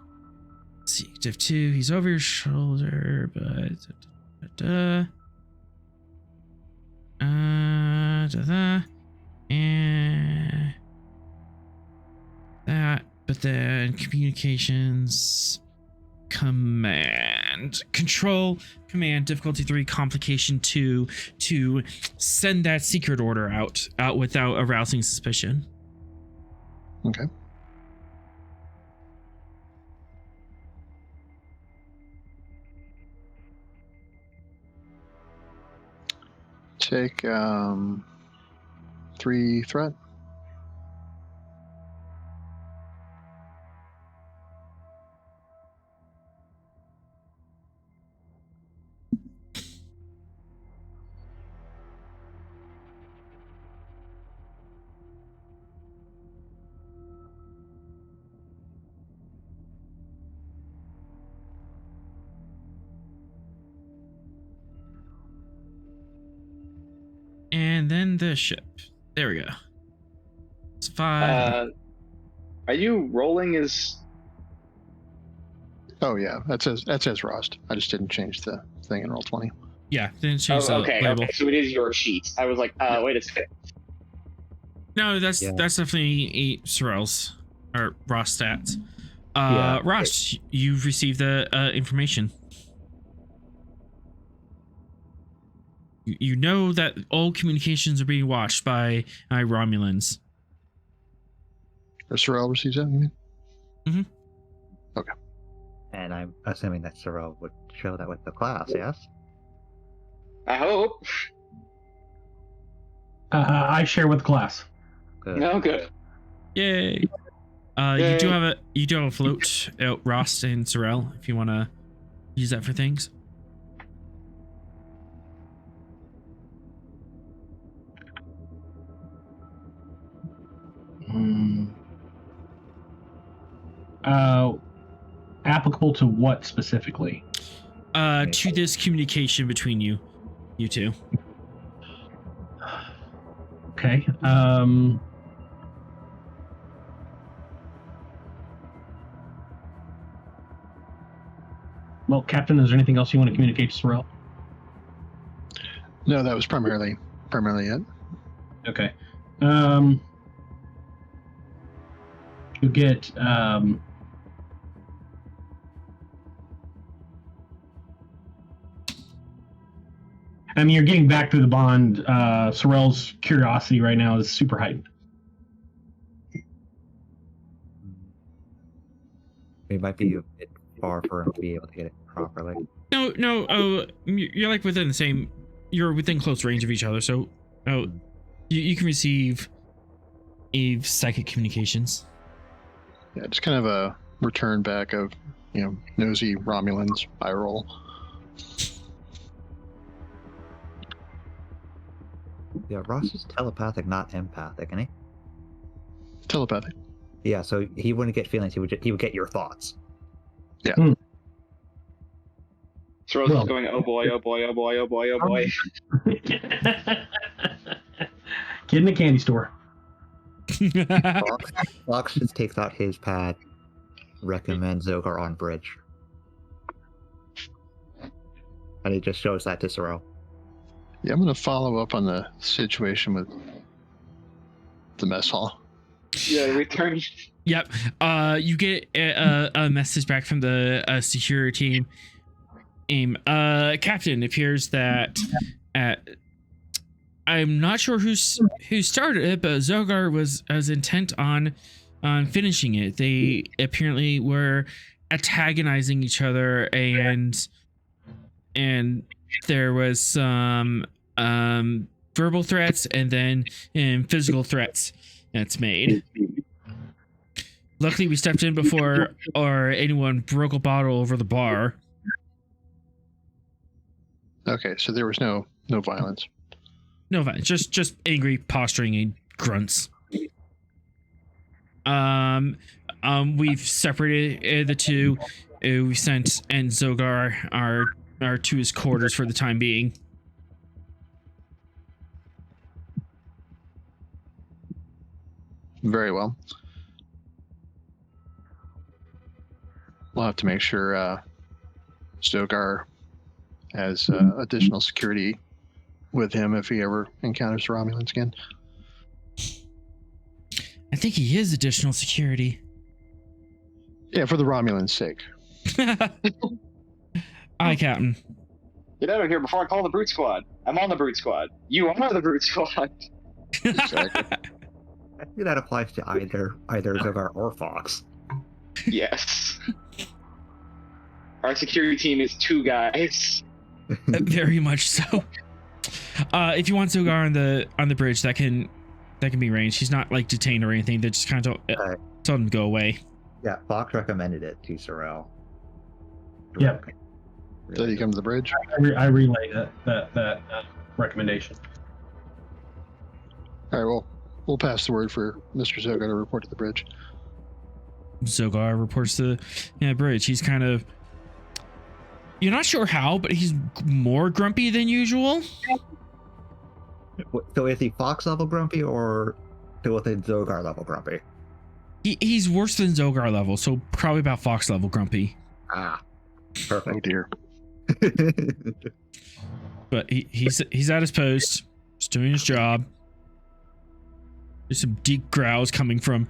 see, Div 2, he's over your shoulder, but and that, but then communications, command, control, command, difficulty 3, complication 2, to send that secret order out without arousing suspicion. Okay. Take 3 threat. And then the ship. There we go. It's 5. Are you rolling as? Oh yeah, that says Rost. I just didn't change the thing in Roll20. Yeah, didn't change the okay, label. okay, so it is your sheet. I was like, wait a second. No, that's Yeah. definitely Sorrel's or Ross stats. Yeah. Ross, you've received the information. You know that all communications are being watched by Romulans. Or Sorrel receives that, you mean? And I'm assuming that Sorrel would show that with the class, yes? I hope. I share with the class. Good. No, good. Yay! Yay. You do have a float out, Ross and Sorrel, if you want to use that for things. Applicable to what specifically? To this communication between you two. Okay. Well, Captain, is there anything else you want to communicate to Sorrel? No, that was primarily it. Okay. You get I mean, you're getting back through the bond. Sorrel's curiosity right now is super heightened. It might be a bit far for him to be able to get it properly. No. Oh, you're like within the same. You're within close range of each other, so you can receive psychic communications. Yeah, it's kind of a return back of, nosy Romulans, eye roll. Yeah, Ross is telepathic, not empathic, isn't he? Telepathic. Yeah, so he wouldn't get feelings. He would get your thoughts. Yeah. Sorrel's just going, oh boy, oh boy, oh boy, oh boy, oh boy. Kid in the candy store. Fox just takes out his pad, recommends Zogar on bridge. And he just shows that to Sorrel. Yeah, I'm going to follow up on the situation with the mess hall. Yeah, return. Yep. You get a message back from the security team. Captain, it appears that I'm not sure who started it, but Zogar was intent on finishing it. They apparently were antagonizing each other, and there was some verbal threats and then physical threats that's made. Luckily, we stepped in before anyone broke a bottle over the bar. Okay, so there was no violence. No violence, just angry posturing and grunts. We've separated the two. We sent and Zogar are to his quarters for the time being. Very well. We'll have to make sure Zogar has additional security with him if he ever encounters the Romulans again. I think he is additional security. Yeah, for the Romulans' sake. Aye, Captain. Get out of here before I call the Brute Squad. I'm on the Brute Squad. You are the Brute Squad. Exactly. I think that applies to either Zogar or Fox. Yes. Our security team is 2 guys. Very much so. If you want Zogar on the bridge, that can be arranged. He's not like detained or anything. They just kind of told him to go away. Yeah, Fox recommended it to Sorrel. Yeah. Did he come to the bridge? I relay that recommendation. All right, well, we'll pass the word for Mr. Zogar to report to the bridge. Zogar reports to the bridge. He's kind of... You're not sure how, but he's more grumpy than usual. So is he Fox level grumpy or within Zogar level grumpy? He's worse than Zogar level, so probably about Fox level grumpy. Ah, Oh perfect. dear. but he's at his post, just doing his job. There's some deep growls coming from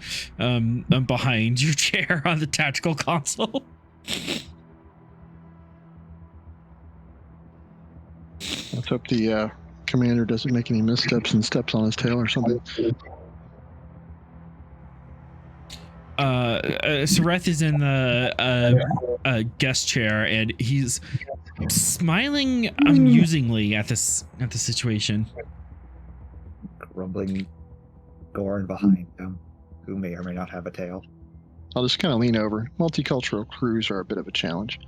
behind your chair on the tactical console. Let's hope the commander doesn't make any missteps and steps on his tail or something. Sareth is in the guest chair, and he's smiling amusingly at the situation. Grumbling Gorn behind him, who may or may not have a tail. I'll just kind of lean over. Multicultural crews are a bit of a challenge.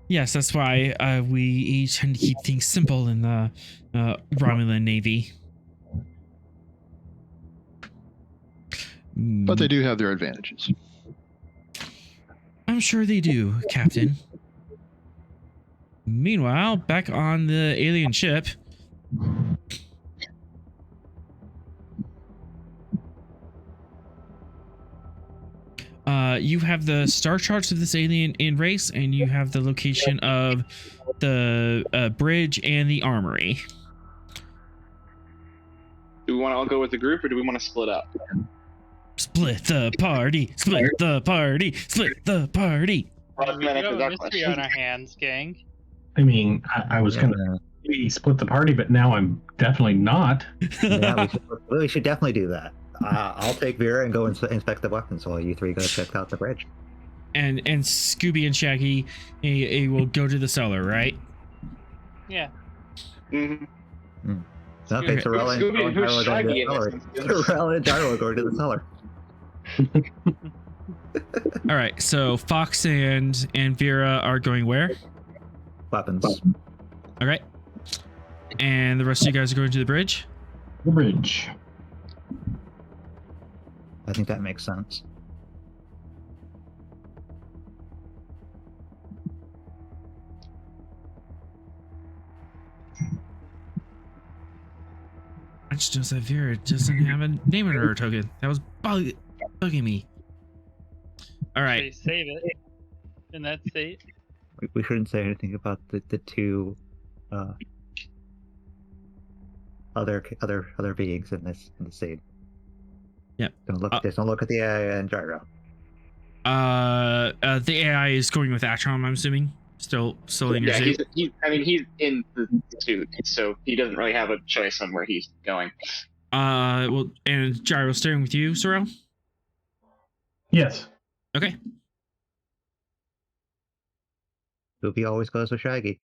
Yes, that's why we tend to keep things simple in the Romulan Navy. But they do have their advantages. I'm sure they do, Captain. Meanwhile, back on the alien ship. You have the star charts of this alien in race, and you have the location of the bridge and the armory. Do we want to all go with the group, or do we want to split up? Split the party, split the party, split the party. We have a mystery on our hands, gang. I mean, I was gonna split the party, but now I'm definitely not. Yeah, we should definitely do that. I'll take Vera and go inspect the weapons while you three go check out the bridge. And Scooby and Shaggy will go to the cellar, right? Yeah. Mm-hmm. Okay, Sorella and Gyro are going to the cellar. All right, so Fox and Vera are going where? Weapons. Okay. And the rest of you guys are going to the bridge? The bridge. I think that makes sense. I just noticed that Vera doesn't have a name in her token. That was bugging me. All right. They save it in that state. We shouldn't say anything about the two other beings in the scene. Yep. Don't look at the AI and Gyro. The AI is going with Atron, I'm assuming. Still in your suit. He's in the suit, so he doesn't really have a choice on where he's going. Well, and Gyro staying with you, Sorrel? Yes. Okay. Poopy always goes with Shaggy.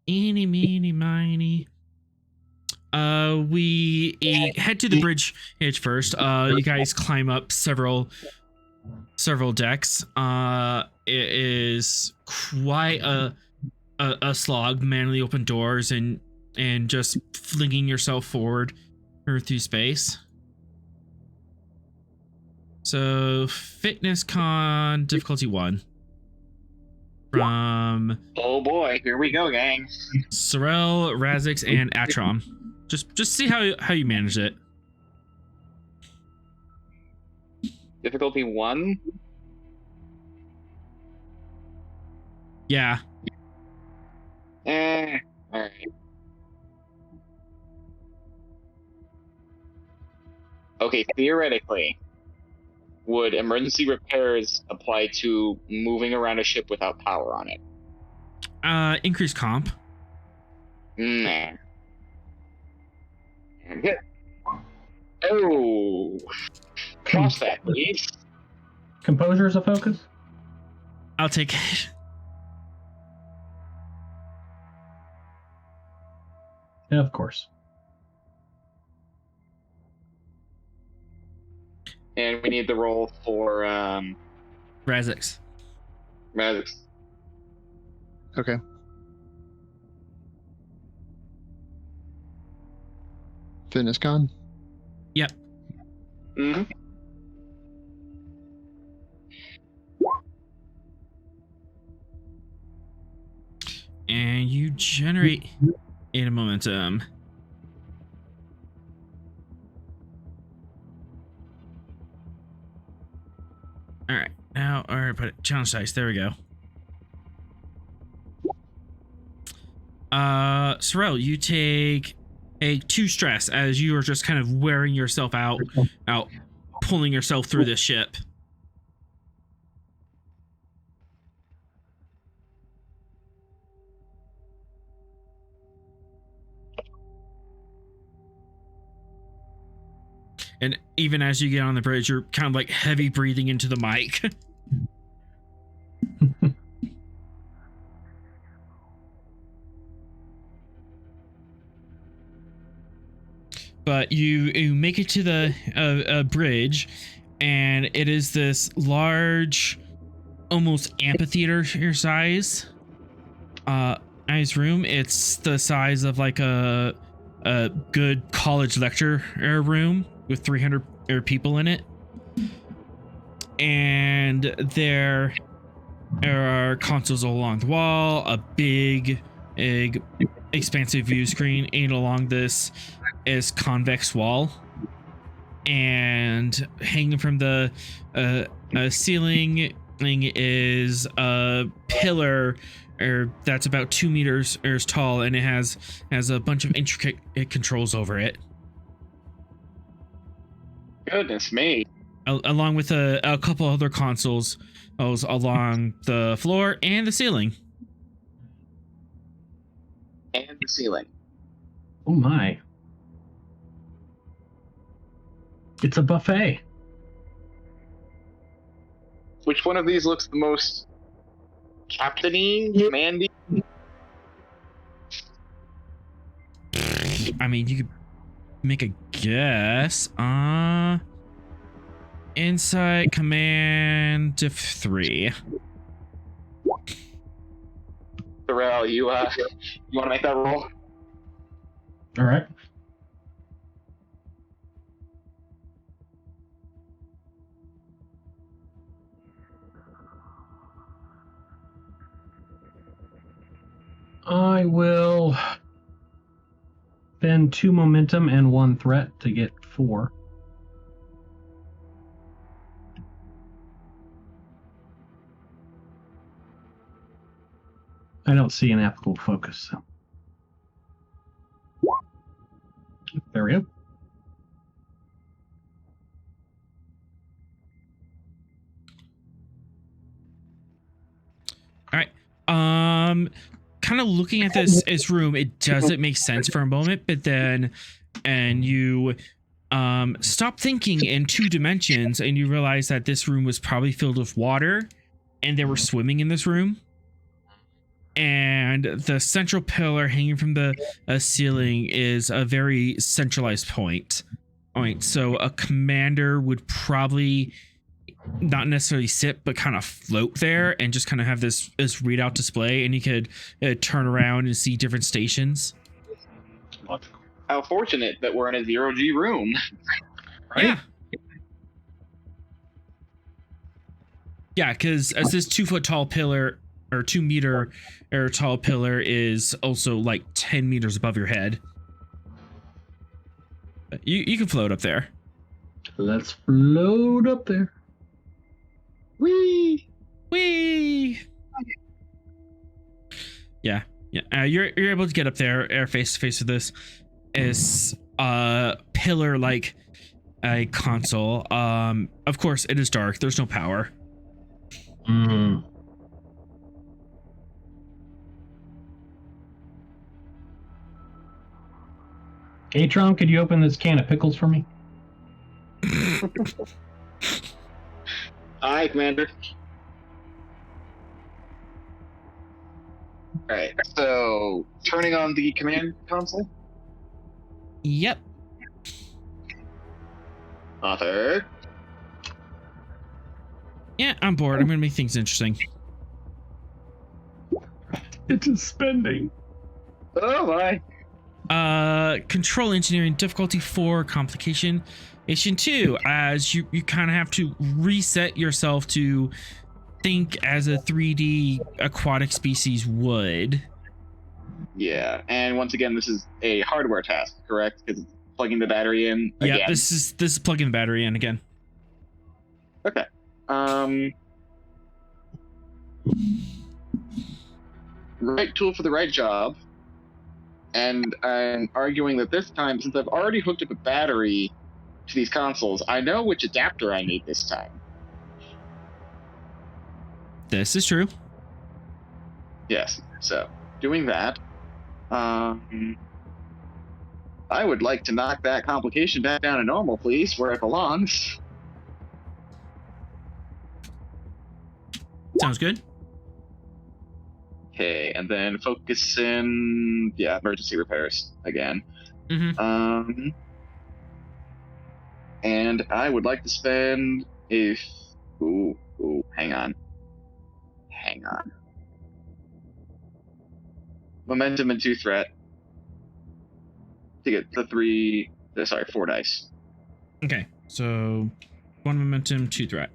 Eeny, meeny, miny. We head to the bridge edge first. You guys climb up several decks. It is quite a slog, manually open doors and just flinging yourself forward through space. So fitness con difficulty 1 from Oh boy, here we go, gang. Sorrel, Razix, and Atrom. Just see how you manage it. Difficulty 1. Yeah. All right. Okay, theoretically, would emergency repairs apply to moving around a ship without power on it? Increase comp. Nah. Good. Oh. Cross that, please. Composure is a focus? I'll take it. Yeah, of course. And we need the roll for Razix. Razix. Okay. Fitness con? Yep. Mm-hmm. And you generate a momentum. All right, now, all right, put it challenge dice. There we go. Sorrel, you take a 2 stress as you are just kind of wearing yourself out, pulling yourself through this ship. And even as you get on the bridge, you're kind of like heavy breathing into the mic. But you make it to the bridge, and it is this large, almost amphitheater size room. It's the size of like a good college lecture room with 300 people in it. And there are consoles along the wall, a big expansive view screen, and along this is convex wall, and hanging from the ceiling is a pillar that's about 2 meters tall, and it has a bunch of intricate controls over it. Goodness me. Along with a couple other consoles along the floor and the ceiling. And the ceiling. Oh my. It's a buffet. Which one of these looks the most captain-y, command-y? I mean, you could make a guess. Insight command 3. Sorrel, you want to make that roll? All right. I will spend 2 momentum and 1 threat to get 4. I don't see an applicable focus. So. There we go. All right. Kind of looking at this room, it doesn't make sense for a moment, but then, and you stop thinking in 2 dimensions, and you realize that this room was probably filled with water, and they were swimming in this room. And the central pillar hanging from the ceiling is a very centralized point. So a commander would probably not necessarily sit, but kind of float there and just kind of have this readout display, and you could turn around and see different stations. How fortunate that we're in a 0G room. Right? Yeah. Yeah, because as this 2 foot tall pillar, or 2 meter tall pillar, is also like 10 meters above your head. You can float up there. Let's float up there. Whee! Whee! Yeah. You're able to get up there, face to face with this. Is a pillar like a console. Of course, it is dark. There's no power. Mm. Atron, could you open this can of pickles for me? Aye, Commander. Alright, so turning on the command console. Yep. Author. Yeah, I'm bored. I'm gonna make things interesting. It's a spending. Oh my. Control engineering difficulty 4, complication issue 2, as you kind of have to reset yourself to think as a 3D aquatic species would. Yeah, and once again, this is a hardware task, correct? Because it's plugging the battery in again. Yeah, this is plugging the battery in again. Okay. Right tool for the right job. And I'm arguing that this time, since I've already hooked up a battery to these consoles, I know which adapter I need this time. This is true. Yes, so doing that. I would like to knock that complication back down to normal, please, where it belongs. Sounds good. Okay, and then focus in, emergency repairs again. Mm-hmm. And I would like to spend hang on. Momentum and 2 threat to get the 4 dice. Okay, so 1 momentum, 2 threat.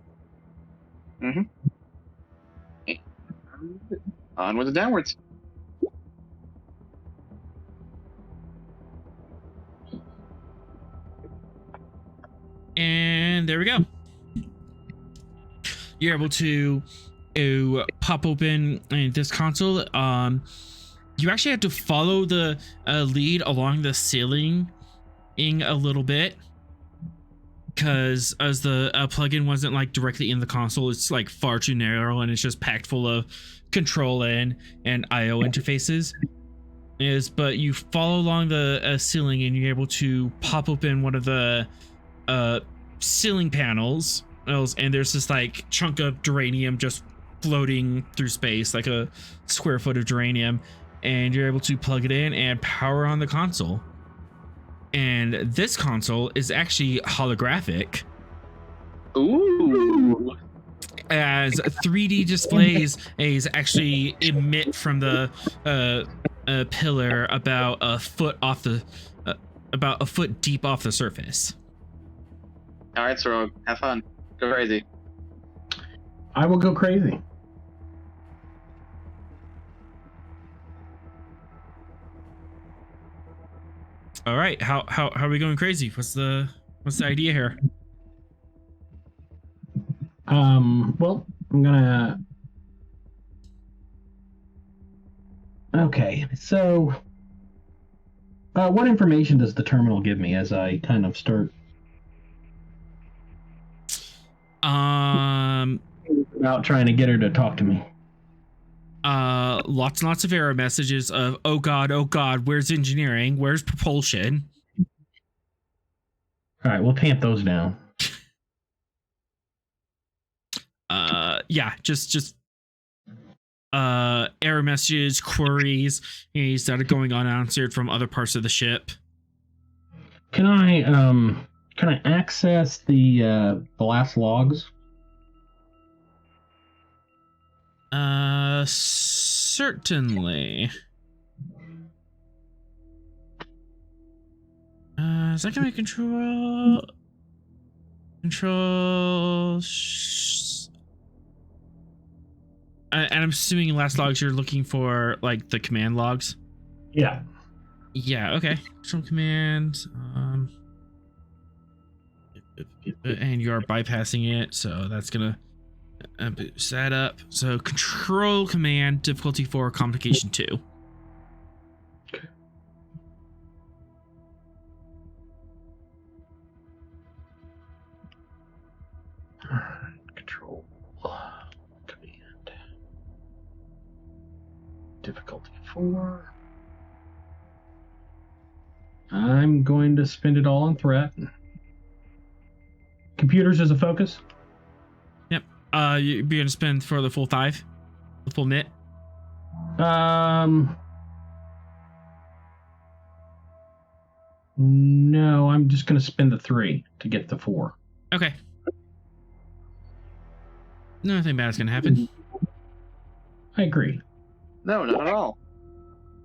Mm-hmm. Onwards and downwards. And there we go. You're able to pop open this console. You actually have to follow the lead along the ceiling a little bit, because as the plugin wasn't like directly in the console, it's like far too narrow and it's just packed full of control and IO interfaces. But you follow along the ceiling and you're able to pop open one of the ceiling panels, and there's this like chunk of duranium just floating through space, like a square foot of duranium, and you're able to plug it in and power on the console. And this console is actually holographic. Ooh. As 3D displays actually emit from the pillar about a foot deep off the surface. All right, Sorog, have fun. Go crazy. I will go crazy. All right, how are we going crazy? What's the idea here? Well, I'm gonna. Okay, so what information does the terminal give me as I kind of start? About trying to get her to talk to me. Lots and lots of error messages of oh god, where's engineering? Where's propulsion? All right, we'll tamp those down. Yeah, just error messages, queries that are going unanswered from other parts of the ship. Can I access the last logs? Certainly. Is that gonna be control? And I'm assuming last logs you're looking for like the command logs. Yeah. Yeah. Okay. Control command. And you are bypassing it, so that's gonna boost that up. So control command difficulty 4 complication 2. Okay. Control command difficulty 4. I'm going to spend it all on threat. Computers as a focus. Yep. You're gonna spend for the full 5, the full knit. No, I'm just gonna spend the 3 to get the 4. Okay. Nothing bad's gonna happen. I agree. No, not at all.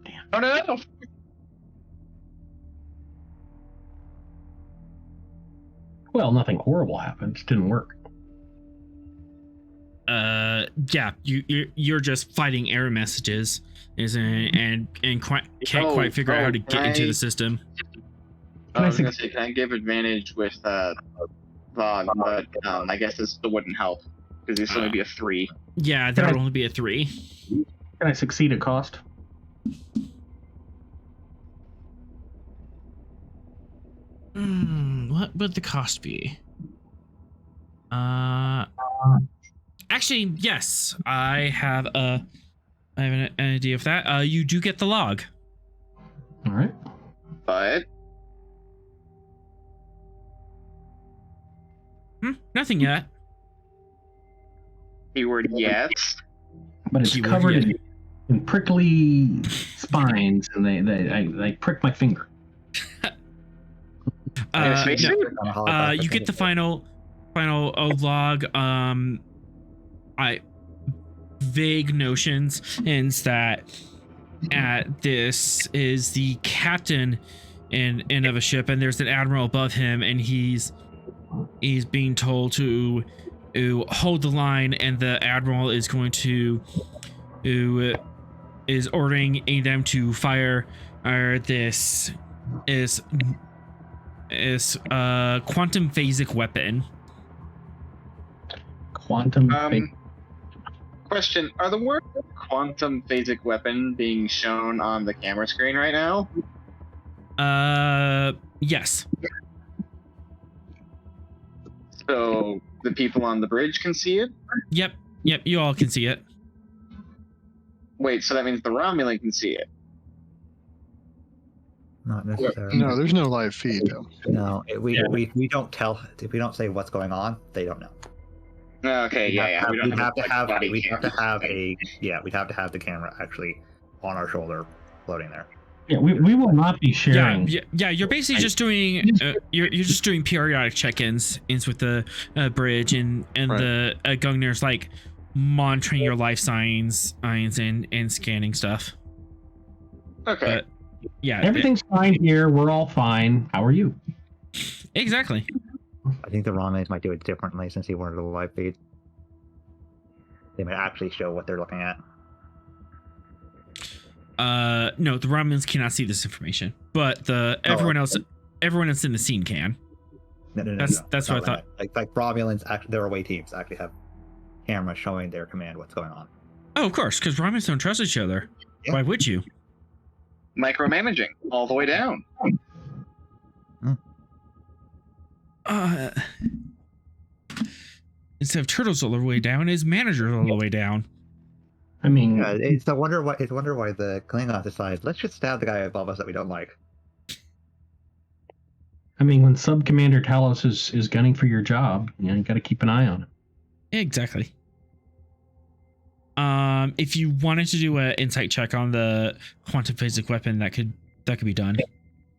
Damn. Oh no! Well, nothing horrible happened. It didn't work. Yeah, you're just fighting error messages, can't quite figure out how to get into the system. I was gonna say, can I give advantage with VOG, but I guess this still wouldn't help. Because this will only be a 3. Yeah, that would only be a 3. Can I succeed at cost? What would the cost be? Actually, yes, I have an idea of that. You do get the log. All right. But Nothing yet. keyword yes. But it's Keyword, covered yeah. in prickly spines, and they prick my finger. Yes, No, basically. you get the final log. Vague notions, and that this is the captain in of a ship, and there's an admiral above him, and he's being told to hold the line, and the admiral is going to is ordering them to fire this quantum phasic weapon. Quantum. Question: are the words "quantum phasic weapon" being shown on the camera screen right now? Yes. So the people on the bridge can see it? Yep, you all can see it. Wait, so that means the Romulan can see it? Not necessarily. No, there's no live feed though. No, we don't tell. If we don't say what's going on, they don't know. Okay, yeah. We'd have to have the camera actually on our shoulder, floating there. Yeah, we will not be sharing. Yeah. You're basically just doing you're just doing periodic check-ins with the bridge, and Right. the Gungnir's like monitoring your life signs and scanning stuff. Okay. But yeah, Everything's fine here. We're all fine. How are you? exactly. I think the Romulans might do it differently since he wanted a live feed. They might actually show what they're looking at. No, the Romulans cannot see this information, but everyone else in the scene can. No. That's what I thought. Like Romulans, actually, their away teams actually have cameras showing their command what's going on. Oh, of course, because Romulans don't trust each other. Yeah. Why would you? Micromanaging all the way down. Instead of turtles all the way down, is managers all the way down. I mean, It's a wonder why the Klingons decide let's just stab the guy above us that we don't like. when Sub Commander Talos is gunning for your job, you got to keep an eye on him. Exactly. If you wanted to do an insight check on the quantum phasic weapon, that could be done.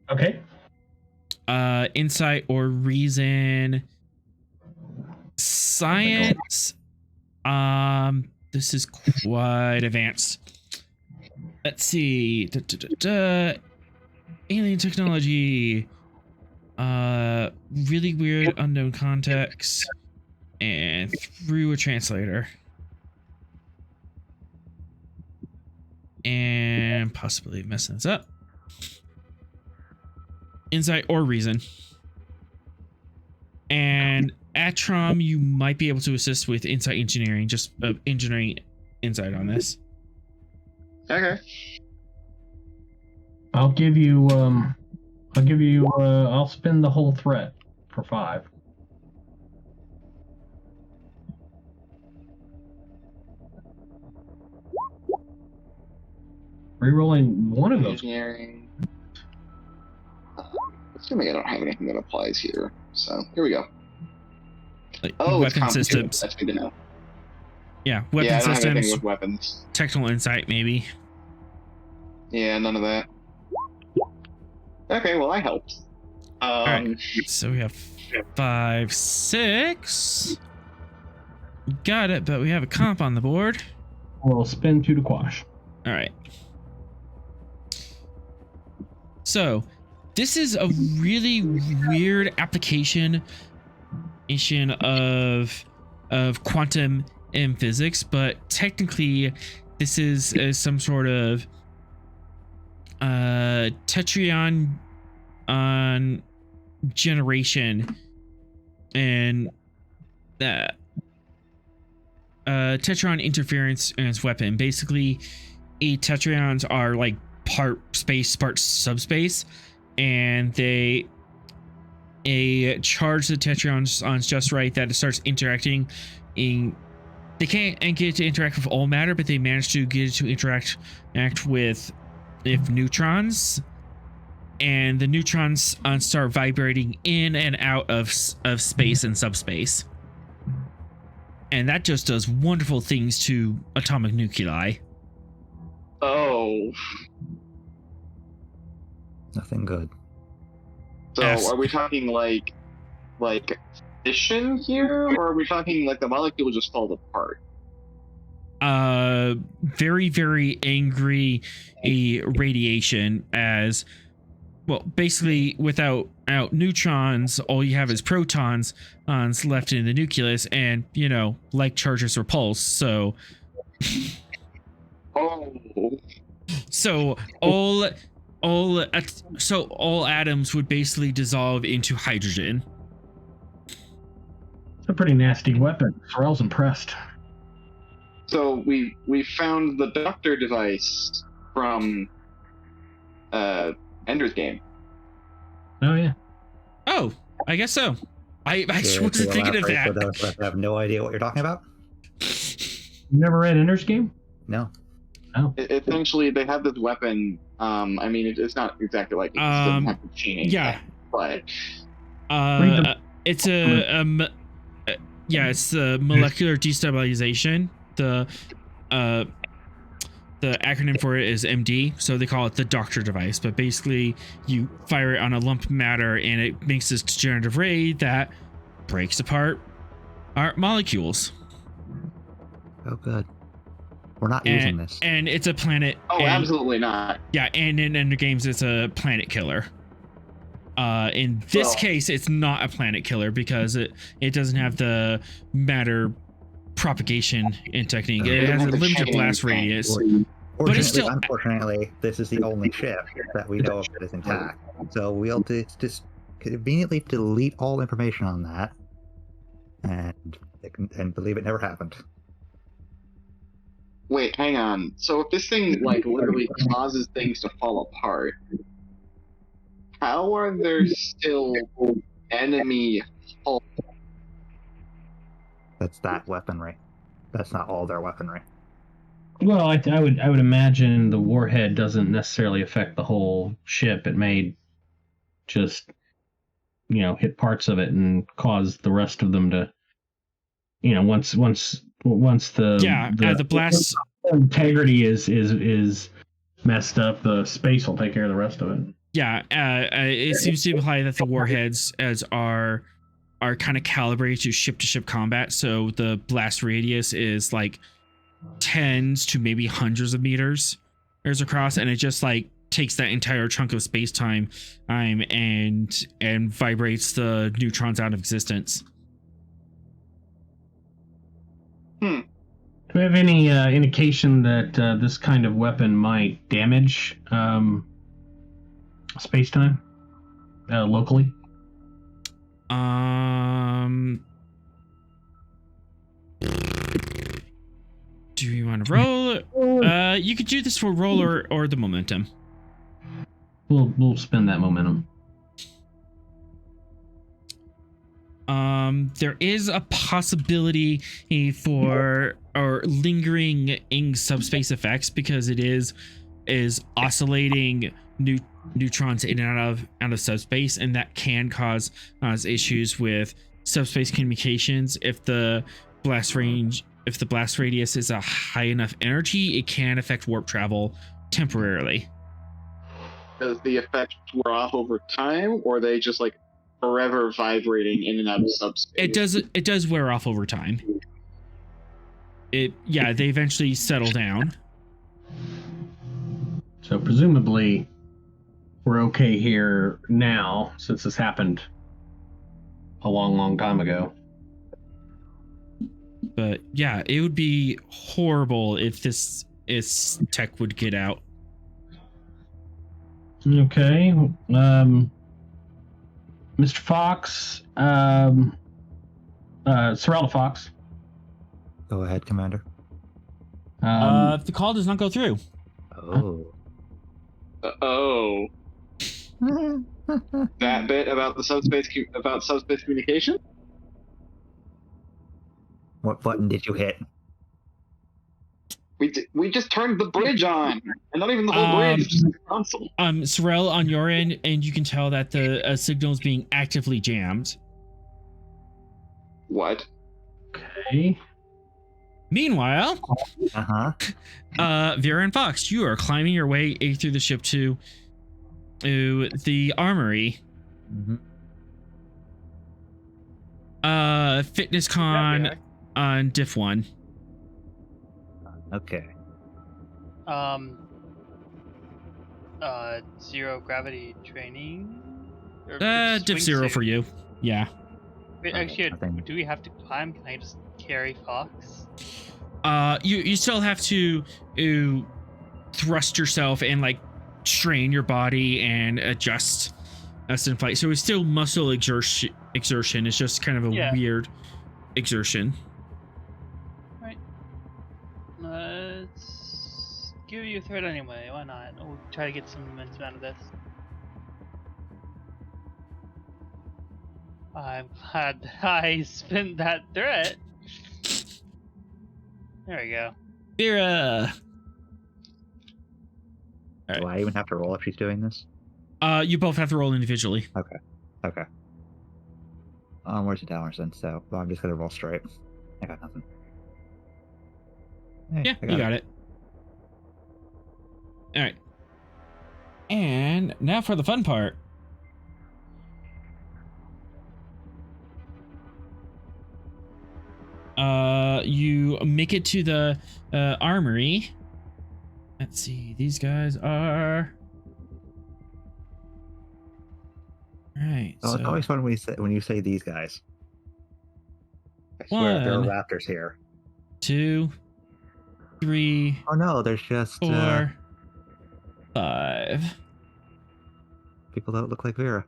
Okay. Insight or reason. Science. This is quite advanced. Let's see. Alien technology. Really weird unknown context. And through a translator. And possibly messing this up. Insight or reason. And Atrom, you might be able to assist with insight engineering, just engineering insight on this. Okay. I'll spin the whole threat for 5. Rerolling one of those. Engineering. Assuming I don't have anything that applies here. So here we go. Like Oh, it's weapon complicated. systems. That's good to know. Yeah, weapon Yeah, I don't have anything systems. with weapons. Technical insight, maybe. Yeah, none of that. Okay, well I helped. Alright, so we have 5, 6. Got it, but we have a comp on the board. We'll spin 2 to quash. Alright. So, this is a really weird application of quantum in physics, but technically this is some sort of tetryon on generation, and Tetron interference weapon. Basically, Tetrons are like part space, part subspace, and they charge the Tetrons just right that it starts interacting. They can't get it to interact with all matter, but they manage to get it to interact with neutrons, and the neutrons start vibrating in and out of space and subspace, and that just does wonderful things to atomic nuclei. Oh, Nothing good. so are we talking like fission here, or are we talking like the molecule just falls apart? Very, very angry radiation, as well, basically without neutrons, all you have is protons left in the nucleus, and like charges repulse, so all atoms would basically dissolve into hydrogen. It's a pretty nasty weapon. Sorrel's impressed. So we found the doctor device from Ender's Game. Oh yeah. Oh, I guess so. I wasn't thinking of that. For those that have no idea what you're talking about. You never read Ender's Game? No. Oh. Essentially, they have this weapon. I mean, it's not exactly like it doesn't have the chaining. Yeah. But it's it's the molecular destabilization. The acronym for it is MD, so they call it the doctor device. But basically, you fire it on a lump of matter, and it makes this degenerative ray that breaks apart our molecules. Oh, good. We're not using this. And it's a planet. Oh, absolutely not. Yeah, and in Ender Games, it's a planet killer. In this case, it's not a planet killer because it doesn't have the matter propagation in technique. It has a limited blast radius. But it's still, unfortunately, this is the only ship that we know of that is intact. So we'll just conveniently delete all information on that and believe it never happened. Wait, hang on. So if this thing like literally causes things to fall apart, how are there still enemy hulls? That's that weaponry. That's not all their weaponry. Well, I would imagine the warhead doesn't necessarily affect the whole ship. It may just hit parts of it and cause the rest of them to once the blast integrity is messed up, the space will take care of the rest of it. Yeah, it seems to imply that the warheads are kind of calibrated to ship combat, so the blast radius is like tens to maybe hundreds of meters across, and it just like takes that entire chunk of space-time and vibrates the neutrons out of existence. Do we have any indication that this kind of weapon might damage space-time locally? Do you want to roll? You could do this for roll or the momentum. We'll spend that momentum. There is a possibility for lingering in subspace effects because it is oscillating neutrons in and out of subspace, and that can cause issues with subspace communications. If the blast radius is a high enough energy, it can affect warp travel temporarily. Does the effect wear off over time, or are they just like forever vibrating in and out of subspace? It does wear off over time. They eventually settle down. So presumably we're okay here now, since this happened a long time ago. But yeah, it would be horrible if this tech would get out. Okay. Mr. Fox, Sorrel Fox. Go ahead, Commander. If the call does not go through. Oh. Oh, that bit about the subspace communication. What button did you hit? We just turned the bridge on, and not even the whole bridge, just the console. Sorrel, on your end, and you can tell that the signal is being actively jammed. What? Okay. Meanwhile, Vera and Fox, you are climbing your way through the ship to the armory. Fitness con on Diff 1. Okay. Zero gravity training. Or Diff 0 for you. Yeah. Wait, actually, do we have to climb? Can I just carry Fox? You still have to thrust yourself and like strain your body and adjust as in flight. So it's still muscle exertion. It's just kind of a weird exertion. Right. Let's give you a threat anyway. Why not? We'll try to get some momentum out of this. I'm glad I spent that threat. There we go. Vera. Do I even have to roll if she's doing this? You both have to roll individually. Okay. Where's the Dalmerson? So I'm just gonna roll straight. I got nothing. Hey, Yeah, you got it. All right. And now for the fun part. You make it to the armory. Let's see. These guys are. Right. Oh, it's always fun when you say these guys. I swear there are raptors here. 2, 3. Oh no, there's just 4, 5. People that look like Vera.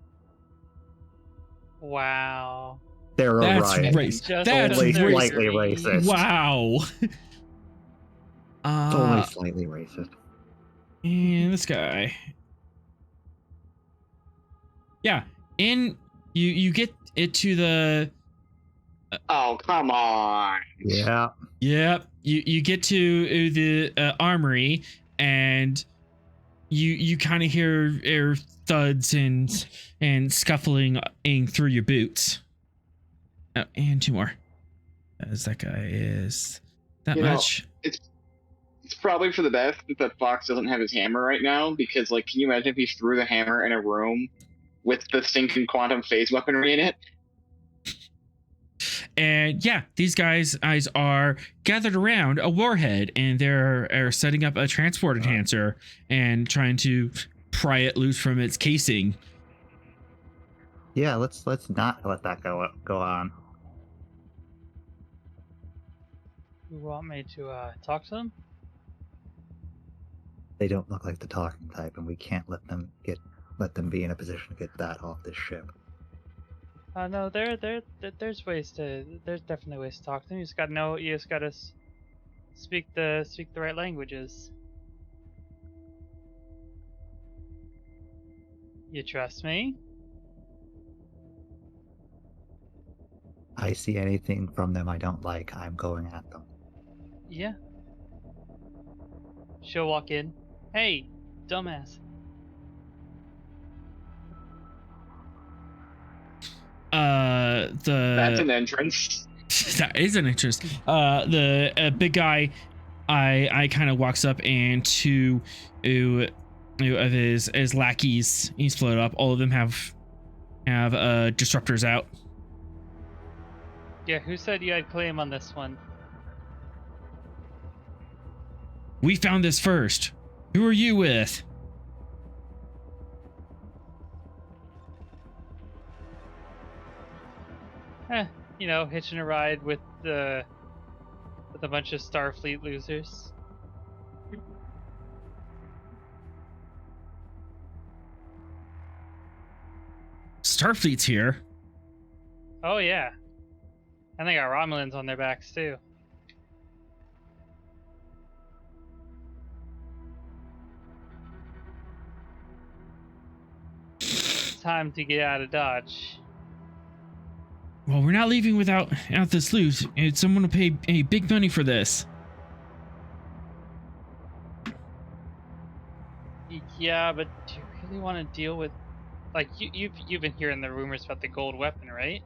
Wow. They're That's right. racist. That's only racist. slightly racist. Wow. It's only slightly racist. And this guy. Yeah. You get it to the. Oh, come on. Yeah. Yep. You get to the armory, and you kind of hear thuds and scuffling through your boots. Oh, and 2 more. As that guy is that much. It's probably for the best that Fox doesn't have his hammer right now, because, like, can you imagine if he threw the hammer in a room with the stinking quantum phase weaponry in it? And yeah, these guys are gathered around a warhead, and they're setting up a transport enhancer and trying to pry it loose from its casing. Yeah, let's not let that go on. You want me to talk to them? They don't look like the talking type, and we can't let them be in a position to get that off this ship. No, there's definitely ways to talk to them. You just gotta speak the right languages. You trust me? I see anything from them I don't like, I'm going at them. Yeah. She'll walk in. Hey, dumbass. That's an entrance. That is an entrance. The big guy, I kind of walks up, and 2 of his lackeys, he's floated up. All of them have disruptors out. Yeah, who said you had claim on this one? We found this first. Who are you with? Hitching a ride with a bunch of Starfleet losers. Starfleet's here. Oh yeah. And they got Romulans on their backs too. time to get out of Dodge. Well, we're not leaving without this loot, and someone will pay a big money for this. Yeah, but do you really want to deal with, like, you've been hearing the rumors about the gold weapon, right?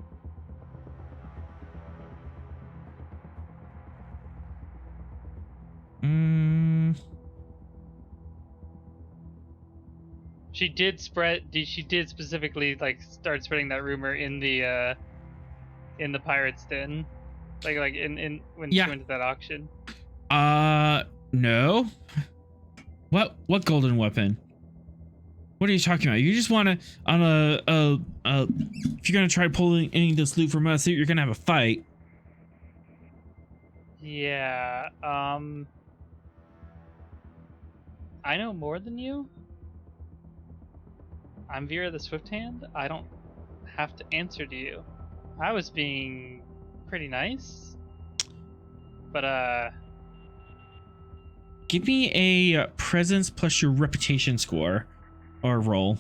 She did specifically like start spreading that rumor in the Pirates Den, like in when she went to that auction. No. What golden weapon? What are you talking about? You just want to if you're gonna try pulling any of this loot from us, you're gonna have a fight. Yeah. I know more than you. I'm Vera the Swift Hand. I don't have to answer to you. I was being pretty nice, but give me a presence plus your reputation score or roll.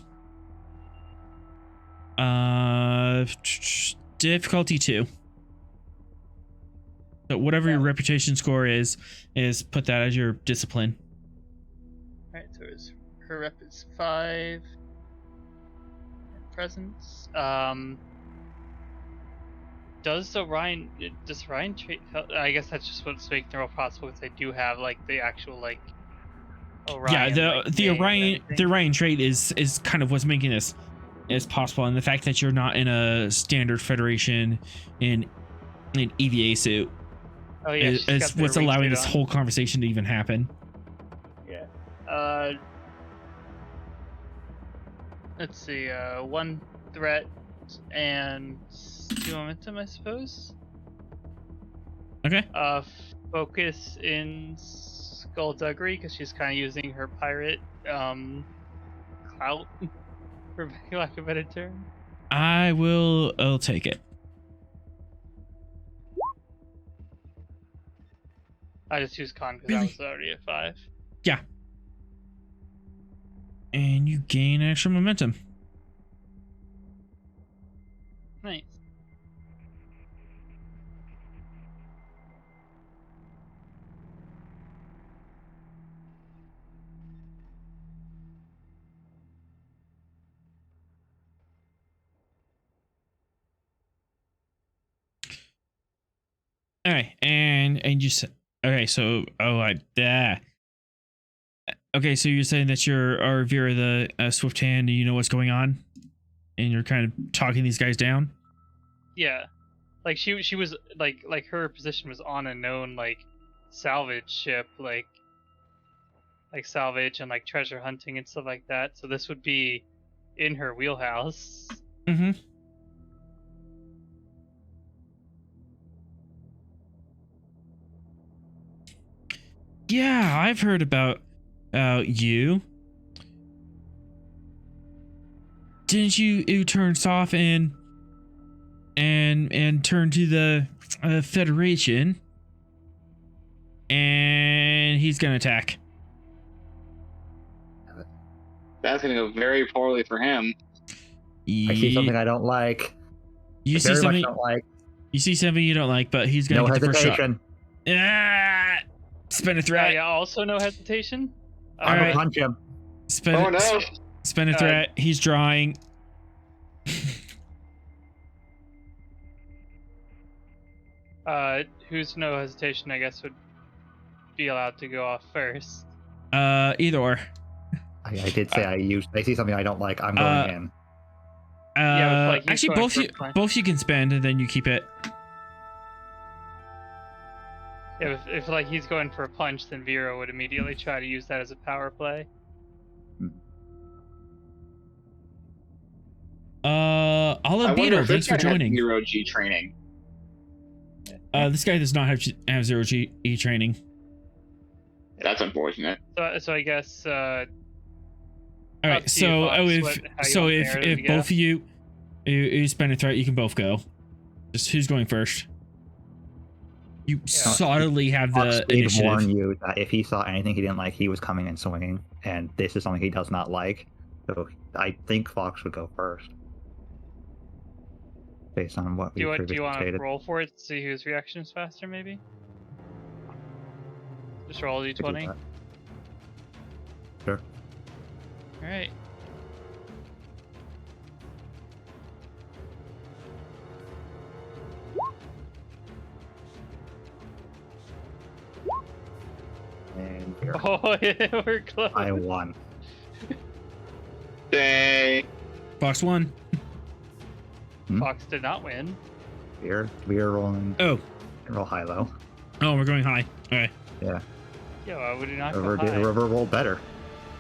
Difficulty 2. So whatever your reputation score is put that as your discipline. All right, so her rep is 5. Presence. Does Ryan trait? I guess that's just what's making it more possible because they do have like the actual like Orion. Yeah, the Orion trait is kind of what's making this as possible, and the fact that you're not in a standard Federation in EVA suit. Oh yeah, is what's allowing this whole conversation to even happen. Yeah. Let's see. 1 threat and 2 momentum, I suppose. Okay. Focus in skullduggery because she's kind of using her pirate clout, for lack of a better term. I'll take it. I just use con because I was already at 5. Yeah. And you gain extra momentum. Nice. All right, and you said okay. So okay. So you're saying that you're Vera the Swift Hand, and you know what's going on, and you're kind of talking these guys down. Yeah, like she was like her position was on a known like salvage ship, like salvage and like treasure hunting and stuff like that. So this would be in her wheelhouse. Mm-hmm. Yeah, I've heard about you. Didn't you turn soft and turn to the Federation? And he's gonna attack. That's gonna go very poorly for him. I see something I don't like. You see something. Don't like. You see something you don't like, but he's gonna get the first shot. Ah! Spend a threat. Yeah, also no hesitation. I'm gonna punch him. Spend a threat. He's drawing. Who's no hesitation, I guess, would be allowed to go off first. Either or. I did say I see something I don't like. I'm going in. Yeah, like actually, both you can spend, and then you keep it. Yeah, if like he's going for a punch, then Vera would immediately try to use that as a power play. Alabito, thanks for joining. 0G training. This guy does not have 0G training. That's unfortunate. So I guess. All right. So if both of you spend a threat, you can both go. Just who's going first? You solidly have the initiative. Warn you that if he saw anything he didn't like, he was coming and swinging, and this is something he does not like. So I think Fox would go first, based on what we Do you previously want to stated. roll for it to see whose reaction is faster, maybe? Just roll a Could do d20. that. Sure. Alright. And here, Oh, yeah, we're close. I won. Dang. Fox 1. Fox did not win. We are rolling. Oh. Roll high low. Oh, we're going high. Okay. Yeah. Yeah, why would he not go River, high? River rolled better.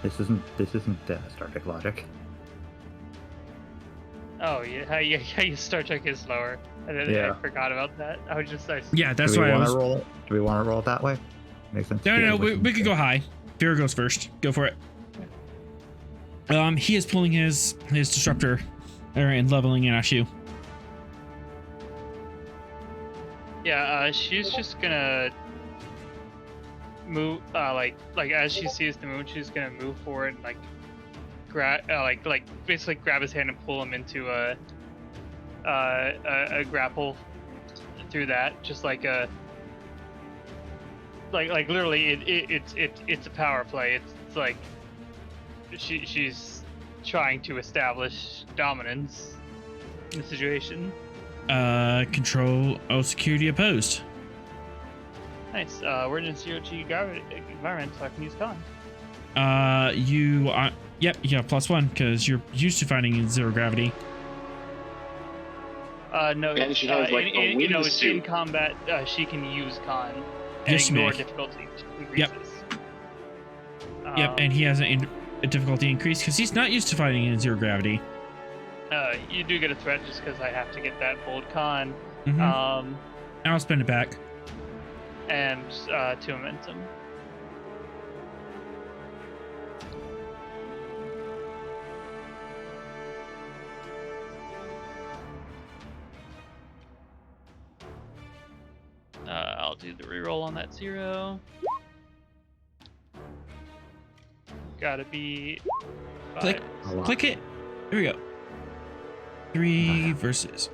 This isn't Star Trek logic. Oh, yeah, how you Star Trek is lower. Yeah. I forgot about that. I was just... Yeah, that's do we why I want was. to roll it? Do we want to roll it that way? Makes sense. No, we could go high. Fear goes first. Go for it. He is pulling his disruptor and leveling it at you. Yeah, she's just gonna move, like as she sees the moon, she's gonna move forward and basically grab his hand and pull him into a grapple through that, just like literally it's a power play. It's like she's trying to establish dominance in the situation. Control security opposed. Nice. We're in a zero-G environment, so I can use con. You are. Yep, you have +1 because you're used to fighting in zero gravity. No, And she has, like, a in wingsuit. combat, she can use con and Yes, she ignore may. difficulty increases. Yep, and he has a difficulty increase because he's not used to fighting in zero gravity. You do get a threat just because I have to get that bold con. Mhm. I'll spend it back. And 2 momentum. I'll do the reroll on that 0. Gotta be 5. Click. Click it. Here we go. 3 versus.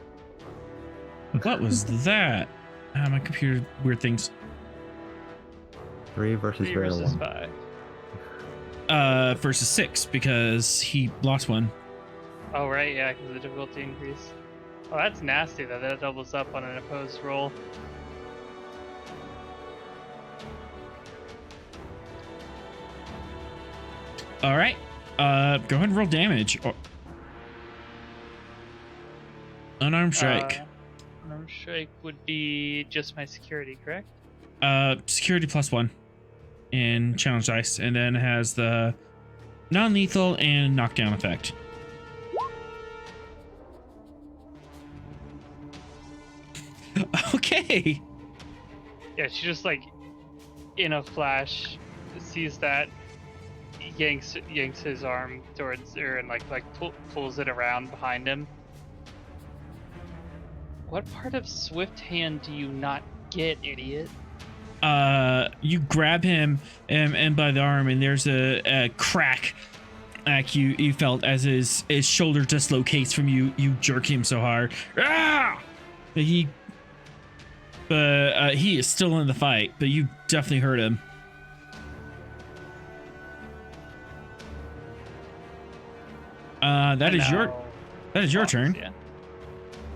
What was that? My computer weird things. 3 versus 3 0 versus 1. 5. Versus 6 because he lost 1. Oh, right, yeah, because of the difficulty increase. Oh, that's nasty though. That doubles up on an opposed roll. All right. Go ahead and roll damage. Unarmed strike. Unarmed strike would be just my security, correct? Security +1 in challenge dice, and then has the non-lethal and knockdown effect. Okay. Yeah, she just like in a flash sees that, yanks his arm towards her and pulls it around behind him. What part of Swift Hand do you not get, idiot? You grab him and by the arm, and there's a crack. Like you felt as his shoulder dislocates from you jerk him so hard. Ah! He is still in the fight, but you definitely hurt him. That is your Fox, turn.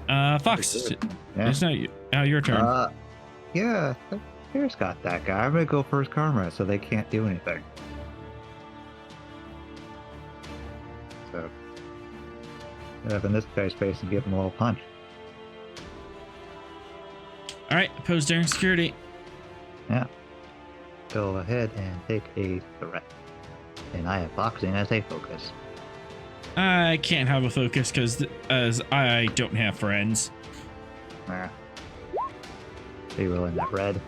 Yeah. Fox, Yeah. it's now your turn. Yeah. Here's got that guy. I'm gonna go for his karma, so they can't do anything. So, get up in this guy's face and give him a little punch. All right, oppose daring security. Yeah. Go ahead and take a threat. And I have boxing as a focus. I can't have a focus as I don't have friends. Nah. They roll in that red.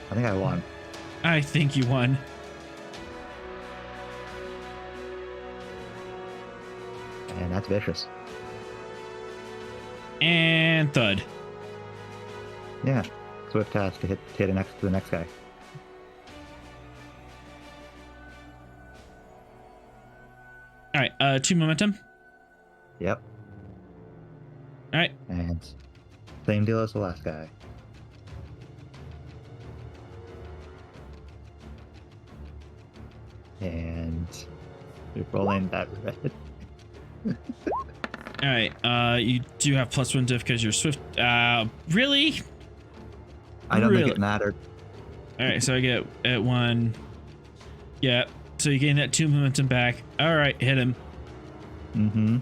I think I won. I think you won. And that's vicious. And thud. Yeah. Swift has to hit the next guy. 2 momentum. Yep. All right. And same deal as the last guy. And we're rolling that red. All right. You do have +1 diff because you're swift. Really? I don't Really? think it mattered. All right. So I get at 1. Yeah. So you gain that 2 momentum back. All right. Hit him. Mm-hmm.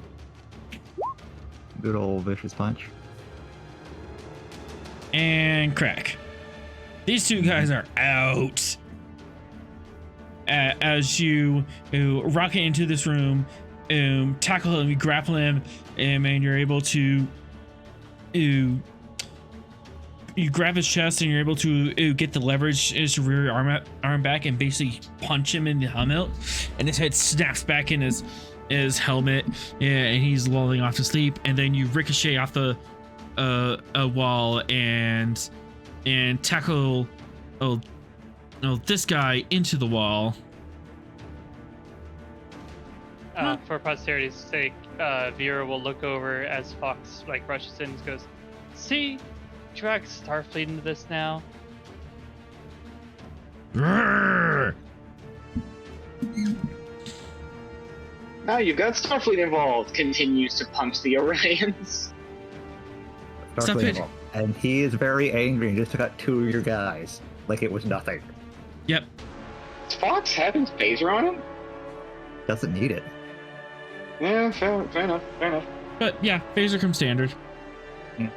Good old vicious punch. And crack. These 2 guys are out. As you rocket into this room, tackle him, you grapple him, and you're able to you grab his chest and you're able to get the leverage his rear arm back and basically punch him in the helmet, and his head snaps back in his helmet, and he's lulling off to sleep. And then you ricochet off the a wall and tackle this guy into the wall. For posterity's sake, Vera will look over as Fox like rushes in and goes, "See, drag Starfleet into this now." Now you've got Starfleet involved. Continues to punch the Orions. Stop it. And he is very angry and just took out 2 of your guys like it was nothing. Yep. Does Fox have his phaser on him? Doesn't need it. Yeah, fair enough. But yeah, phaser comes standard. Yeah.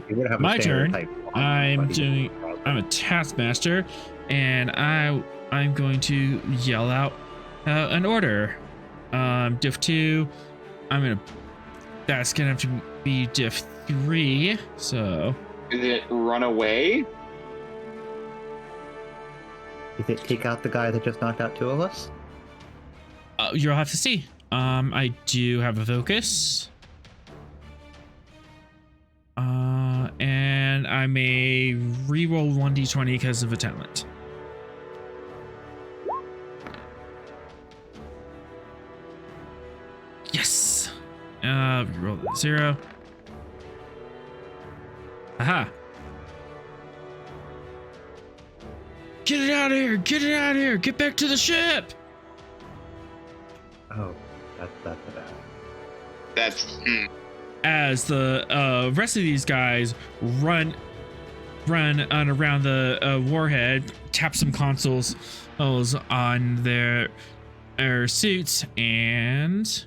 He would have my a standard turn. type one, I'm a taskmaster, and I'm going to yell out an order. Diff 2. That's gonna have to be diff 3. So Is it run away? Did it take out the guy that just knocked out 2 of us? you'll have to see. I do have a focus. And I may reroll 1d20 because of a talent. Yes. Reroll that 0. Aha. Get it out of here! Get it out of here! Get back to the ship! Oh, that's bad. That's As the rest of these guys run on around the warhead, tap some consoles on their suits, and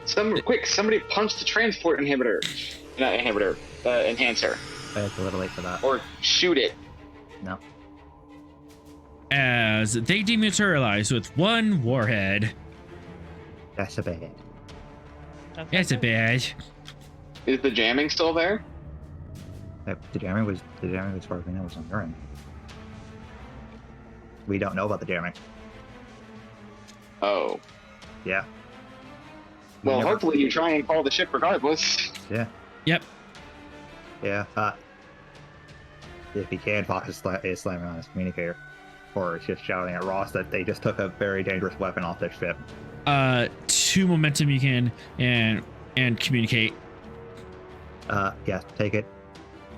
somebody punch the transport enhancer. It's a little late for that. Or shoot it. No. as they dematerialize with 1 warhead. That's a bad. That's a bad. Is the jamming still there? The jamming was as far as we know was on your end. We don't know about the jamming. Oh. Yeah. Well, hopefully you try and call the ship regardless. Yeah. Yep. Yeah. If he can, Fox is slamming on his communicator. Or it's just shouting at Ross that they just took a very dangerous weapon off their ship. 2 momentum you can and communicate. Yeah, take it.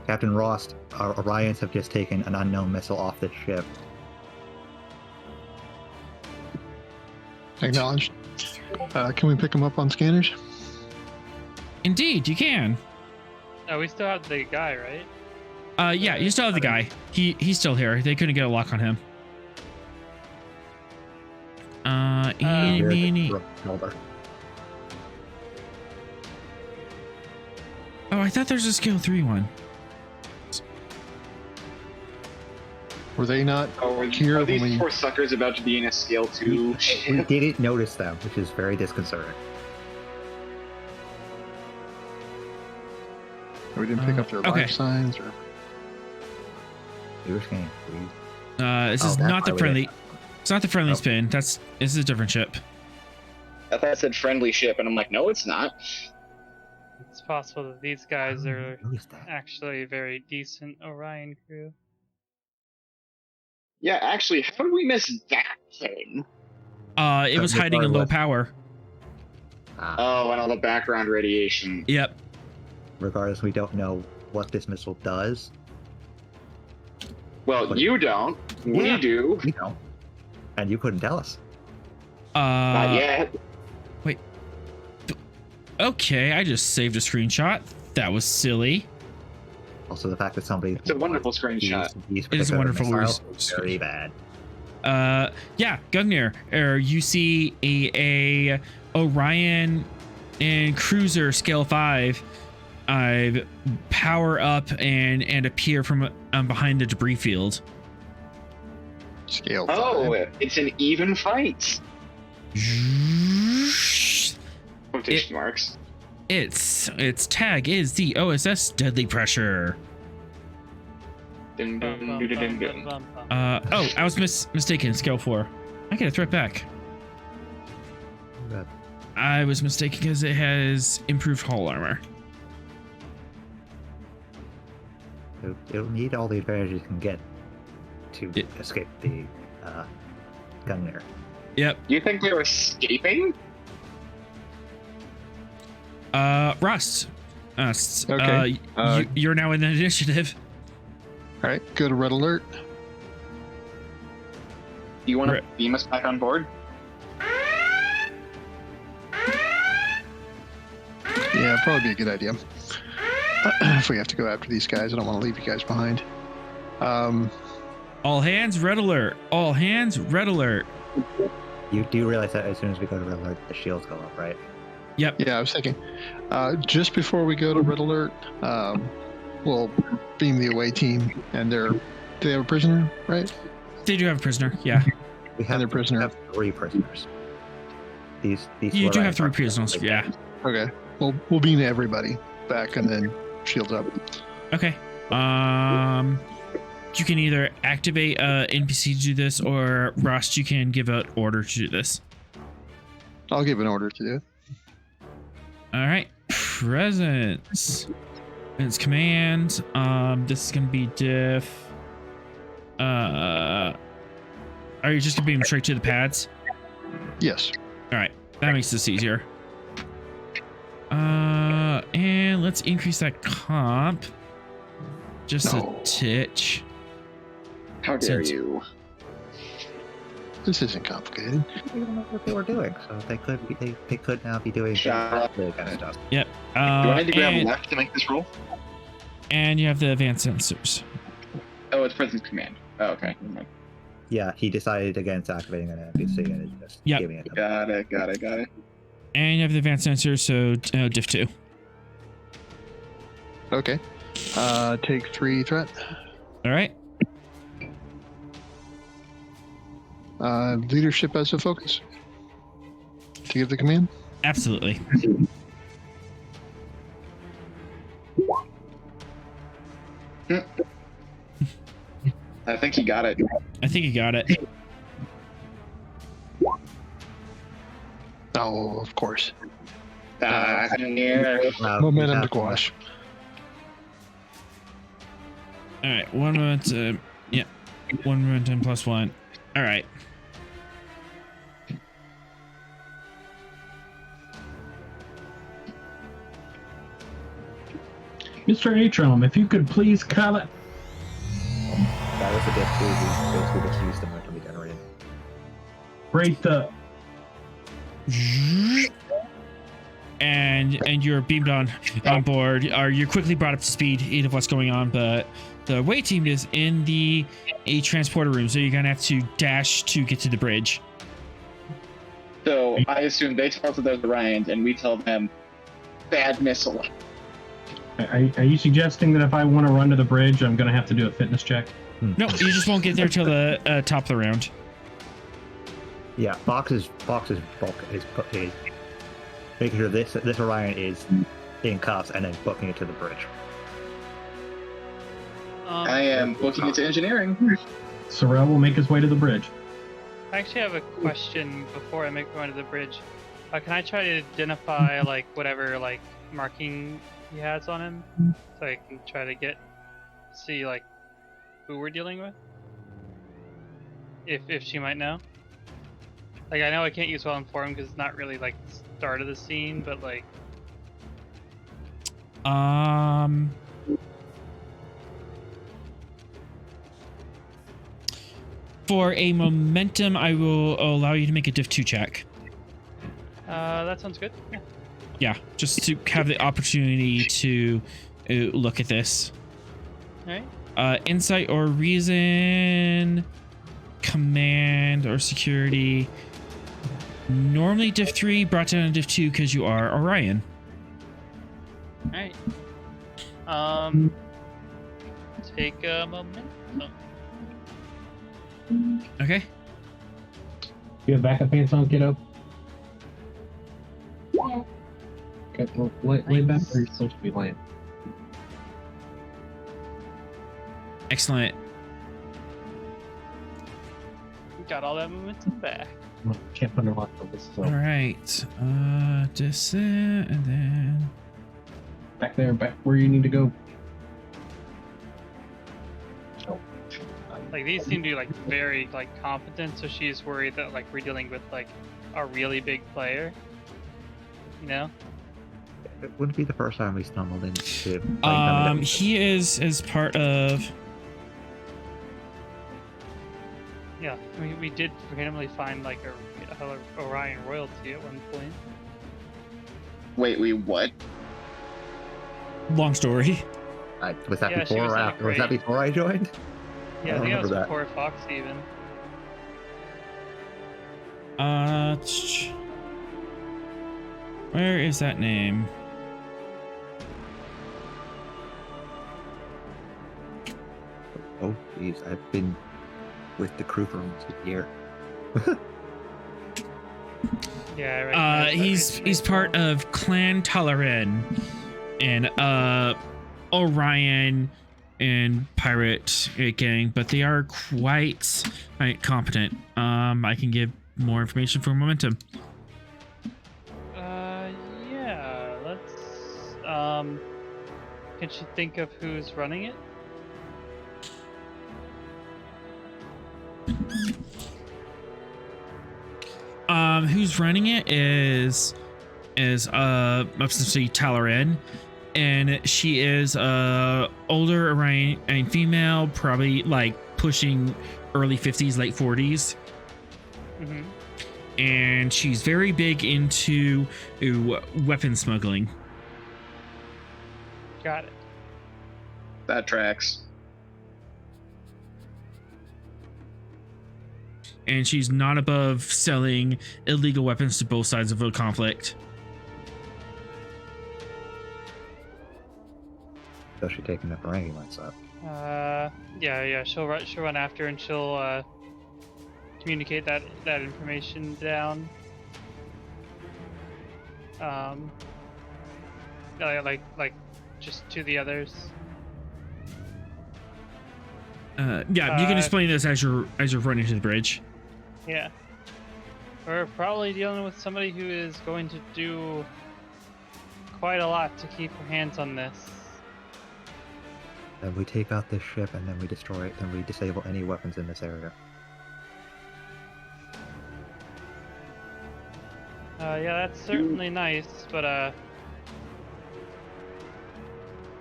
Captain Ross, our Orions have just taken an unknown missile off the ship. Acknowledged. Can we pick them up on scanners? Indeed, you can. Oh, we still have the guy, right? Yeah, you still have the guy. He's still here. They couldn't get a lock on him. Oh, I thought there's a skill 3 one. Were they not here Are when these we... poor suckers about to be in a scale 2? We didn't notice them, which is very disconcerting. We didn't pick up their okay. life signs or... We were scanning, please. This is not the friendly. It's not the friendly spin. This is a different ship. I thought it said friendly ship, and I'm like, no, it's not. it's possible that these guys are Noticed that. actually a very decent Orion crew. Yeah, actually, how did we miss that thing? It was hiding in low power. Oh, and all the background radiation. Yep. Regardless, we don't know what this missile does. Well, you don't. We Yeah. do. We don't. And you couldn't tell us. Not yet. Okay, I just saved a screenshot. That was silly. Also, the fact that somebody... It's a wonderful screenshot. These It is a particular wonderful missiles res- is very bad. Yeah, Gungnir. You see a Orion and cruiser scale 5 power up and appear from behind the debris field. Scale 5. Oh, it's an even fight. Quotation marks. Its tag is the OSS deadly pressure. Dun, dun, dun, dun, dun, dun. Oh, I was mistaken. Scale 4. I get a threat back. But I was mistaken because it has improved hull armor. it'll need all the advantages it can get to escape the Gungnir. Yep. You think they're escaping? Rust. Okay. You're now in the initiative. All right, go to red alert. You want to Right. beam us back on board? Yeah, probably be a good idea. If we have to go after these guys, I don't want to leave you guys behind. All hands, red alert. All hands, red alert. You do realize that as soon as we go to red alert, the shields go up, right? Yep. Yeah, I was thinking, just before we go to red alert, we'll beam the away team, and do they have a prisoner, right? They do have a prisoner. Yeah. We have, Another prisoner. we have 3 prisoners. These You do Orion have 3 are- prisoners. Yeah. Okay, we'll beam everybody back, and then shields up. Okay. You can either activate NPC to do this, or Rust, you can give an order to do this. I'll give an order to do it. All right. Presence. It's command. This is gonna be diff. Are you just gonna beam straight to the pads? Yes. All right. That makes this easier. And let's increase that comp. Just No. a titch. How dare Since- you? This isn't complicated. We don't know what they were doing, so they could now be doing Shut the kind of stuff. Yep. Do I need to grab and, left to make this roll? and you have the advanced sensors. Oh, it's presence command. Oh, okay. Never mind. Yeah, he decided against activating an NPC and is just Yep. giving it. Got it. And you have the advanced sensors, so diff 2. Okay. Take 3 threat. All right. Leadership as a focus. To give the command. Absolutely. I think he got it. I think you got it. Oh, of course. Near. Momentum to gouache. All right. 1 momentum. Yeah. 1 momentum plus 1. All right. Mr. Atrum, if you could please comment. That was a bit too. Basically, just used the momentum we generated. Rate the. And you're beamed on board, or you're quickly brought up to speed of what's going on, but the away team is in a transporter room, so you're gonna have to dash to get to the bridge. So I assume they tell us that there's Orions, and we tell them bad missile. Are you suggesting that if I want to run to the bridge, I'm going to have to do a fitness check? No, you just won't get there till the top of the round. Yeah, Fox's bulk is making sure this Orion is in cuffs and then booking it to the bridge. I am booking it to engineering. Sorrel will make his way to the bridge. I actually have a question before I make my way to the bridge. Can I try to identify like whatever like marking he has on him, so I can try to see like who we're dealing with. If she might know. Like, I know I can't use well informed because it's not really like the start of the scene, but like. For a momentum, I will allow you to make a diff 2 check. That sounds good. Yeah. Yeah, just to have the opportunity to look at this. All right. Insight or reason, command or security. Normally diff 3, brought down to diff 2 because you are Orion. All right. Take a momentum. Okay. You have backup pants on, kiddo? Okay, well, lay back where you're supposed to be laying. Excellent. Got all that momentum back. Well, can't underlock this, so All right. Descent and then. back there, back where you need to go. Oh. Like, these seem to be like very like competent, so she's worried that like we're dealing with like a really big player. You know? It wouldn't be the first time we stumbled into. He is as part of. Yeah, we did randomly find like a Orion royalty at one point. Wait, we what? Long story. Was that Yeah, she before was or in a after? Was that crate. before I joined? Yeah, I don't think that was remember that. before Fox even. Where is that name? Oh, jeez, I've been with the crew for almost a year. Yeah, right. He's part of Clan Tal-Shiar and Orion and Pirate gang, but they are quite competent. I can give more information for momentum. Yeah, let's. Can she think of who's running it? Who's running it is obviously Tal-Shiar, and she is older Orion and female, probably like pushing early 50s, late 40s. Mm-hmm. And she's very big into weapon smuggling. Got it. That tracks. And she's not above selling illegal weapons to both sides of a conflict. So she taking the Ferengi lights up. Yeah. She'll run after and she'll communicate that information down. Like just to the others. Yeah, you can explain this as you're running to the bridge. Yeah. We're probably dealing with somebody who is going to do quite a lot to keep her hands on this. Then we take out this ship and then we destroy it, then we disable any weapons in this area. Yeah, that's certainly nice, but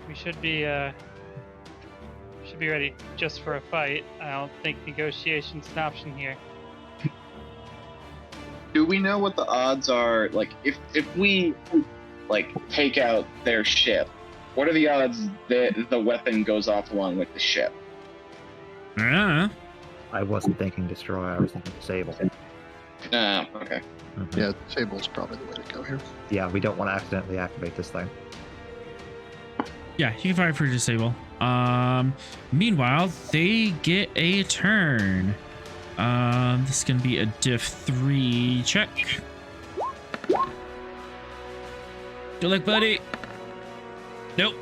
we should be ready just for a fight. I don't think negotiation's an option here. Do we know what the odds are? Like, if we like take out their ship, what are the odds that the weapon goes off along with the ship? Ah. I wasn't thinking destroy, I was thinking disable. Okay. Mhm. Yeah, disable's probably the way to go here. Yeah, we don't want to accidentally activate this thing. Yeah, you can fire for disable. Meanwhile, they get a turn. This is gonna be a diff 3 check. Good luck, buddy. Nope.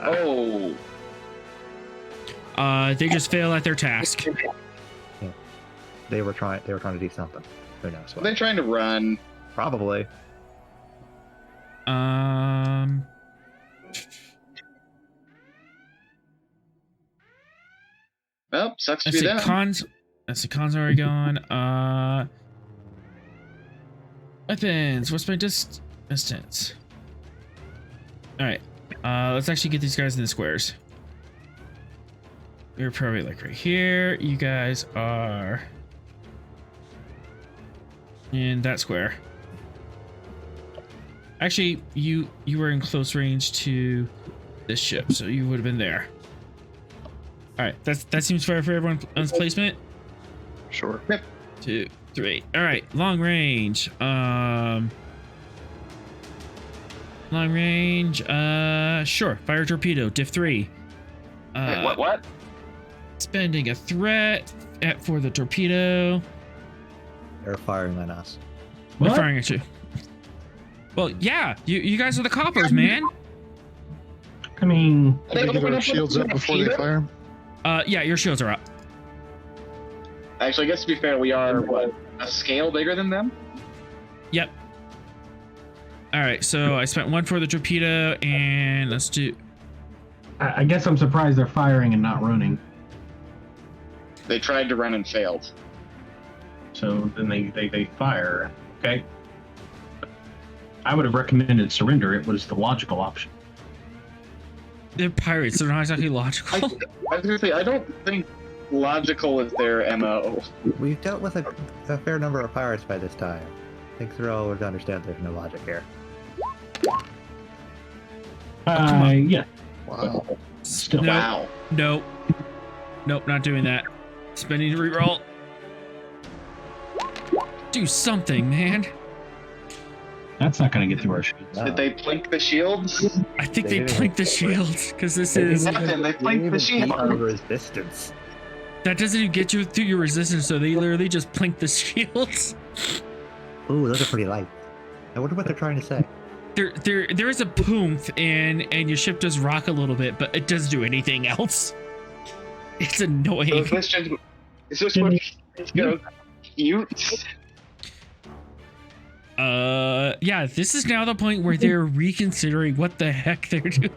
Oh. They just fail at their task. Yeah. They were trying to do something. Who knows Are what? they trying to run? Probably. Well, sucks to Let's be see. them. Cons. Let's see. Cons are already gone. Weapons. What's my distance? All right. Let's actually get these guys in the squares. You're probably like right here. You guys are in that square. Actually, you were in close range to this ship, so you would have been there. All right, that seems fair for everyone's placement. Sure. 2, 3. All right, long range. Long range. Sure. Fire torpedo. Diff 3. Wait, what? Spending a threat for the torpedo. They're firing on us. They're What? firing at you. Well, yeah, you guys are the coppers, man. I mean, Can we get our shields up before they fire? Yeah, your shields are up. Actually, I guess to be fair, we are, what, a scale bigger than them? Yep. All right, so I spent 1 for the torpedo, and let's do. I guess I'm surprised they're firing and not running. They tried to run and failed. So then they fire. Okay. I would have recommended surrender. It was the logical option. They're pirates. They're not exactly logical. I was gonna say, I don't think logical is their MO. We've dealt with a fair number of pirates by this time. I think Thrill would understand there's no logic here. come on. Yeah. Wow. Still. No. Wow. Nope. Nope, not doing that. Spending to reroll. Do something, man. That's not going to get through our shields. No. Did they plink the shields? I think They they didn't- blinked the shields because this They is didn't even- They they blinked the didn't even beat shield. our resistance. that doesn't even get you through your resistance, so they literally just blink the shields. Ooh, those are pretty light. I wonder what they're trying to say. There is a poomph and your ship does rock a little bit, but it doesn't do anything else. It's So annoying. is this just what it's go cute? Yeah, this is now the point where they're reconsidering what the heck they're doing.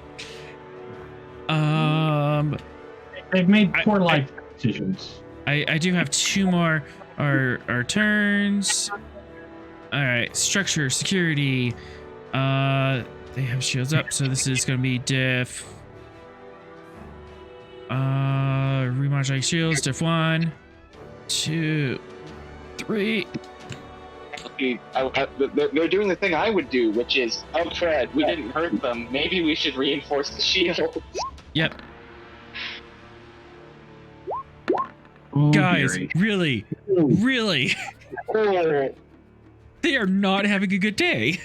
They've made I- poor life decisions. I do have 2 more our turns. All right, structure, security. They have shields up, so this is gonna be diff. Remodify shields, diff 1, 2, 3. They're doing the thing I would do, which is, oh Fred, we didn't hurt them. Maybe we should reinforce the shield. Yep, Oh, guys, dearie. really, Oh, they are not having a good day.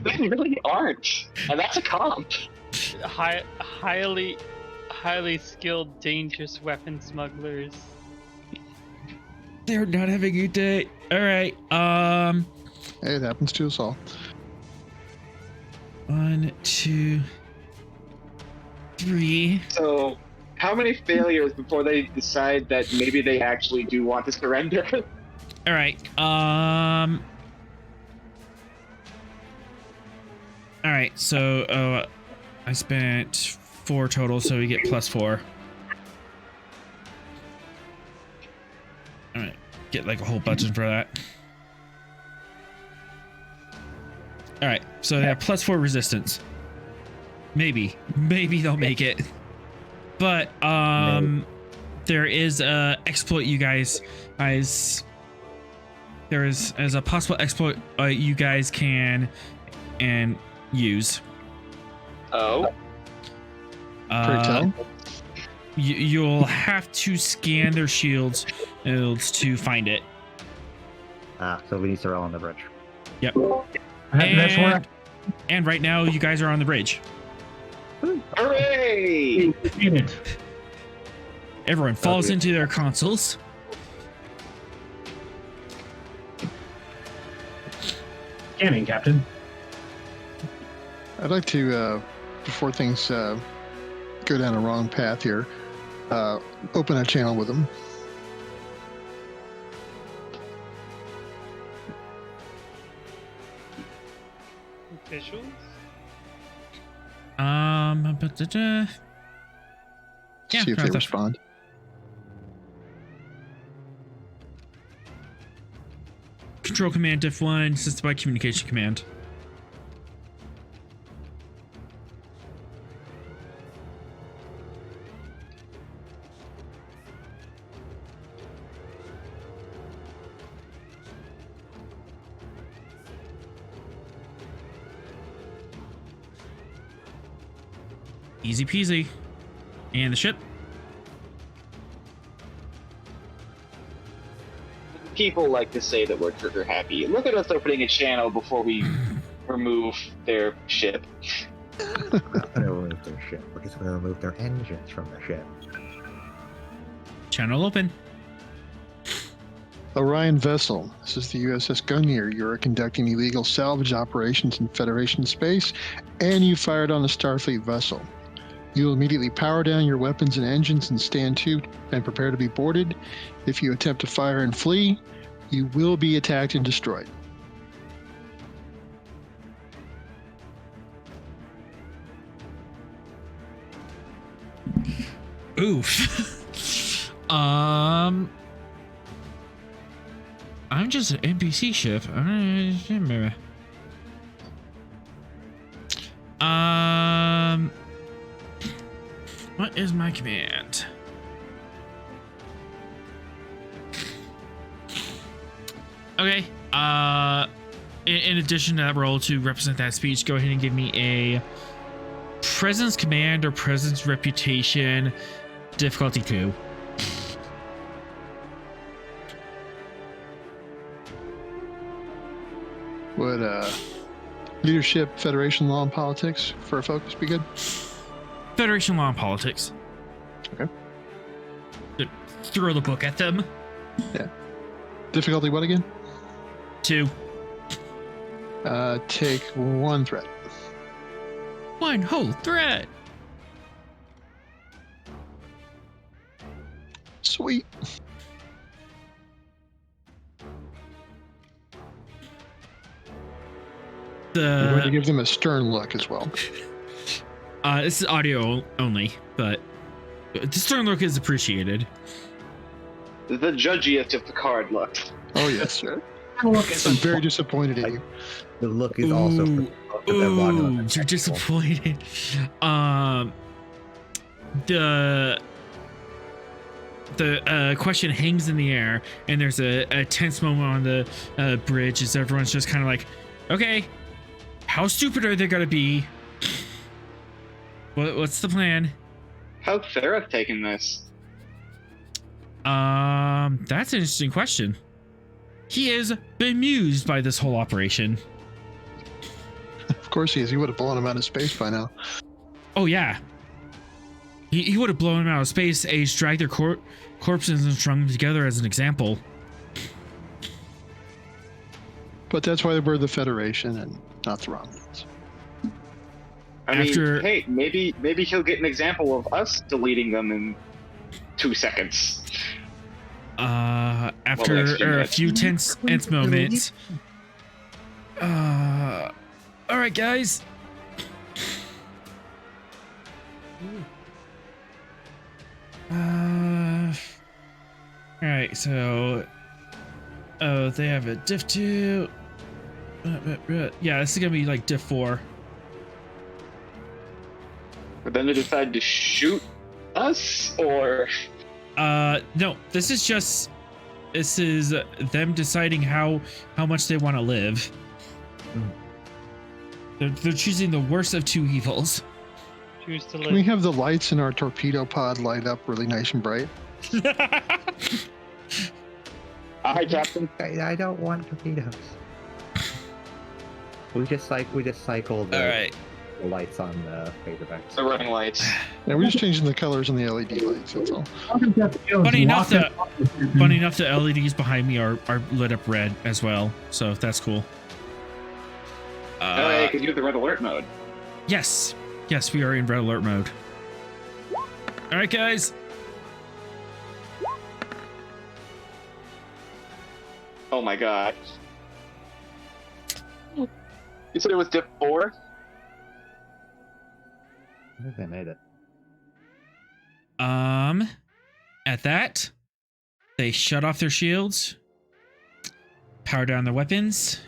they really aren't, and that's a comp. Highly skilled, dangerous weapon smugglers. They're not having a good day. All right, Hey, it happens to us all. 1, 2, 3. So, how many failures before they decide that maybe they actually do want to surrender? All right. All right. So, I spent 4 total, so we get +4. All right. Get like a whole budget for that. All right. So they have +4 resistance. Maybe they'll make it. But there is a exploit you guys there is as a possible exploit you guys can and use. Oh, Pray tell. You'll have to scan their shields to find it. So we need to roll on the bridge. Yep. That's where And right now you guys are on the bridge. hooray! I did it. Everyone falls Okay. into their consoles. Scanning, Captain. I'd like to, before things go down a wrong path here, open a channel with them. officials? Yeah, See if they that's- respond. Control command diff 1, system by communication command. Easy peasy. And the ship. People like to say that we're trigger happy. Look at us opening a channel before we remove their ship. We're not going to remove their ship. We're just going to remove their engines from the ship. Channel open. Orion vessel. This is the USS Gungnir. You are conducting illegal salvage operations in Federation space, and you fired on a Starfleet vessel. You will immediately power down your weapons and engines and stand to and prepare to be boarded. If you attempt to fire and flee, you will be attacked and destroyed. Oof. I'm just an NPC ship. What is my command? Okay. In addition to that role to represent that speech, go ahead and give me a presence command or presence reputation difficulty 2. Would leadership, Federation law, and politics for a focus be good? Federation law and politics. Okay. Throw the book at them. Yeah. Difficulty what again? 2. Take 1 threat. 1 whole threat. Sweet. I'm going to give them a stern look as well. This is audio only, but the stern look is appreciated. The judgiest of the card look. Oh yes, sir. I'm very disappointed in you. The look is also for Ooh, you're disappointed. The question hangs in the air, and there's a tense moment on the bridge as everyone's just kind of like, okay, how stupid are they gonna be? What's the plan? How's Seraph taking this? That's an interesting question. He is bemused by this whole operation. Of course he is. He would have blown him out of space by now. Oh yeah. He would have blown him out of space, aged, dragged their corpses and strung them together as an example. But that's why we're the Federation and not the Romulans. I mean, hey, maybe he'll get an example of us deleting them in 2 seconds. After a few tense moments. All right, guys. All right, so they have a diff 2. Yeah, this is gonna be like diff 4. But then they decide to shoot us, or no, this is them deciding how much they want to live. They're choosing the worst of 2 evils. Choose to Can we live. have the lights in our torpedo pod light up really nice and bright? hi, Captain. I don't want torpedoes. We just cycled All right. the lights on the Razorbacks. The running lights. Yeah, we're just changing the colors on the LED lights, that's all. Funny enough, the LEDs behind me are lit up red as well, so that's cool. Oh, yeah, because you have the red alert mode. Yes, we are in red alert mode. All right, guys. Oh my god. You said it was dip 4? I think they made it. At that, they shut off their shields, power down their weapons,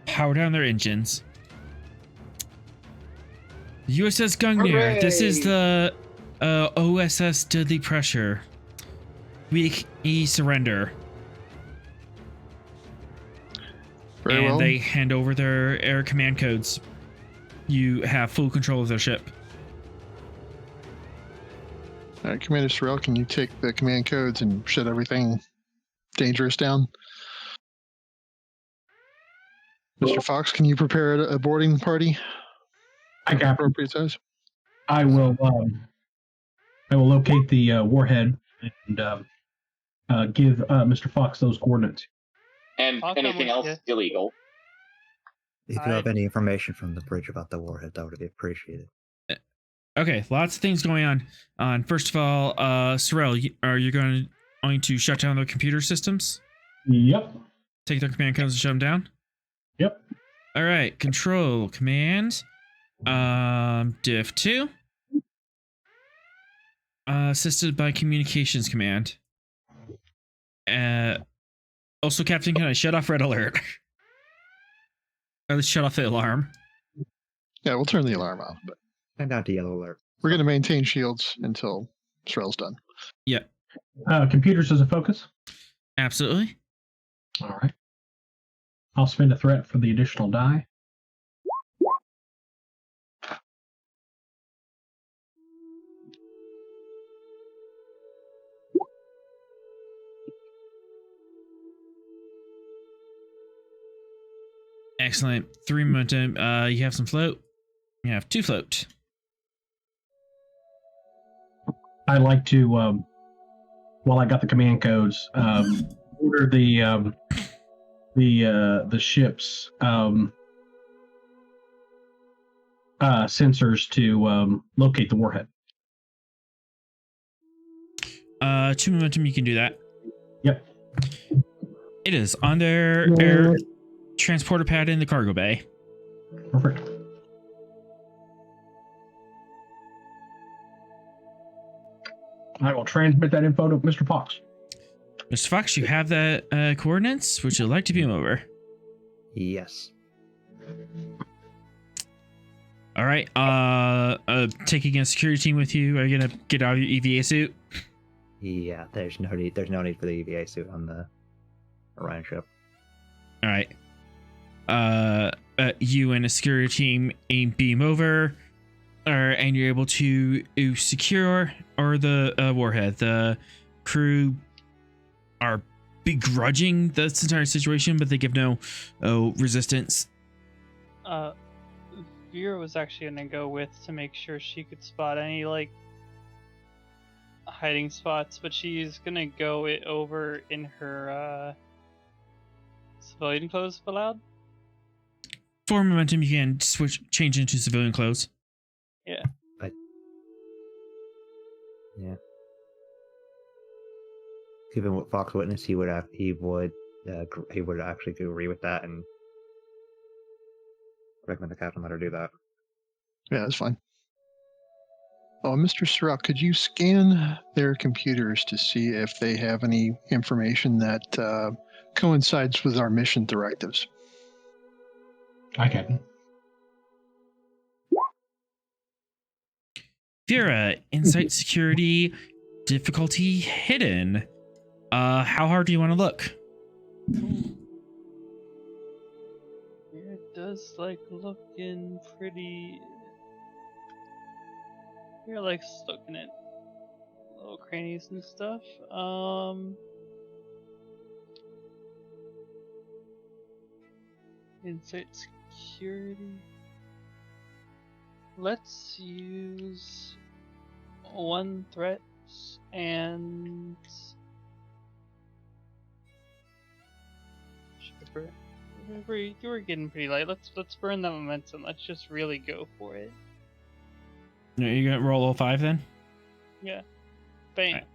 power down their engines. USS Gungnir, this is the OSS Deadly Pressure. We surrender. Very well. They hand over their air command codes. You have full control of their ship. All right, Commander Sorrell, can you take the command codes and shut everything dangerous down? Mr. Fox, can you prepare a boarding party? I got Appropriate size. I will locate the warhead and give Mr. Fox those coordinates. And I'll come anything with else you. illegal. If you have any information from the bridge about the warhead, that would be appreciated. Okay, lots of things going on. First of all, Sorrel, are you going to shut down their computer systems? Yep. Take their command codes and shut them down? Yep. All right, control command. Diff 2. Assisted by communications command. Also, Captain, can I shut off red alert? Or let's shut off the alarm. Yeah, we'll turn the alarm off, but And down to yellow alert. we're going to maintain shields until Sorrell's done. Yeah, Computers as a focus. absolutely. All right. I'll spend a threat for the additional die. Excellent. 3 momentum. You have some float. You have 2 float. I like to, while I got the command codes, order the ship's sensors to locate the warhead. 2 momentum, you can do that. Yep. It is on their air transporter pad in the cargo bay. Perfect. I will transmit that info to Mr. Fox. Mr. Fox, you have the coordinates. Would you like to beam over? Yes. All right. Taking a security team with you. Are you gonna get out of your EVA suit? Yeah, there's no need for the EVA suit on the Orion ship. All right. You and a security team beam over, and you're able to secure the warhead. The crew are begrudging this entire situation, but they give no resistance. Vera was actually gonna go with to make sure she could spot any like hiding spots, but she's gonna go it over in her civilian clothes, MacLeod. For momentum, you can change into civilian clothes. Yeah. Yeah. Given what Fox witnessed, he would actually agree with that and recommend the captain let her do that. Yeah, that's fine. Oh, Mr. Sorrell, could you scan their computers to see if they have any information that coincides with our mission directives? I can. Vera, insight security, difficulty hidden. How hard do you want to look? It does like looking pretty. Vera likes looking at little crannies and stuff. Insight security. Let's use 1 threat and you were getting pretty light. Let's burn that momentum. Let's just really go for it. You're gonna roll 05 then? Yeah. Bam. Right.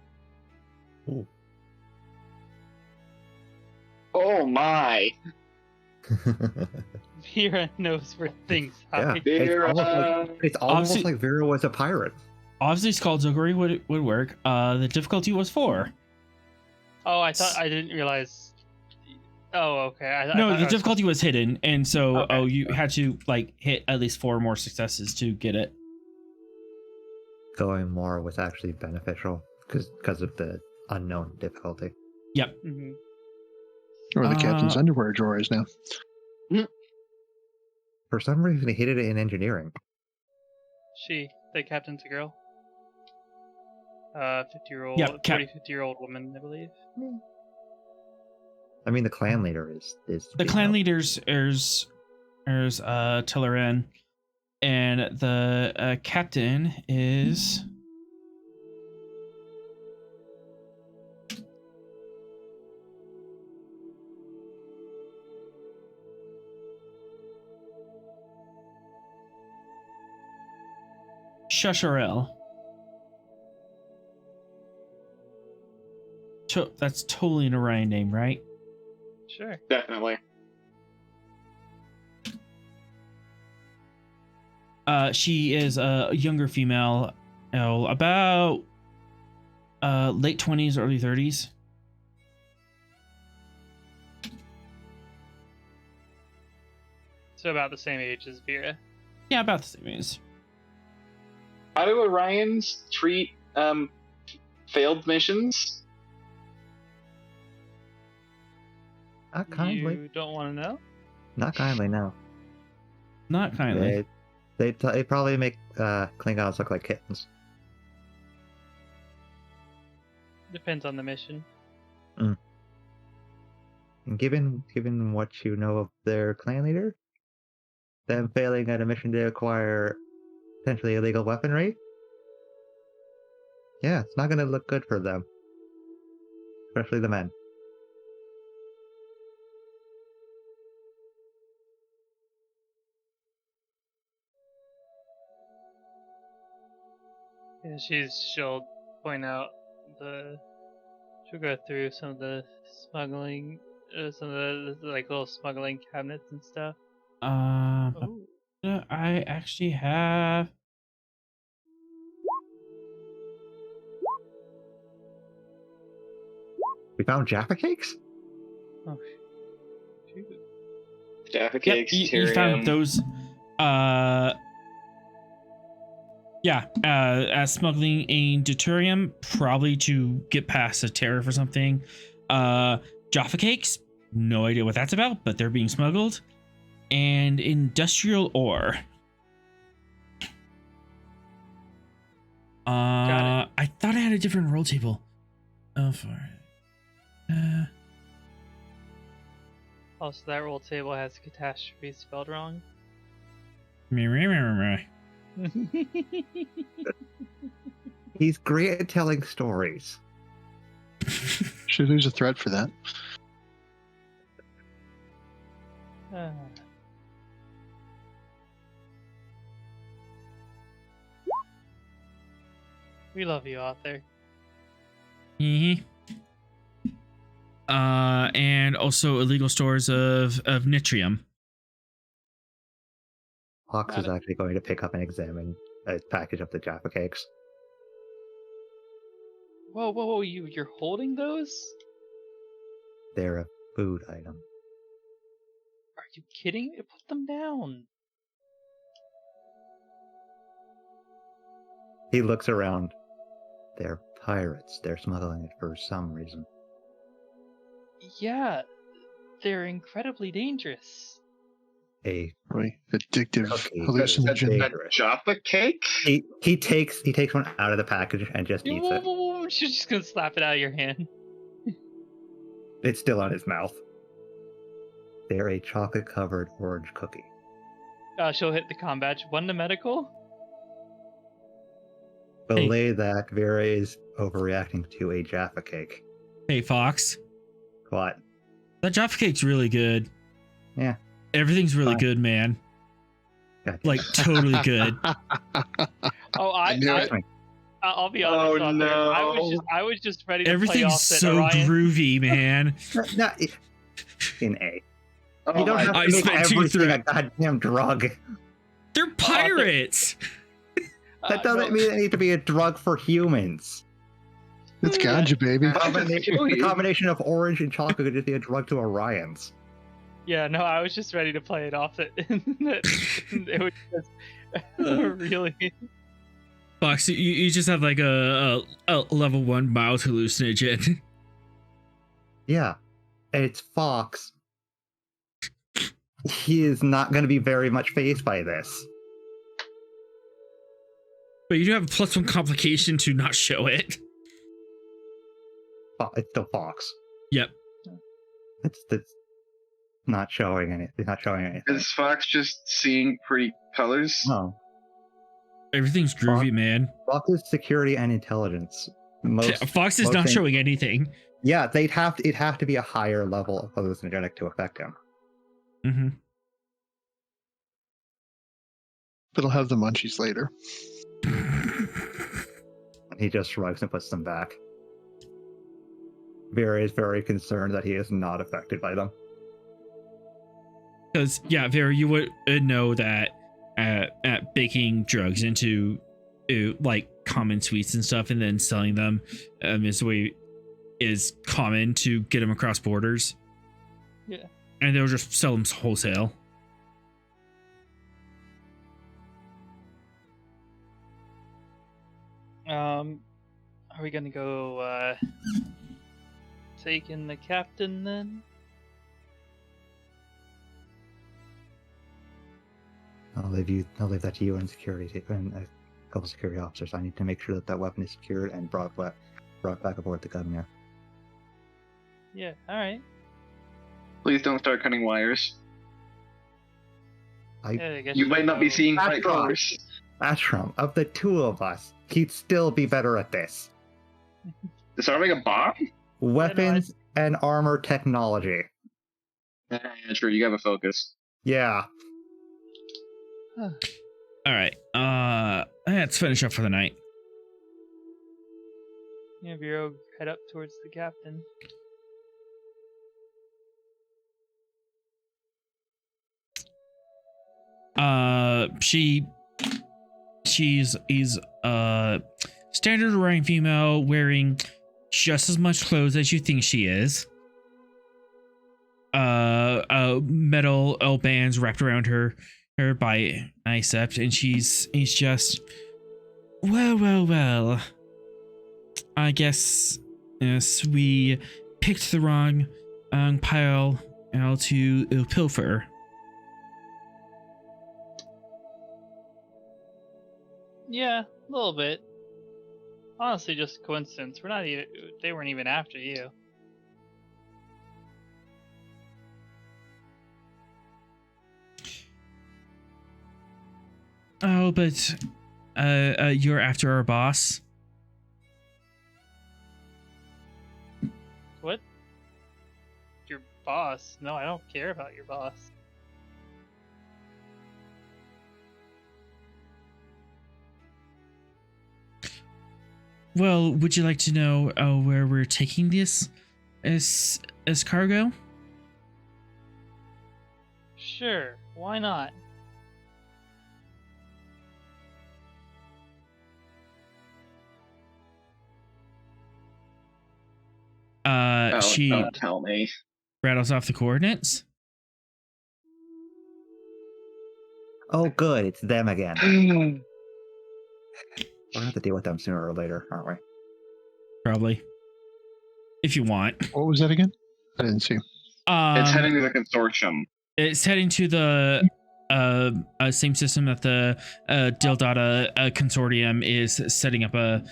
Ooh. Oh my! Vera knows where things Yeah, hide. it's almost Obviously- like Vera was a pirate. Obviously, Skullduggery would work. The difficulty was 4. Oh, I didn't realize. Oh, okay. I No, thought the I was difficulty was hidden, and so Okay. you had to like hit at least 4 more successes to get it. Going more was actually beneficial because of the unknown difficulty. Mhm. Or the captain's underwear drawer is now. For some reason, he hated it in engineering. The captain's a girl. 50-year-old, Yeah, 50-year-old woman, I believe. I mean, the clan leader is The clan leaders is Tilleran, and the captain is Shusharel. That's totally an Orion name, right? Sure. Definitely. She is a younger female, about late 20s, early 30s. So about the same age as Vera. Yeah, about the same age. How do Orions treat failed missions? Not kindly. You don't want to know? Not kindly, no. Not kindly. They probably make Klingons look like kittens. Depends on the mission. And given what you know of their clan leader, them failing at a mission to acquire potentially illegal weaponry, yeah, it's not going to look good for them, especially the men. Yeah, she'll point out she'll go through some of the smuggling, some of the like little smuggling cabinets and stuff. I actually have. We found Jaffa cakes? Oh, shoot. Jaffa Yep, cakes, you found Tyrium. those. Smuggling a deuterium, probably to get past a tariff or something. Jaffa cakes, no idea what that's about, but they're being smuggled. And industrial ore. Got it. I thought I had a different roll table. Oh, for Also, that roll table has catastrophe spelled wrong. He's great at telling stories. Should lose a threat for that. We love you, author. And also illegal stores of nitrium. Hawks is actually going to pick up and examine a package of the Jaffa cakes. Whoa! You're holding those? They're a food item. Are you kidding me? Put them down. He looks around. They're pirates. They're smuggling it for some reason. Yeah, they're incredibly dangerous. Really addictive Okay, hallucinogen. that's A Jaffa cake? He takes one out of the package and just eats it. She's just gonna slap it out of your hand. It's still on his mouth. They're a chocolate-covered orange cookie. She'll hit the combat. One to medical. Belay that Vera is overreacting to a Jaffa cake. Hey, Fox. What? That Jaffa cake's really good. Yeah. Everything's really Fine. good, man. God, Like, totally good. Oh, I'll be honest. Oh, on there. no. I was just ready to play Everything's off that so Orion. groovy, man. not in A. Oh You don't my have to I make spent everything a goddamn drug. They're pirates. That doesn't mean it needs to be a drug for humans. It's ganja, baby. The combination of orange and chocolate could just be a drug to Orions. Yeah, no, I was just ready to play it off that it would just really. Fox, you just have like a level 1 mild hallucinogen. Yeah, and it's Fox. He is not going to be very much fazed by this. But you do have a +1 complication to not show it. It's still Fox. Yep. It's not showing any. It's not showing anything. Is Fox just seeing pretty colors? No. Everything's groovy, man. Fox is security and intelligence. Fox is not showing anything. Yeah, it'd have to be a higher level of hallucinogenic to affect him. Mm-hmm. But he'll have the munchies later. He just shrugs and puts them back. Vera is very concerned that he is not affected by them. Because, yeah, Vera, you would know that baking drugs into like common sweets and stuff and then selling them is common to get them across borders. Yeah. And they'll just sell them wholesale. Are we gonna go take in the captain then? I'll leave that to you and security and a couple security officers. I need to make sure that weapon is secured and brought back aboard the Gungnir. Yeah. All right. Please don't start cutting wires. Yeah, I guess You might not be seeing bright That's right. colors. Ashram, of the two of us, he'd still be better at this. Disarming a bomb? Weapons and armor technology. Yeah, true. You have a focus. Yeah. All right. Let's finish up for the night. Yeah, Vero, head up towards the captain. She's standard wearing female, wearing just as much clothes as you think she is. Metal L bands wrapped around her bicep, and he's just well. I guess yes, we picked the wrong pile to pilfer. Yeah, a little bit. Honestly, just coincidence. They weren't even after you. Oh, but you're after our boss. What? Your boss? No, I don't care about your boss. Well, would you like to know where we're taking this as cargo? Sure, why not? She Don't tell me. rattles off the coordinates. Oh, good. It's them again. We're gonna have to deal with them sooner or later, aren't we? Probably. If you want. What was that again? I didn't see. It's heading to the consortium. It's heading to the same system that the Dildata consortium is setting up a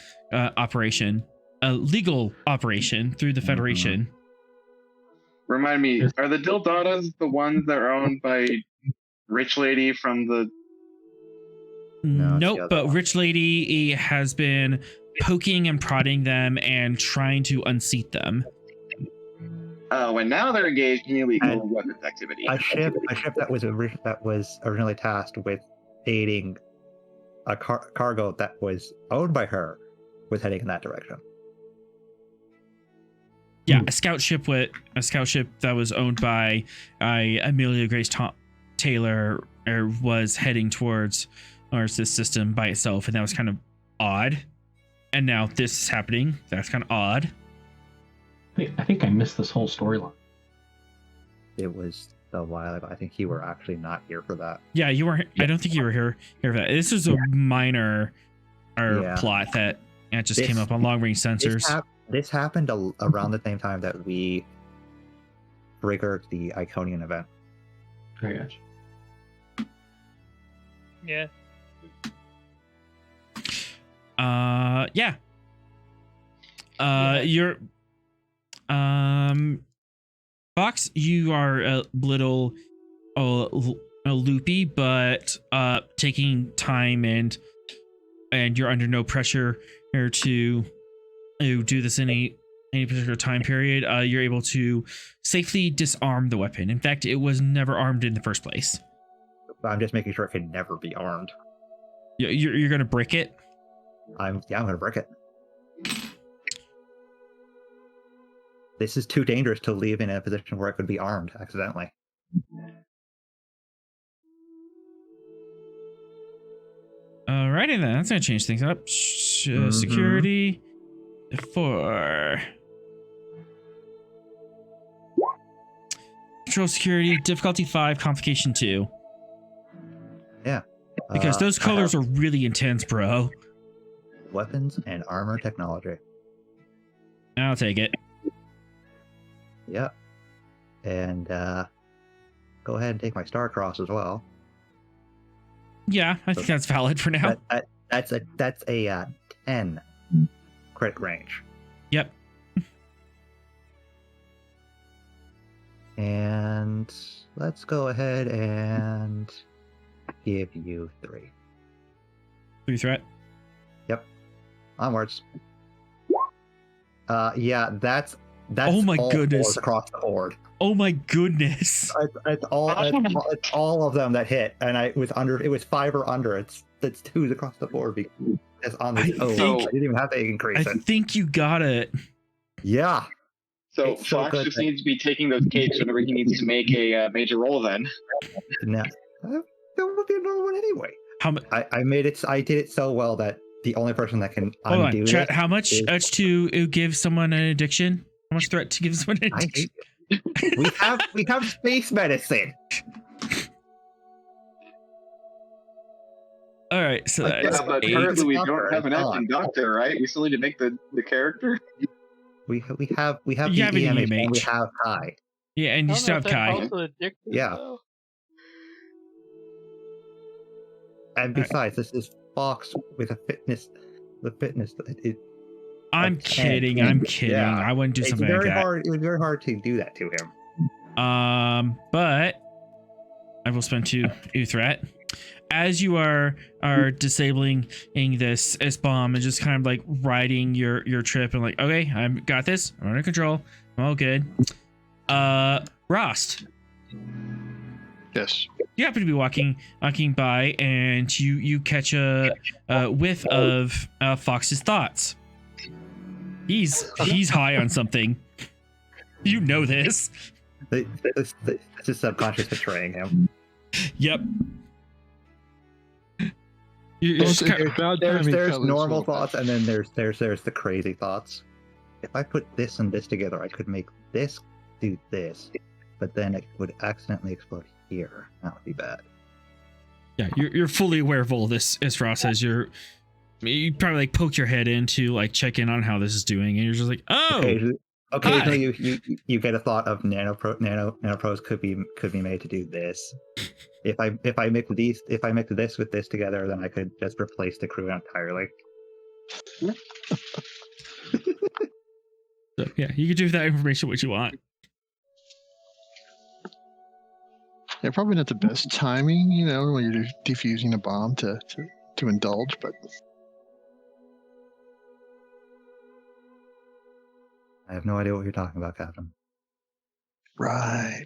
legal operation through the Federation. Remind me, are the Dildatas the ones that are owned by Rich Lady from the... No, it's the Nope, other but one. Rich Lady has been poking and prodding them and trying to unseat them. Oh, and now they're engaged in illegal And weapons activity. A ship that was originally tasked with aiding a cargo that was owned by her was heading in that direction. Yeah, a scout ship that was owned by Amelia Grace Taylor was heading towards this system by itself, and that was kind of odd. And now this is happening. That's kind of odd. I think I missed this whole storyline. It was a while ago. I think you were actually not here for that. Yeah, you weren't. I don't think you were here for that. This is a minor plot that just came up on long range sensors. This happened around the same time that we triggered the Iconian event. I got you. Yeah. Yeah. You're Fox, you are a little loopy, but taking time, and you're under no pressure here to do this in any particular time period. You're able to safely disarm the weapon. In fact, it was never armed in the first place. I'm just making sure it can never be armed. You're gonna brick it? I'm gonna brick it. This is too dangerous to leave in a position where it could be armed accidentally. Alrighty then, that's gonna change things up. Security 4. Control security, difficulty 5, complication 2. Yeah. Because those colors are really intense, bro. Weapons and armor technology. I'll take it. Yeah. And go ahead and take my star cross as well. Yeah, I think that's valid for now. That's a 10 crit range. Yep. And let's go ahead and give you 3. 3 threat. Yep. Onwards. Yeah, that's oh my all goodness, across the board. Oh my goodness. It's all of them that hit, and it was 5 or under. It's 2s across the board because on this. I didn't even have to increase it. I think you got it. Yeah. So Fox just needs to be taking those cakes whenever he needs to make a major roll. Then. No, that would be a normal one anyway. How I made it. I did it so well that the only person that can hold undo on, chat. it How much to give someone an addiction? How much threat to give someone an addiction? we have space medicine. All right, so that's but 8. currently we don't have an acting doctor, right? We still need to make the character. We have the have an EMH, EMH. and we have Kai. Yeah, and you still have Kai. Yeah. And besides, this is Fox with a fitness. The fitness. I'm kidding. Yeah. I wouldn't do something like that. It was very hard to do that to him. But I will spend 2 threat. As you are disabling this bomb and just kind of like riding your trip and like, okay, I've got this. I'm under control. I'm all good. Rost. Yes. You happen to be walking by, and you catch a whiff of Fox's thoughts. He's high on something. You know this. This is subconscious betraying him. Yep. There's normal thoughts, and then there's the crazy thoughts. If I put this and this together, I could make this do this, but then it would accidentally explode here. That would be bad. Yeah, you're fully aware of all this as Ross says. You probably like poke your head in to like check in on how this is doing, and you're just like, oh. Occasionally you get a thought of nanopros could be made to do this. If I mix this with this together, then I could just replace the crew entirely. So, yeah, you can do with that information what you want. Yeah, probably not the best timing, when you're defusing a bomb to indulge, but I have no idea what you're talking about, Captain. Right.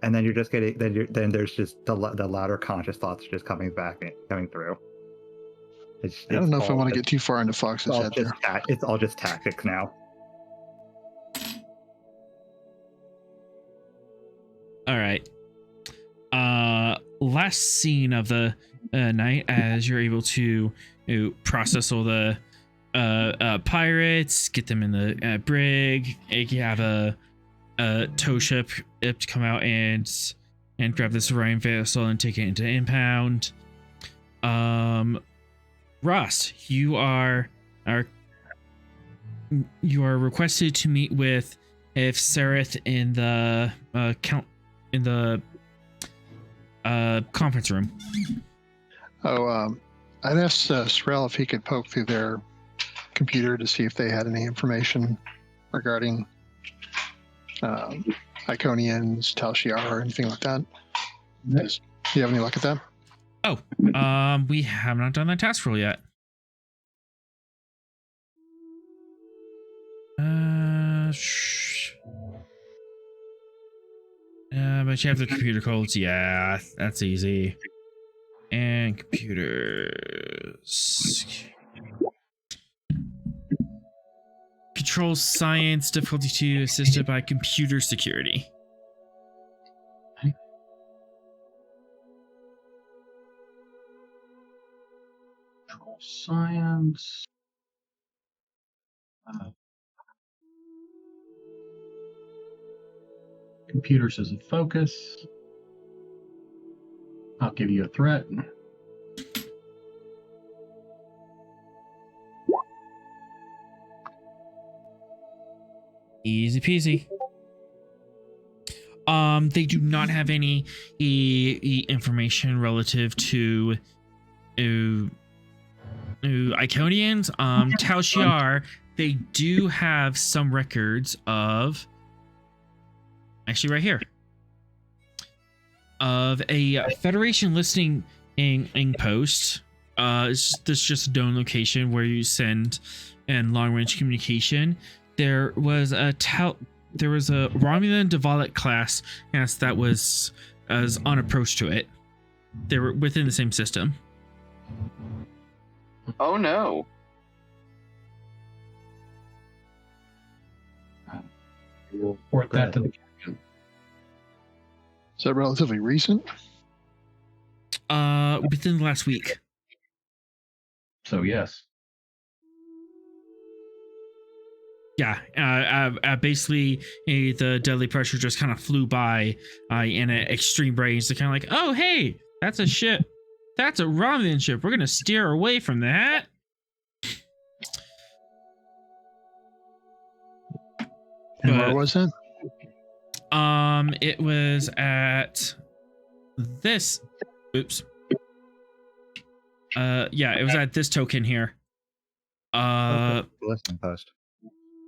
And then you're just getting then there's just the louder conscious thoughts just coming through. I don't know if I all want to just- get too far into Fox's it's all head just there. it's all just tactics now. All right. Last scene of the night, as you're able to process all the pirates, get them in the brig. You have a tow ship to come out and grab this Orion vessel and take it into impound. Ross, you are requested to meet with Sareth in the conference room. Oh, I'd asked Sorrel if he could poke through their computer to see if they had any information regarding Iconians, Tal-Shiar, or anything like that. Do you have any luck at that? We have not done that task roll yet. But you have the computer codes. Yeah, that's easy. And computers. Control science, difficulty 2, assisted by computer security. Control science. Computers as a focus. I'll give you a threat. Easy peasy. They do not have any information relative to Iconians. Tal-Shiar, they do have some records of, actually right here, of a Federation listing in post. This is just a known location where you send and long range communication. There was a Romulan Devalet class that was on approach to it. They were within the same system. Oh no. We'll report that to the captain. Is that relatively recent? Within the last week. So yes. Yeah, basically the deadly pressure just kind of flew by in an extreme range. They're kind of like, oh, hey, that's a ship. That's a Romulan ship. We're going to steer away from that. And where was that? It was at this. Oops. Yeah, it was at this token here. Listening post.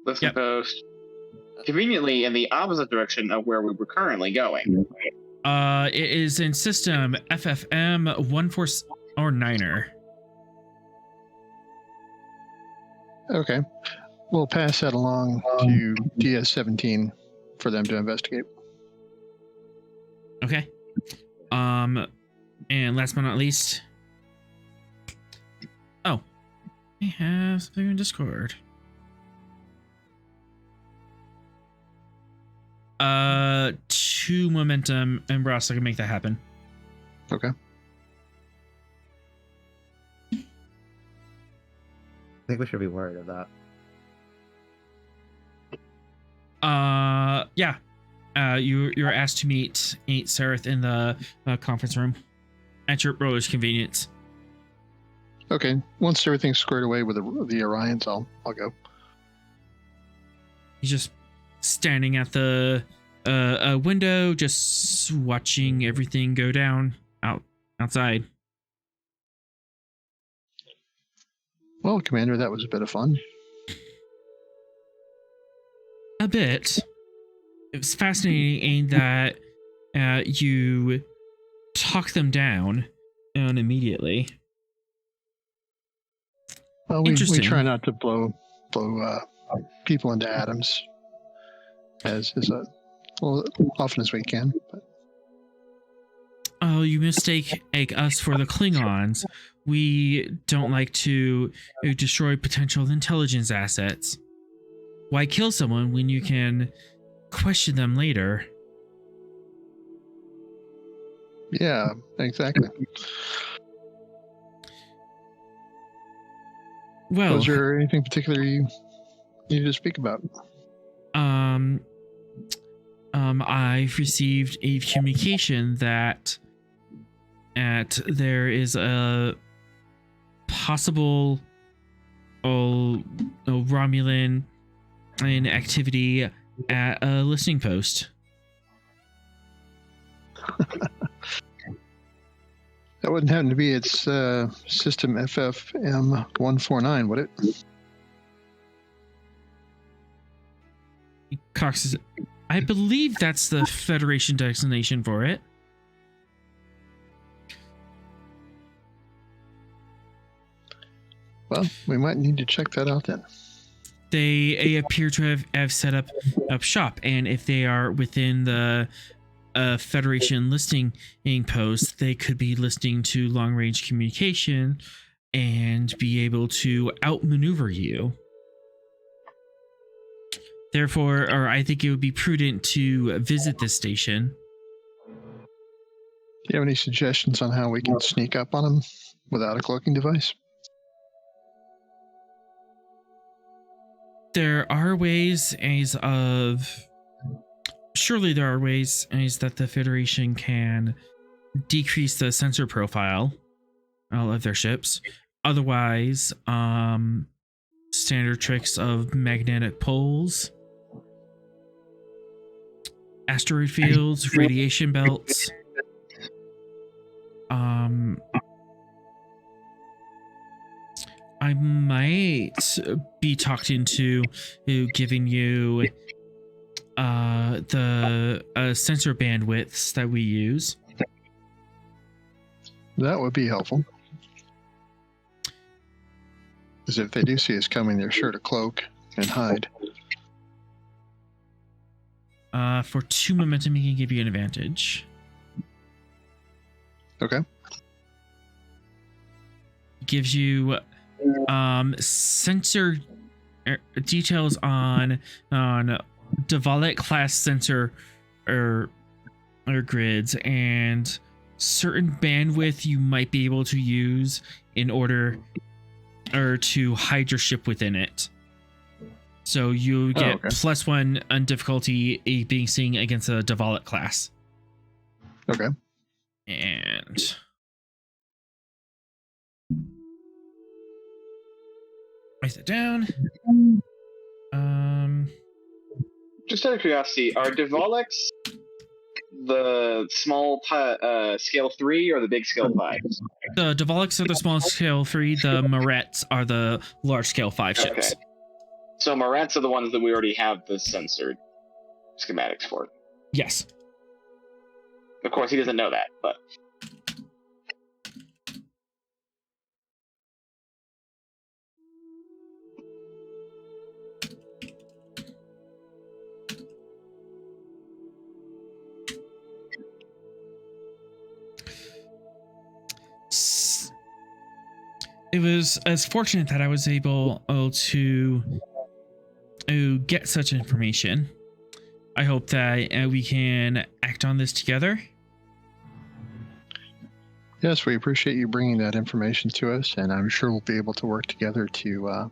Listen Yep. post. Conveniently in the opposite direction of where we were currently going. It is in system FFM 149er. Okay. We'll pass that along to DS-17 for them to investigate. Okay. And last but not least. Oh. We have something in Discord. 2 momentum, and Ross, I can make that happen. Okay. I think we should be worried of that. Yeah. You're asked to meet Sareth in the conference room at your brother's convenience. Okay. Once everything's squared away with the Orions, I'll go. He's just standing at the window, just watching everything go down outside. Well, Commander, that was a bit of fun. A bit. It was fascinating that you talk them down immediately. Well, we Interesting. try not to blow people into atoms as often as we can. But Oh, you mistake us for the Klingons. we don't like to destroy potential intelligence assets. Why kill someone when you can question them later? Yeah, exactly. Well, Was there anything particular you needed to speak about? I've received a communication that there is a possible Romulan in activity at a listening post. That wouldn't happen to be its system FFM149, would it? Cox is, I believe that's the Federation designation for it. Well, we might need to check that out then. They appear to have set up shop, and if they are within the Federation listening post, they could be listening to long-range communication and be able to outmaneuver you. Therefore, or I think it would be prudent to visit this station. Do you have any suggestions on how we can sneak up on them without a cloaking device? There are ways surely there are ways that the Federation can decrease the sensor profile of their ships. Otherwise, standard tricks of magnetic poles, asteroid fields, radiation belts. I might be talked into giving you the sensor bandwidths that we use. That would be helpful. Because if they do see us coming, they're sure to cloak and hide. For 2 momentum, he can give you an advantage. Okay. Gives you sensor details on Dvorak class sensor or grids and certain bandwidth you might be able to use in order or to hide your ship within it. So you get +1 on difficulty being seen against a Dvorak class. Okay. And write that down. Just out of curiosity, are Dvolaks the small scale 3 or the big scale 5? The Dvolaks are the small scale 3. The Marets are the large scale 5 ships. Okay. So Marets are the ones that we already have the censored schematics for. Yes. Of course, he doesn't know that, but... It was as fortunate that I was able to get such information. I hope that we can act on this together. Yes, we appreciate you bringing that information to us, and I'm sure we'll be able to work together to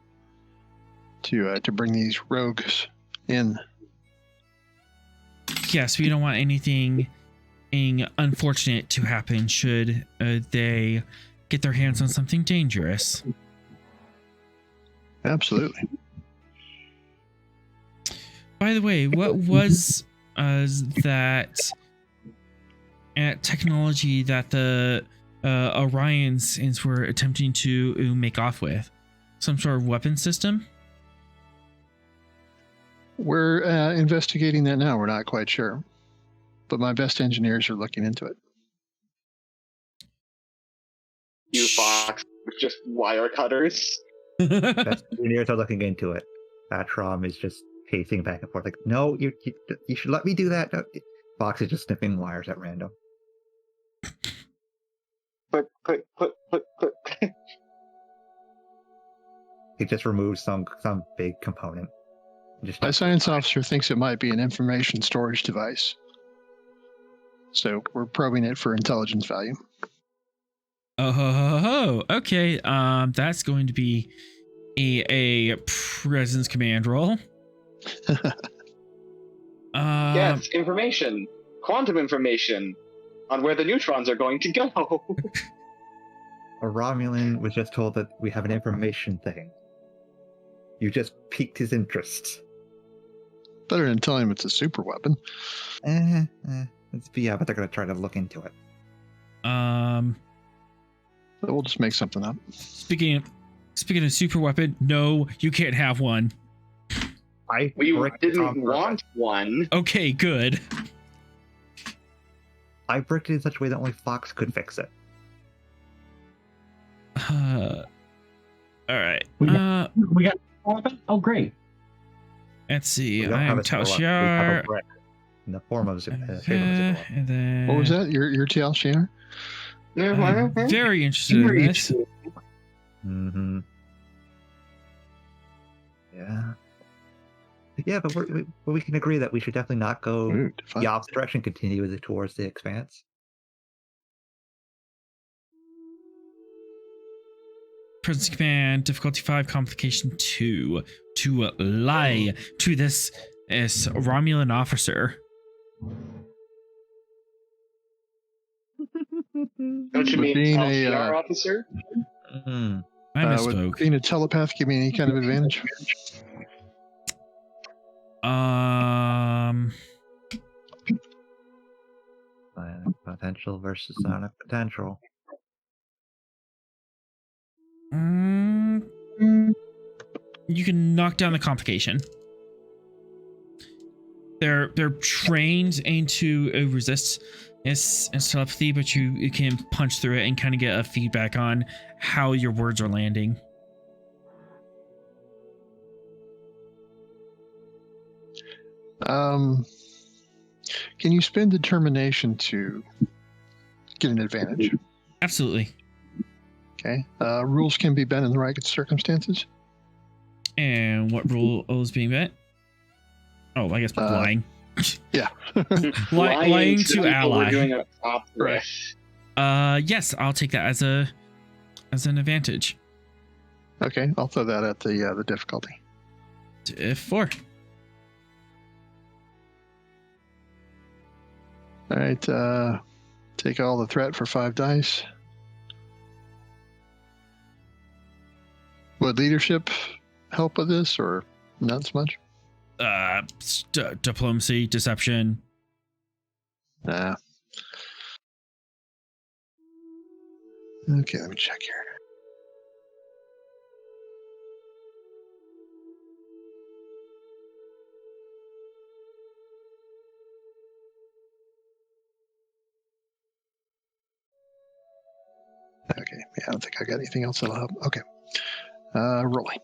bring these rogues in. Yes, we don't want anything unfortunate to happen should they get their hands on something dangerous. Absolutely. By the way, what was that technology that the Orions were attempting to make off with? Some sort of weapon system? We're investigating that now. We're not quite sure. But my best engineers are looking into it. You Fox with just wire cutters. Best engineers are looking into it. Batrom is just pacing back and forth like, no, you should let me do that. No. Fox is just snipping wires at random. click, click, click, click, click. He just removed some big component. My science officer thinks it might be an information storage device. So we're probing it for intelligence value. Oh, okay. That's going to be a presence command roll. Yes, information. Quantum information on where the neutrons are going to go. A Romulan was just told that we have an information thing. You just piqued his interest. Better than telling him it's a super weapon. Yeah, but they're gonna try to look into it. So we'll just make something up. Speaking of super weapon, no, you can't have one. We didn't want one. Okay, good. I bricked it in such a way that only Fox could fix it. All right. We got a weapon? Oh, great. Let's see. We don't I have am a scroll up, we have Tal-Shiar. a brick in the form of And then What was that? Your Tal-Shiar? I'm very interested in this. Mm-hmm. Yeah. Yeah, but we can agree that we should definitely not go the opposite direction, continue towards the expanse. Presence command, difficulty 5, complication 2. To lie to this Romulan officer. Don't you mean being Tal-Shiar officer? Mm-hmm. I Would misspoke. being a telepath give me any kind of advantage? Psionic potential versus psionic potential. You can knock down the complication. They're trained into resist and telepathy, but you can punch through it and kind of get a feedback on how your words are landing. Can you spend determination to get an advantage? Absolutely. Okay. Rules can be bent in the right circumstances. And what rule is being bent? Oh, I guess lying. Yeah. lying to people ally. We're doing a top Right. riff. Yes, I'll take that as an advantage. Okay, I'll throw that at the difficulty. 4. All right. Take all the threat for 5 dice. Would leadership help with this, or not so much? Diplomacy, deception. Nah. Okay, let me check here. Okay, yeah, I don't think I got anything else that'll help. Okay. Rolling.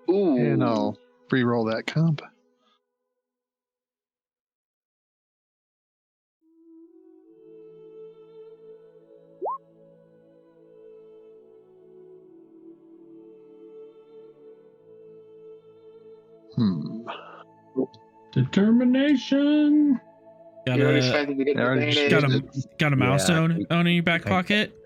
Ooh. And I'll re-roll that comp. Determination. Got You already a spent to get I already advantage. just got used a got a milestone we- on in your back okay. pocket.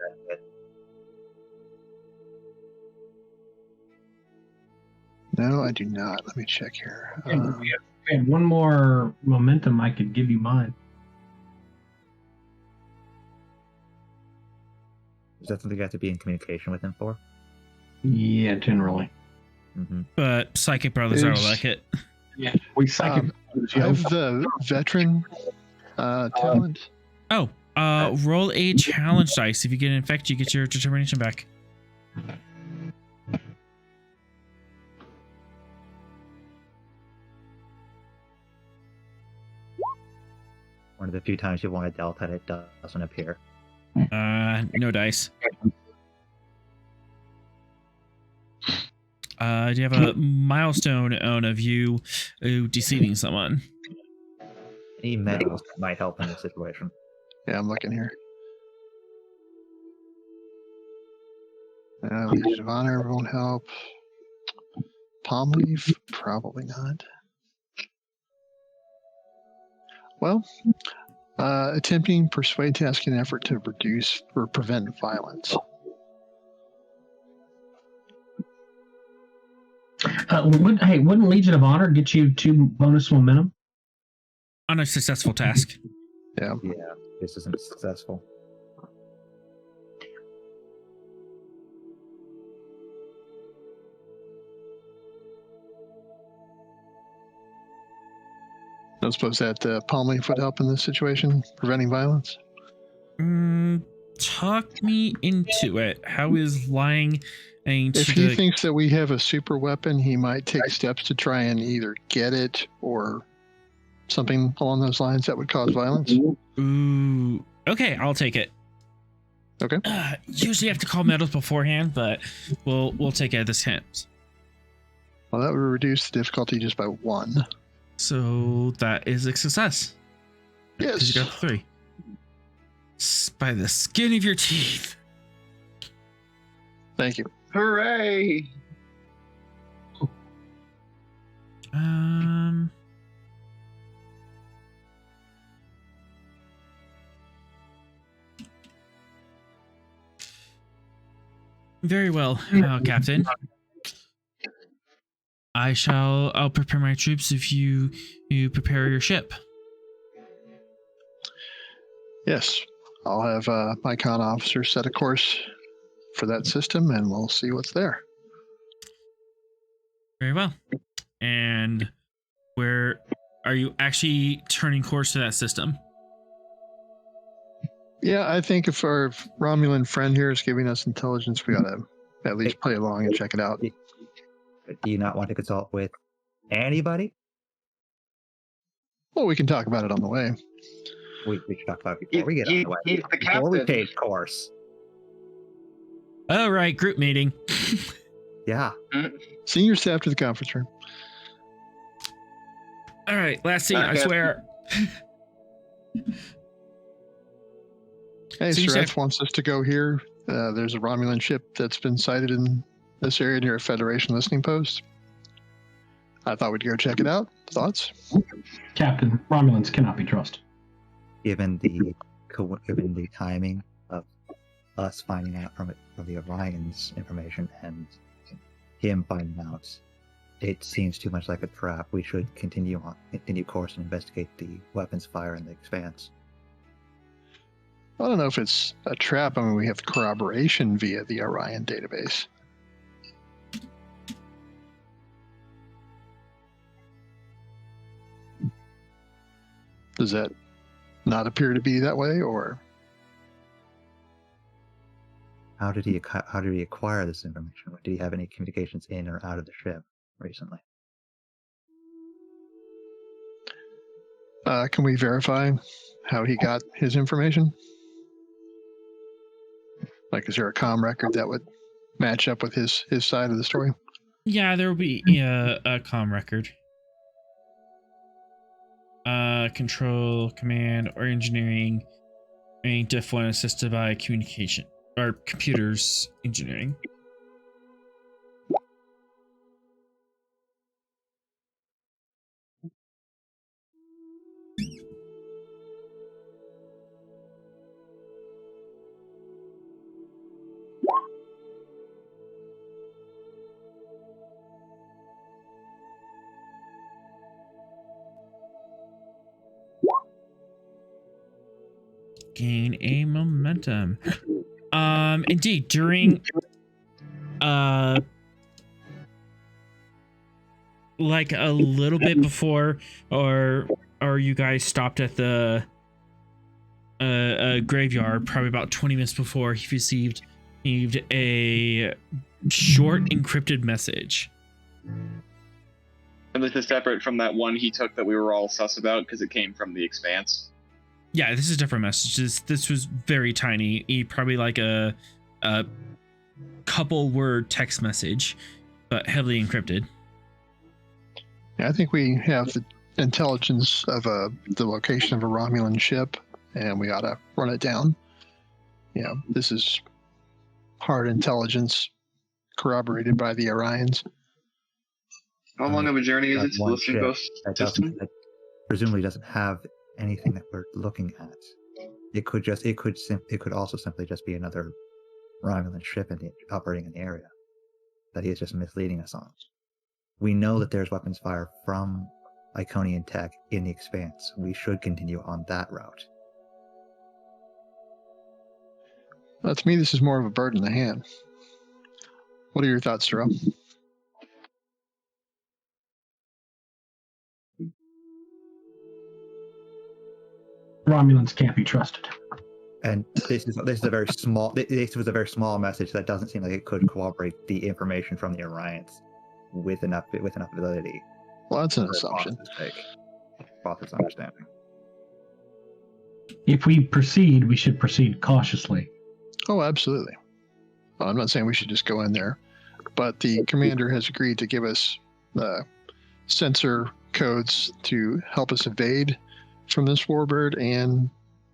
No, I do not. Let me check here. And we have one more momentum. I could give you mine. Is that something you have to be in communication with him for? Yeah, generally. Mm-hmm. But Psychic Brothers are Is- like it. Yeah, we psychic. I have the veteran talent. Oh, roll a challenge dice. If you get an infect, you get your determination back. One of the few times you want a delta, it doesn't appear. No dice. Do you have a milestone on of you deceiving someone? any medals that might help in this situation. Yeah, I'm looking here. Legion of Honor won't help. Palm leaf, probably not. Well, attempting persuade task in an effort to reduce or prevent violence. Wouldn't Legion of Honor get you 2 bonus momentum? On a successful task. Yeah. Yeah, this isn't successful. I suppose that palm leaf would help in this situation, preventing violence. Talk me into it. How is lying into If he thinks that we have a super weapon, he might take steps to try and either get it or something along those lines that would cause violence. Ooh. Okay, I'll take it. Okay. Usually have to call medals beforehand, but we'll take it this hint. Well, that would reduce the difficulty just by 1. So that is a success. Yes. Because you got 3. By the skin of your teeth. Thank you. Hooray! Very well, Captain. I'll prepare my troops if you prepare your ship. Yes. I'll have my con officer set a course for that system, and we'll see what's there. Very well. And where are you actually turning course to that system? Yeah, I think if our Romulan friend here is giving us intelligence, we ought to at least play along and check it out. Do you not want to consult with anybody? Well, we can talk about it on the way. We should talk about it before we get on the way. He's the Before we captain. take course. All right, group meeting. Yeah. Senior staff to the conference room. All right, last scene, I Okay. swear. Hey, Senior Serath staff- wants us to go here. There's a Romulan ship that's been sighted in this area near a Federation listening post. I thought we'd go check it out. Thoughts? Captain, Romulans cannot be trusted. Given the timing of us finding out from the Orion's information and him finding out, it seems too much like a trap. We should continue course and investigate the weapons fire in the Expanse. I don't know if it's a trap. I mean, we have corroboration via the Orion database. Does that not appear to be that way, or? How did he acquire this information? Did he have any communications in or out of the ship recently? Can we verify how he got his information? Like, is there a comm record that would match up with his side of the story? Yeah, there will be a comm record. Control, command, or engineering. Diff 1 assisted by communication or computers engineering. Gain a momentum. Indeed, during like a little bit before or you guys stopped at the graveyard, probably about 20 minutes before, he received a short encrypted message. And this is separate from that one he took that we were all sus about because it came from the Expanse. Yeah, this is a different message. This was very tiny. Probably like a couple word text message, but heavily encrypted. Yeah, I think we have intelligence of the location of a Romulan ship, and we ought to run it down. This is hard intelligence corroborated by the Orions. How long of a journey is That it to the one listening ship post that system? presumably doesn't have anything that we're looking at. It could also simply just be another Romulan ship operating in the area that he is just misleading us on. We know that there's weapons fire from Iconian tech in the Expanse. We should continue on that route. Well, to me, this is more of a bird in the hand. What are your thoughts, Terrell? Romulans can't be trusted. And this is a very small. This was a very small message that doesn't seem like it could corroborate the information from the Orions with enough ability. Well, that's an assumption. Author's understanding. If we proceed, we should proceed cautiously. Oh, absolutely. Well, I'm not saying we should just go in there, but the commander has agreed to give us sensor codes to help us evade from this warbird and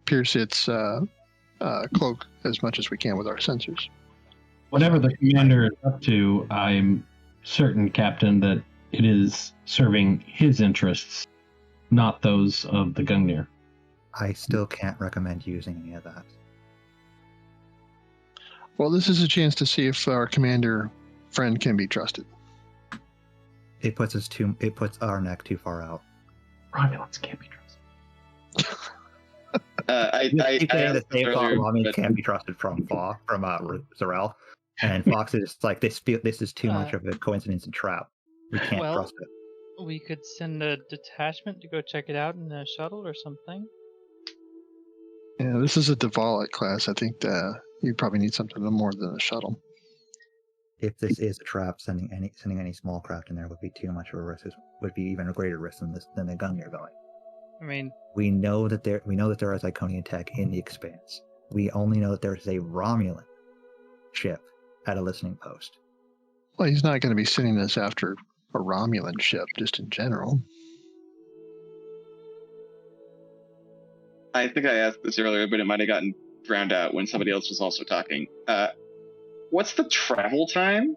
pierce its cloak as much as we can with our sensors. Whatever the commander is up to, I'm certain, Captain, that it is serving his interests, not those of the Gungnir. I still can't recommend using any of that. Well, this is a chance to see if our commander friend can be trusted. It puts our neck too far out. Romulans can't be trusted. I the same thought earlier, Romulans but- can't be trusted from Zarel. And Fox is like, this is too much of a coincidence and trap. We can't trust it. We could send a detachment to go check it out in a shuttle or something. Yeah, this is a Devalit class. I think you probably need something more than a shuttle. If this is a trap, sending any small craft in there would be too much of a risk. It would be even a greater risk than the Gungnir going. I mean, we know that there is Iconian tech in the Expanse. We only know that there is a Romulan ship at a listening post. Well, he's not going to be sending this after a Romulan ship, just in general. I think I asked this earlier, but it might have gotten drowned out when somebody else was also talking. What's the travel time?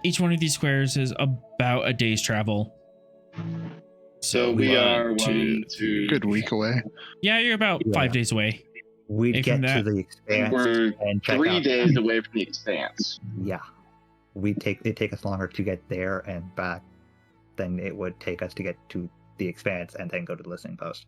Each one of these squares is about a day's travel. So we are 1, 2, good week away. Yeah, you're about 5 days away. We'd get to the Expanse. We're and check 3 out days away from the Expanse. Yeah. It'd take us longer to get there and back than it would take us to get to the Expanse and then go to the listening post.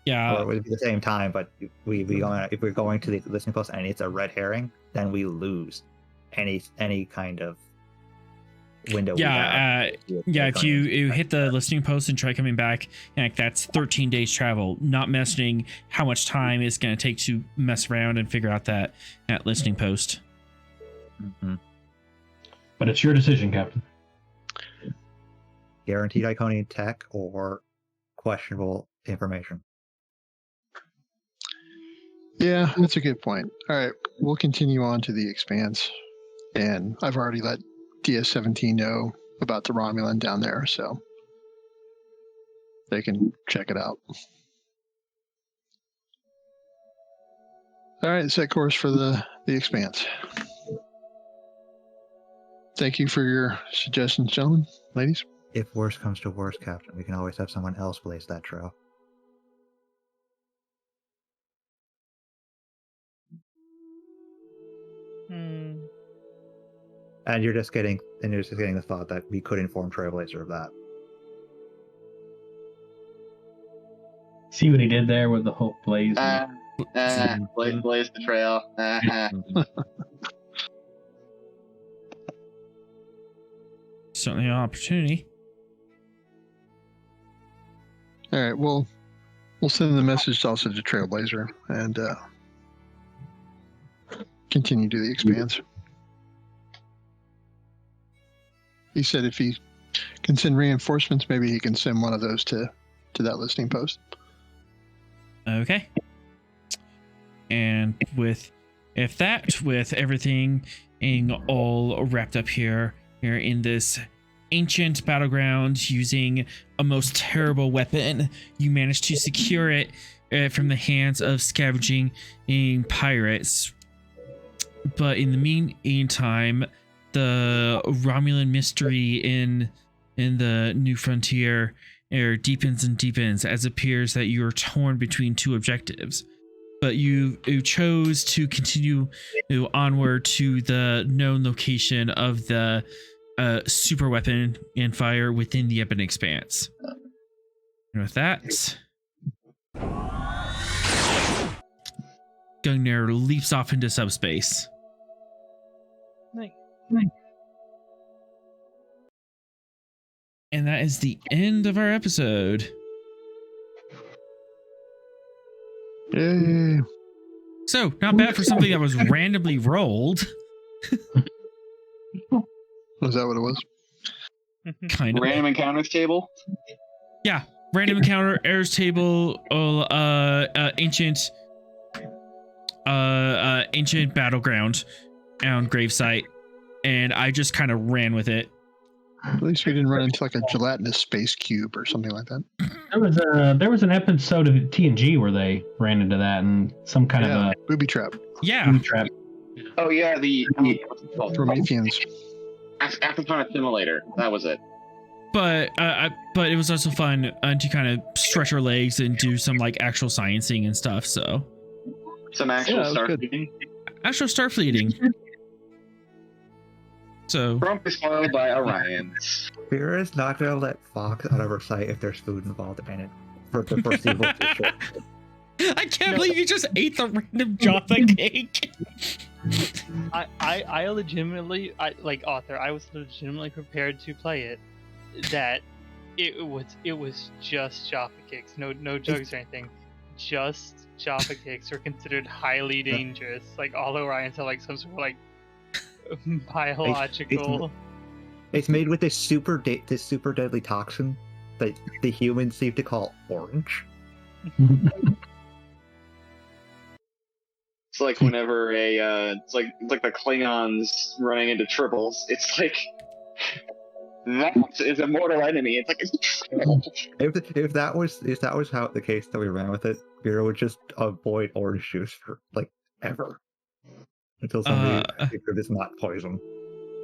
Yeah. Or it would be the same time, but if we're going to the listening post and it's a red herring, then we lose any kind of window. If you hit the listening post and try coming back, that's 13 days travel, not mentioning how much time it's going to take to mess around and figure out that listening post. Mm-hmm. But it's your decision, Captain. Guaranteed Iconian tech or questionable information? Yeah, that's a good point. All right, we'll continue on to the Expanse. And I've already let DS-17 know about the Romulan down there, so they can check it out. All right, set course for the Expanse. Thank you for your suggestions, gentlemen, ladies. If worse comes to worse, Captain, we can always have someone else blaze that trail. And you're just getting the thought that we could inform Trailblazer of that. See what he did there with the whole blaze? Blaze the trail. Certainly an opportunity. All right, we'll send the message also to Trailblazer and continue to the Expanse. He said if he can send reinforcements, maybe he can send one of those to that listening post. Okay. And with if that, with everything being all wrapped up here in this ancient battleground using a most terrible weapon, you managed to secure it from the hands of scavenging pirates. But in the meantime, the Romulan mystery in the new frontier deepens and deepens, as it appears that you are torn between two objectives. But you chose to continue onward to the known location of the super weapon and fire within the Ebon Expanse. And with that, Gungnir leaps off into subspace. Nice. And that is the end of our episode. Yay. So, not bad for something that was randomly rolled. Was that what it was? Kind of. Random encounters table. Yeah. Random encounter, errors table, ancient battleground and gravesite. And I just kind of ran with it. At least we didn't run into like a gelatinous space cube or something like that. There was an episode of TNG where they ran into that and some kind of a booby trap. Yeah. booby trap. Oh yeah, the what's it called? Prometheans. Afterplanet Simulator. That was it. But it was also fun to kind of stretch our legs and do some like actual sciencing and stuff. So Some actual Yeah, that was good. starfleeting. actual starfleeting. So Trump is followed by Orions. Vera is not going to let Fox out of her sight if there's food involved in it for the foreseeable future. I can't believe you just ate the random Jaffa cake. I legitimately, like author, I was legitimately prepared to play it. That it was just Jaffa cakes, no jugs or anything. Just Jaffa cakes were considered highly dangerous. Like all Orions have like some sort of like biological. It's made with this super deadly toxin that the humans seem to call orange. It's like whenever it's like the Klingons running into tribbles. It's like that is a mortal enemy. It's like If that was how the case that we ran with it, Vera would just avoid orange juice for like ever until somebody figured it's not poison.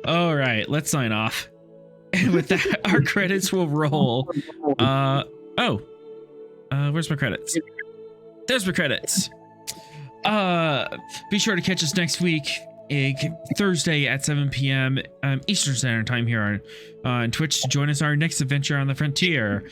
All right, let's sign off. And with that, our credits will roll. Where's my credits? There's my credits. Be sure to catch us next week, Thursday at 7 p.m. Eastern Standard Time here on Twitch to join us on our next adventure on the frontier.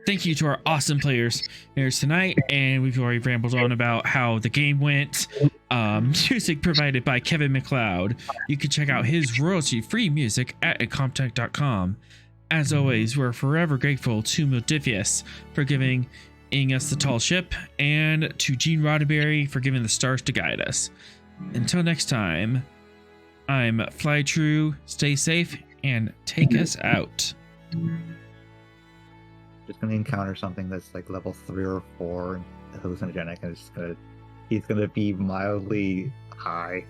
Thank you to our awesome players tonight, and we've already rambled on about how the game went. Music provided by Kevin Macloud. You can check out his royalty-free music at incompetech.com. As always, we're forever grateful to Modifius for giving us the tall ship, and to Gene Roddenberry for giving the stars to guide us. Until next time, I'm Fly True, stay safe, and take us out. Just gonna encounter something that's like level 3 or 4 and hallucinogenic, and he's gonna be mildly high.